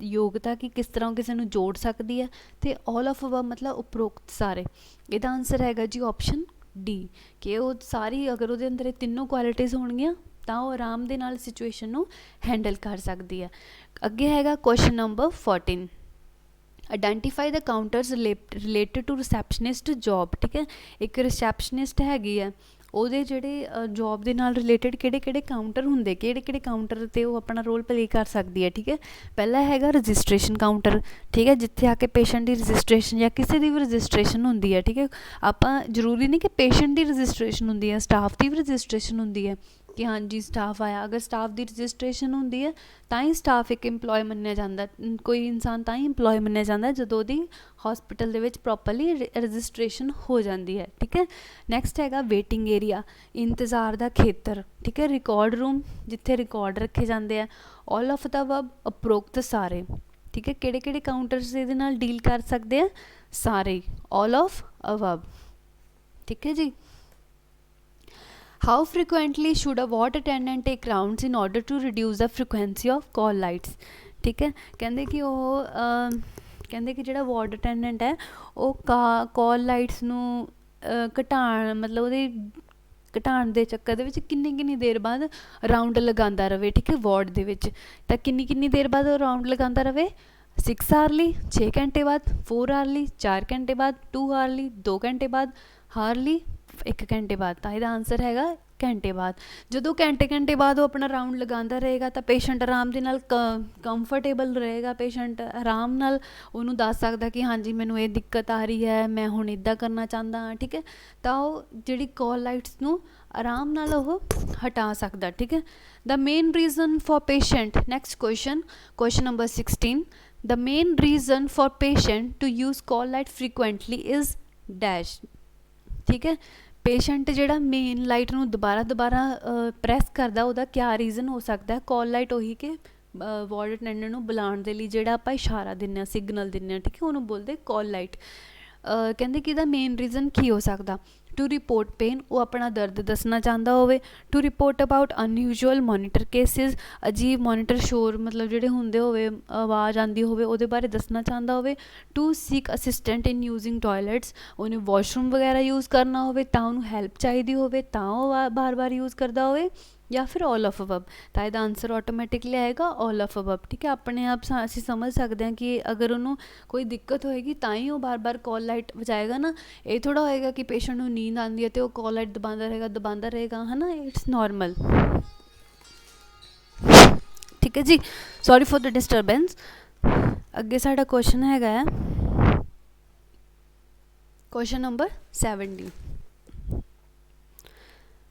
ਯੋਗਤਾ ਕਿ ਕਿਸ ਤਰ੍ਹਾਂ ਉਹ ਕਿਸੇ ਨੂੰ ਜੋੜ ਸਕਦੀ ਹੈ, ਅਤੇ ਆਲ ਆਫ ਅਬਵ ਮਤਲਬ ਉਪਰੋਕਤ ਸਾਰੇ। ਇਹਦਾ ਆਨਸਰ ਹੈਗਾ ਜੀ ਆਪਸ਼ਨ ਡੀ, ਕਿ ਉਹ ਸਾਰੀ ਅਗਰ ਉਹਦੇ ਅੰਦਰ ਇਹ ਤਿੰਨੋਂ ਕੁਆਲਿਟੀਜ਼ ਹੋਣਗੀਆਂ ਤਾਂ ਉਹ ਆਰਾਮ ਦੇ ਨਾਲ ਸਿਚੁਏਸ਼ਨ ਨੂੰ ਹੈਂਡਲ ਕਰ ਸਕਦੀ ਹੈ। ਅੱਗੇ ਹੈਗਾ question number 14 identify the counters related to receptionist job, ਠੀਕ ਹੈ। ਇੱਕ ਰਿਸੈਪਸ਼ਨਿਸਟ ਹੈਗੀ ਹੈ, ਉਹਦੇ ਜਿਹੜੇ ਜੋਬ ਦੇ ਨਾਲ ਰਿਲੇਟਡ ਕਿਹੜੇ ਕਾਊਂਟਰ ਹੁੰਦੇ, ਕਿਹੜੇ ਕਾਊਂਟਰ 'ਤੇ ਉਹ ਆਪਣਾ ਰੋਲ ਪਲੇ ਕਰ ਸਕਦੀ ਹੈ, ਠੀਕ ਹੈ। ਪਹਿਲਾ ਹੈਗਾ ਰਜਿਸਟ੍ਰੇਸ਼ਨ ਕਾਊਂਟਰ, ਠੀਕ ਹੈ, ਜਿੱਥੇ ਆ ਕੇ ਪੇਸ਼ੈਂਟ ਦੀ ਰਜਿਸਟ੍ਰੇਸ਼ਨ ਜਾਂ ਕਿਸੇ ਦੀ ਵੀ ਰਜਿਸਟ੍ਰੇਸ਼ਨ ਹੁੰਦੀ ਹੈ, ਠੀਕ ਹੈ। ਆਪਾਂ ਜ਼ਰੂਰੀ ਨਹੀਂ ਕਿ ਪੇਸ਼ੈਂਟ ਦੀ ਰਜਿਸਟ੍ਰੇਸ਼ਨ ਹੁੰਦੀ ਹੈ, ਸਟਾਫ ਦੀ ਵੀ ਰਜਿਸਟ੍ਰੇਸ਼ਨ ਹੁੰਦੀ ਹੈ ਕਿ ਹਾਂਜੀ ਸਟਾਫ ਆਇਆ। ਅਗਰ ਸਟਾਫ ਦੀ ਰਜਿਸਟ੍ਰੇਸ਼ਨ ਹੁੰਦੀ ਹੈ ਤਾਂ ਹੀ ਸਟਾਫ ਇੱਕ ਇੰਪਲੋਏ ਮੰਨਿਆ ਜਾਂਦਾ, ਕੋਈ ਇਨਸਾਨ ਤਾਂ ਹੀ ਇੰਪਲੋਏ ਮੰਨਿਆ ਜਾਂਦਾ ਜਦੋਂ ਉਹਦੀ ਹੌਸਪੀਟਲ ਦੇ ਵਿੱਚ ਪ੍ਰੋਪਰਲੀ ਰਜਿਸਟ੍ਰੇਸ਼ਨ ਹੋ ਜਾਂਦੀ ਹੈ, ਠੀਕ ਹੈ। ਨੈਕਸਟ ਹੈਗਾ ਵੇਟਿੰਗ ਏਰੀਆ, ਇੰਤਜ਼ਾਰ ਦਾ ਖੇਤਰ, ਠੀਕ ਹੈ। ਰਿਕਾਰਡ ਰੂਮ, ਜਿੱਥੇ ਰਿਕਾਰਡ ਰੱਖੇ ਜਾਂਦੇ ਆ। ਆਲ ਆਫ ਦਾ ਅਬਵ, ਉਪਰੋਕਤ ਸਾਰੇ, ਠੀਕ ਹੈ। ਕਿਹੜੇ ਕਾਊਂਟਰਸ ਇਹਦੇ ਨਾਲ ਡੀਲ ਕਰ ਸਕਦੇ ਆ, ਸਾਰੇ, ਆਲ ਆਫ ਅਬਵ, ਠੀਕ ਹੈ ਜੀ। How frequently should a ward attendant take rounds in order to reduce the frequency of call lights, ਠੀਕ ਹੈ। ਕਹਿੰਦੇ ਕਿ ਜਿਹੜਾ ਵਾਰਡ ਅਟੈਂਡੈਂਟ ਹੈ ਉਹ ਕਾਲ ਲਾਈਟਸ ਨੂੰ ਘਟਾਉਣ ਦੇ ਚੱਕਰ ਦੇ ਵਿੱਚ ਕਿੰਨੀ ਦੇਰ ਬਾਅਦ ਰਾਊਂਡ ਲਗਾਉਂਦਾ ਰਹੇ, ਠੀਕ ਹੈ, ਵਾਰਡ ਦੇ ਵਿੱਚ। ਤਾਂ ਕਿੰਨੀ ਦੇਰ ਬਾਅਦ ਉਹ ਰਾਊਂਡ ਲਗਾਉਂਦਾ ਰਹੇ, 6 ਆਰਲੀ 6 ਘੰਟੇ ਬਾਅਦ, 4 ਆਰਲੀ 4 ਘੰਟੇ ਬਾਅਦ, 2 ਆਰਲੀ 2 ਘੰਟੇ ਬਾਅਦ, ਹਾਰਲੀ 1 ਘੰਟੇ ਬਾਅਦ, ਤਾਂ ਇਹਦਾ ਆਂਸਰ ਹੈਗਾ ਘੰਟੇ ਬਾਅਦ। ਜਦੋਂ ਘੰਟੇ ਬਾਅਦ ਉਹ ਆਪਣਾ ਰਾਊਂਡ ਲਗਾਉਂਦਾ ਰਹੇਗਾ ਤਾਂ ਪੇਸ਼ੈਂਟ ਆਰਾਮ ਦੇ ਨਾਲ ਕੰਫਰਟੇਬਲ ਰਹੇਗਾ, ਪੇਸ਼ੈਂਟ ਆਰਾਮ ਨਾਲ ਉਹਨੂੰ ਦੱਸ ਸਕਦਾ ਕਿ ਹਾਂਜੀ ਮੈਨੂੰ ਇਹ ਦਿੱਕਤ ਆ ਰਹੀ ਹੈ, ਮੈਂ ਹੁਣ ਇੱਦਾਂ ਕਰਨਾ ਚਾਹੁੰਦਾ ਹਾਂ, ਠੀਕ ਹੈ। ਤਾਂ ਉਹ ਜਿਹੜੀ ਕਾਲ ਲਾਈਟਸ ਨੂੰ ਆਰਾਮ ਨਾਲ ਉਹ ਹਟਾ ਸਕਦਾ, ਠੀਕ ਹੈ। The main reason for patient, next question number 16, the main reason for patient to use call light frequently is dash, ਠੀਕ ਹੈ। ਪੇਸ਼ੈਂਟ ਜਿਹੜਾ ਮੇਨ ਲਾਈਟ ਨੂੰ ਦੁਬਾਰਾ ਪ੍ਰੈਸ ਕਰਦਾ, ਉਹਦਾ ਕਿਆ ਰੀਜ਼ਨ ਹੋ ਸਕਦਾ ਹੈ। ਕਾਲ ਲਾਈਟ ਉਹੀ ਕਿ ਵਾਰਡ ਅਟੈਂਡੈਂਟ ਨੂੰ ਬੁਲਾਉਣ ਦੇ ਲਈ ਜਿਹੜਾ ਆਪਾਂ ਇਸ਼ਾਰਾ ਦਿੰਦੇ ਹਾਂ, ਸਿਗਨਲ ਦਿੰਦੇ ਹਾਂ, ਠੀਕ ਹੈ, ਉਹਨੂੰ ਬੋਲਦੇ ਕਾਲ ਲਾਈਟ। ਕਹਿੰਦੇ ਕਿ ਇਹਦਾ ਮੇਨ ਰੀਜ਼ਨ ਕੀ ਹੋ ਸਕਦਾ। ਟੂ ਰਿਪੋਰਟ ਪੇਨ, ਉਹ ਆਪਣਾ ਦਰਦ ਦੱਸਣਾ ਚਾਹੁੰਦਾ ਹੋਵੇ। To report about unusual monitor cases, ਅਜੀਬ ਮੋਨੀਟਰ ਸ਼ੋਰ ਮਤਲਬ ਜਿਹੜੇ ਹੁੰਦੇ ਹੋਵੇ, ਆਵਾਜ਼ ਆਉਂਦੀ ਹੋਵੇ, ਉਹਦੇ ਬਾਰੇ ਦੱਸਣਾ ਚਾਹੁੰਦਾ ਹੋਵੇ। To seek assistant in using toilets, ਉਹਨੇ ਵਾਸ਼ਰੂਮ ਵਗੈਰਾ ਯੂਜ਼ ਕਰਨਾ ਹੋਵੇ ਤਾਂ ਉਹਨੂੰ ਹੈਲਪ ਚਾਹੀਦੀ ਹੋਵੇ, ਤਾਂ ਉਹ ਬਾਰ ਯੂਜ਼ ਕਰਦਾ ਹੋਵੇ, ਜਾਂ ਫਿਰ ਆਲ ਆਫ ਅਬਵ। ਤਾਂ ਇਹਦਾ ਆਂਸਰ ਆਟੋਮੈਟਿਕਲੀ ਆਏਗਾ ਆਲ ਆਫ ਅਬਵ, ਠੀਕ ਹੈ। ਆਪਣੇ ਆਪ ਅਸੀਂ ਸਮਝ ਸਕਦੇ ਹਾਂ ਕਿ ਅਗਰ ਉਹਨੂੰ ਕੋਈ ਦਿੱਕਤ ਹੋਏਗੀ ਤਾਂ ਹੀ ਉਹ ਬਾਰ ਕਾਲ ਲਾਈਟ ਵਜਾਏਗਾ ਨਾ। ਇਹ ਥੋੜ੍ਹਾ ਹੋਏਗਾ ਕਿ ਪੇਸ਼ੈਂਟ ਨੂੰ ਨੀਂਦ ਆਉਂਦੀ ਹੈ ਅਤੇ ਉਹ ਕਾਲ ਲਾਈਟ ਦਬਾਉਂਦਾ ਰਹੇਗਾ, ਹੈ ਨਾ, ਇਟਸ ਨੋਰਮਲ, ਠੀਕ ਹੈ ਜੀ। Sorry for the disturbance. ਅੱਗੇ ਸਾਡਾ ਕੁਐਸਚਨ ਹੈਗਾ ਹੈ ਕੁਐਸਚਨ ਨੰਬਰ 17।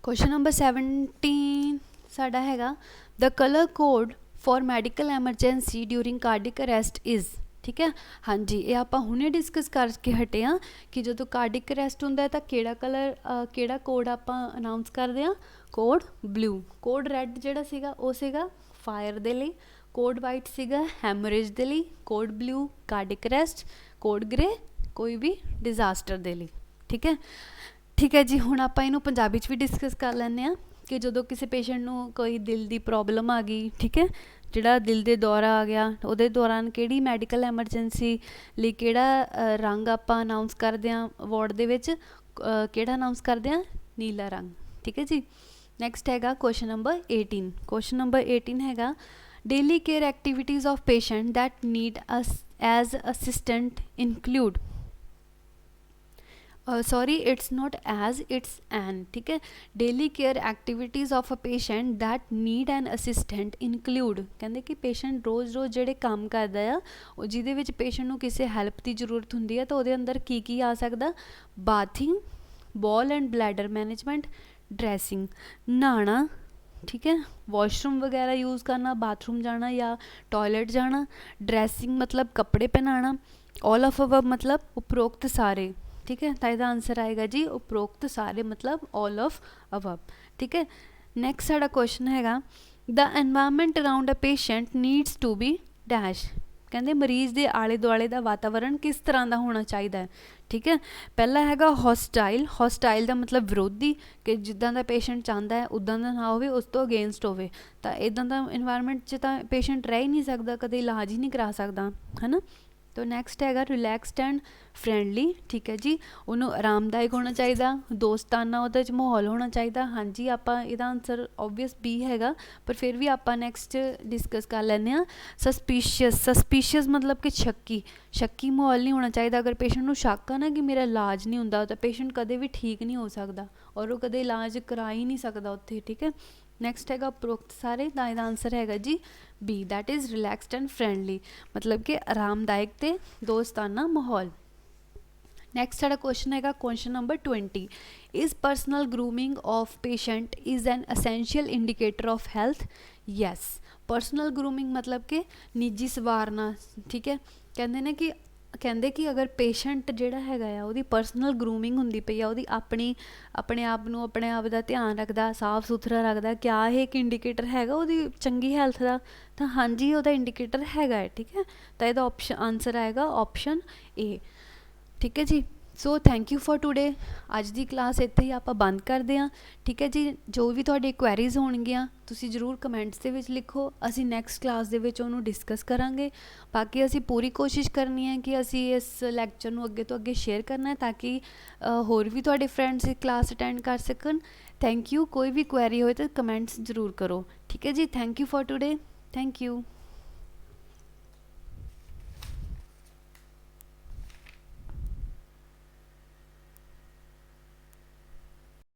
ਕੁਐਸਚਨ ਨੰਬਰ 17 ਸਾਡਾ ਹੈਗਾ the colour code for medical emergency during cardiac arrest is, ਠੀਕ ਹੈ। ਹਾਂਜੀ, ਇਹ ਆਪਾਂ ਹੁਣੇ ਡਿਸਕਸ ਕਰਕੇ ਹਟੇ ਹਾਂ ਕਿ ਜਦੋਂ ਕਾਰਡਿਕ ਅਰੈਸਟ ਹੁੰਦਾ ਹੈ ਤਾਂ ਕਿਹੜਾ ਕੋਡ ਆਪਾਂ ਅਨਾਊਂਸ ਕਰਦੇ ਹਾਂ, ਕੋਡ ਬਲੂ। ਕੋਡ ਰੈੱਡ ਜਿਹੜਾ ਸੀਗਾ ਉਹ ਸੀਗਾ ਫਾਇਰ ਦੇ ਲਈ, ਕੋਡ ਵਾਈਟ ਸੀਗਾ ਹੈਮਰੇਜ ਦੇ ਲਈ, code blue cardiac arrest, code grey ਕੋਈ ਵੀ ਡਿਜ਼ਾਸਟਰ ਦੇ ਲਈ, ਠੀਕ ਹੈ। ਠੀਕ ਹੈ ਜੀ, ਹੁਣ ਆਪਾਂ ਇਹਨੂੰ ਪੰਜਾਬੀ 'ਚ ਵੀ ਡਿਸਕਸ ਕਰ ਲੈਂਦੇ ਹਾਂ ਕਿ ਜਦੋਂ ਕਿਸੇ ਪੇਸ਼ੈਂਟ ਨੂੰ ਕੋਈ ਦਿਲ ਦੀ ਪ੍ਰੋਬਲਮ ਆ ਗਈ, ਠੀਕ ਹੈ, ਜਿਹੜਾ ਦਿਲ ਦੇ ਦੌਰਾ ਆ ਗਿਆ, ਉਹਦੇ ਦੌਰਾਨ ਕਿਹੜੀ ਮੈਡੀਕਲ ਐਮਰਜੈਂਸੀ ਲਈ ਕਿਹੜਾ ਰੰਗ ਆਪਾਂ ਅਨਾਊਂਸ ਕਰਦੇ ਹਾਂ ਵਾਰਡ ਦੇ ਵਿੱਚ, ਕਿਹੜਾ ਅਨਾਊਂਸ ਕਰਦੇ ਹਾਂ, ਨੀਲਾ ਰੰਗ, ਠੀਕ ਹੈ ਜੀ। ਨੈਕਸਟ ਹੈਗਾ ਕੁਐਸਚਨ ਨੰਬਰ 18। ਕੁਐਸਚਨ ਨੰਬਰ 18 ਹੈਗਾ daily care activities of patient that need us as assistant include, sorry it's not as, it's an, ठीक है। Daily care activities of a patient that need an assistant include, कहते कि patient रोज़ ਜਿਹੜੇ ਕੰਮ ਕਰਦਾ ਆ ਉਹ ਜਿਹਦੇ ਵਿੱਚ ਪੇਸ਼ੈਂਟ ਨੂੰ ਕਿਸੇ ਹੈਲਪ ਦੀ ਜ਼ਰੂਰਤ ਹੁੰਦੀ ਹੈ ਤਾਂ ਉਹਦੇ ਅੰਦਰ ਕੀ ਆ ਸਕਦਾ, bathing, bowel and bladder management, dressing, नहाना, ठीक है, वॉशरूम वगैरह यूज़ करना, बाथरूम जाना या टॉयलेट जाना, ड्रेसिंग मतलब कपड़े पहनाना, ऑल ऑफ अबव मतलब उपरोक्त सारे, ठीक है। तो इसका आंसर आएगा जी उपरोक्त सारे मतलब ऑल ऑफ अबव, ठीक है। नैक्सट साडा क्वेश्चन हैगा the environment around a patient needs to be dash, कहते मरीज़ के आले दुआले का वातावरण किस तरह का होना चाहिए, ठीक है। पहला हैगा हॉस्टाइल, हॉस्टाइल का मतलब विरोधी, कि जिदा का पेशेंट चाहता है उदा का ना हो, उस तो अगेंस्ट हो, तो इदा का इन्वायरमेंट च तो पेशेंट रह ही नहीं सकता, कदे इलाज ही नहीं करा सकता, है ना। तो नैक्सट हैगा रिलैक्सड एंड फ्रेंडली, ठीक है जी, उन्होंने आरामदायक होना चाहिए, दोस्ताना वो माहौल होना चाहिए। हाँ जी, आप इसका आंसर ऑबवियस बी हैगा, पर फिर भी आप नैक्सट डिस्कस कर लें। सस्पीशियस, सस्पीशियस मतलब कि शक्की माहौल नहीं होना चाहिए। अगर पेशेंट को शक है ना कि मेरा इलाज नहीं होता तो पेशेंट कदे भी ठीक नहीं हो सकता और वो कदे इलाज करा ही नहीं सकता उत्थे, ठीक है। नैक्सट हैगा उपरोक्त सारे, तो इसका आंसर हैगा जी B, that is relaxed and friendly, मतलब कि आरामदायक ते दोस्ताना माहौल। नैक्सट साडा क्वेश्चन हैगा question number 20 is personal grooming of patient is an essential indicator of health, yes. Personal grooming मतलब कि निजी सवारना, ठीक है। कहते कि अगर पेशेंट जिहड़ा हैगा आ उहदी पर्सनल ग्रूमिंग हुंदी पई आ, उहदी अपने आप दा ध्यान रखदा, साफ सुथरा रखदा, क्या ये एक इंडिकेटर हैगा उहदी चंगी हैल्थ दा, तो हाँ जी उहदा इंडिकेटर हैगा है, ठीक है। तो इहदा ऑप्शन आंसर आएगा ऑप्शन ए, ठीक है जी। So thank you for today, अज की क्लास इत्थे ही आप बंद करते हैं, ठीक है जी। जो भी तुहाडे क्वेरीज होणगियां तुसीं जरूर कमेंट्स दे विच लिखो, असीं नैक्सट क्लास दे विच उहनूं डिस्कस करांगे। बाकी असीं पूरी कोशिश करनी है कि असीं इस लैक्चर नूं अगे तो अगे शेयर करना है ताकि होर भी तुहाडे फ्रेंड्स क्लास अटेंड कर सकन। थैंक यू, कोई भी क्वेरी होए तो कमेंट्स जरूर करो, ठीक है जी। Thank you for today, thank you.